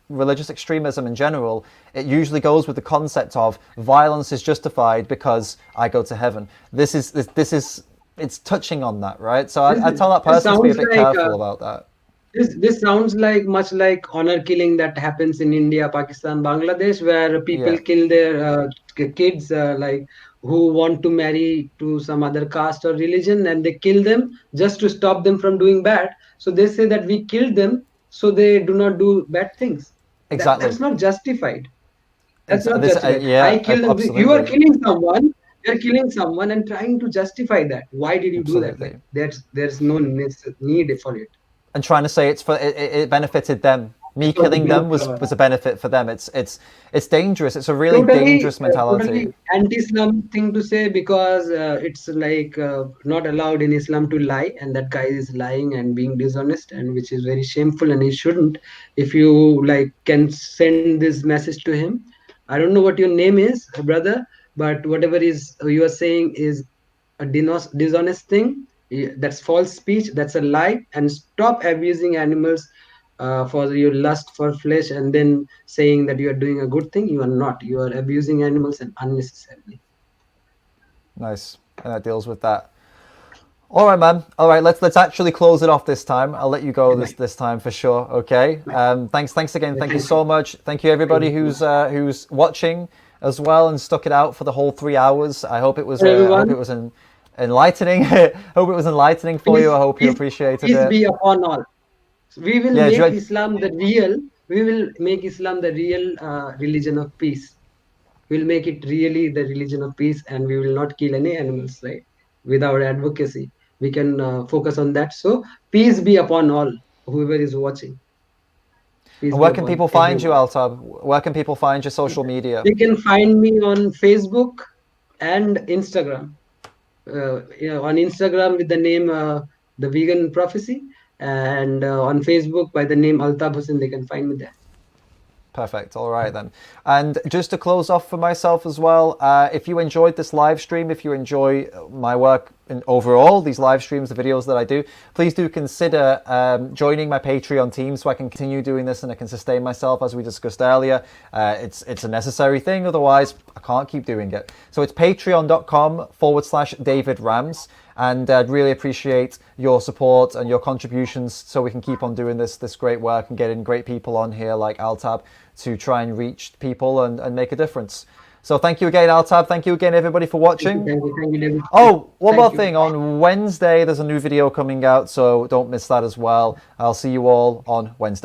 religious extremism in general. It usually goes with the concept of violence is justified because I go to heaven. This is it's touching on that, right? So I tell that person to be a bit careful about that. This sounds like much like honor killing that happens in India, Pakistan, Bangladesh, where people kill their kids like who want to marry to some other caste or religion, and they kill them just to stop them from doing bad. So they say that we killed them so they do not do bad things. Exactly. That's not justified. That's not this, justified. yeah, I killed them. absolutely. You are killing someone. You're killing someone and trying to justify that. Why did you do that? Like, there's no need for it. And trying to say it benefited them. Me killing them was a benefit for them. It's dangerous. It's a really dangerous mentality. Totally anti-Islam thing to say, because it's like not allowed in Islam to lie, and that guy is lying and being dishonest, and which is very shameful, and he shouldn't. If you like can send this message to him, I don't know what your name is, brother, but whatever is you are saying is a dishonest thing. That's false speech. That's a lie. And stop abusing animals for your lust for flesh, and then saying that you are doing a good thing. You are not. You are abusing animals and unnecessarily. Nice. And that deals with that. All right, man. All right, let's actually close it off this time. I'll let you go this time for sure. Okay. Thanks again. Thank you so much. Thank you everybody who's watching as well and stuck it out for the whole 3 hours. I hope it was enlightening. Hope it was enlightening for you. I hope you appreciated it. Peace be upon all. We will make Islam the real. We will make Islam the real religion of peace. We'll make it really the religion of peace, and we will not kill any animals. Right? With our advocacy, we can focus on that. So peace be upon all, whoever is watching. And where can people find you, Altab? Where can people find your social media? They can find me on Facebook and Instagram. On Instagram with the name The Vegan Prophecy, and on Facebook by the name Altab HOSSAIN. They can find me there. Perfect. All right then. And just to close off for myself as well, if you enjoyed this live stream, if you enjoy my work in overall, these live streams, the videos that I do, please do consider joining my Patreon team so I can continue doing this and I can sustain myself, as we discussed earlier. It's a necessary thing, otherwise I can't keep doing it. So it's patreon.com/David Rams. And I'd really appreciate your support and your contributions so we can keep on doing this great work and getting great people on here like Altab to try and reach people and make a difference. So thank you again, Altab. Thank you again, everybody, for watching. Thank you, David. Oh, one more thing. On Wednesday, there's a new video coming out, so don't miss that as well. I'll see you all on Wednesday.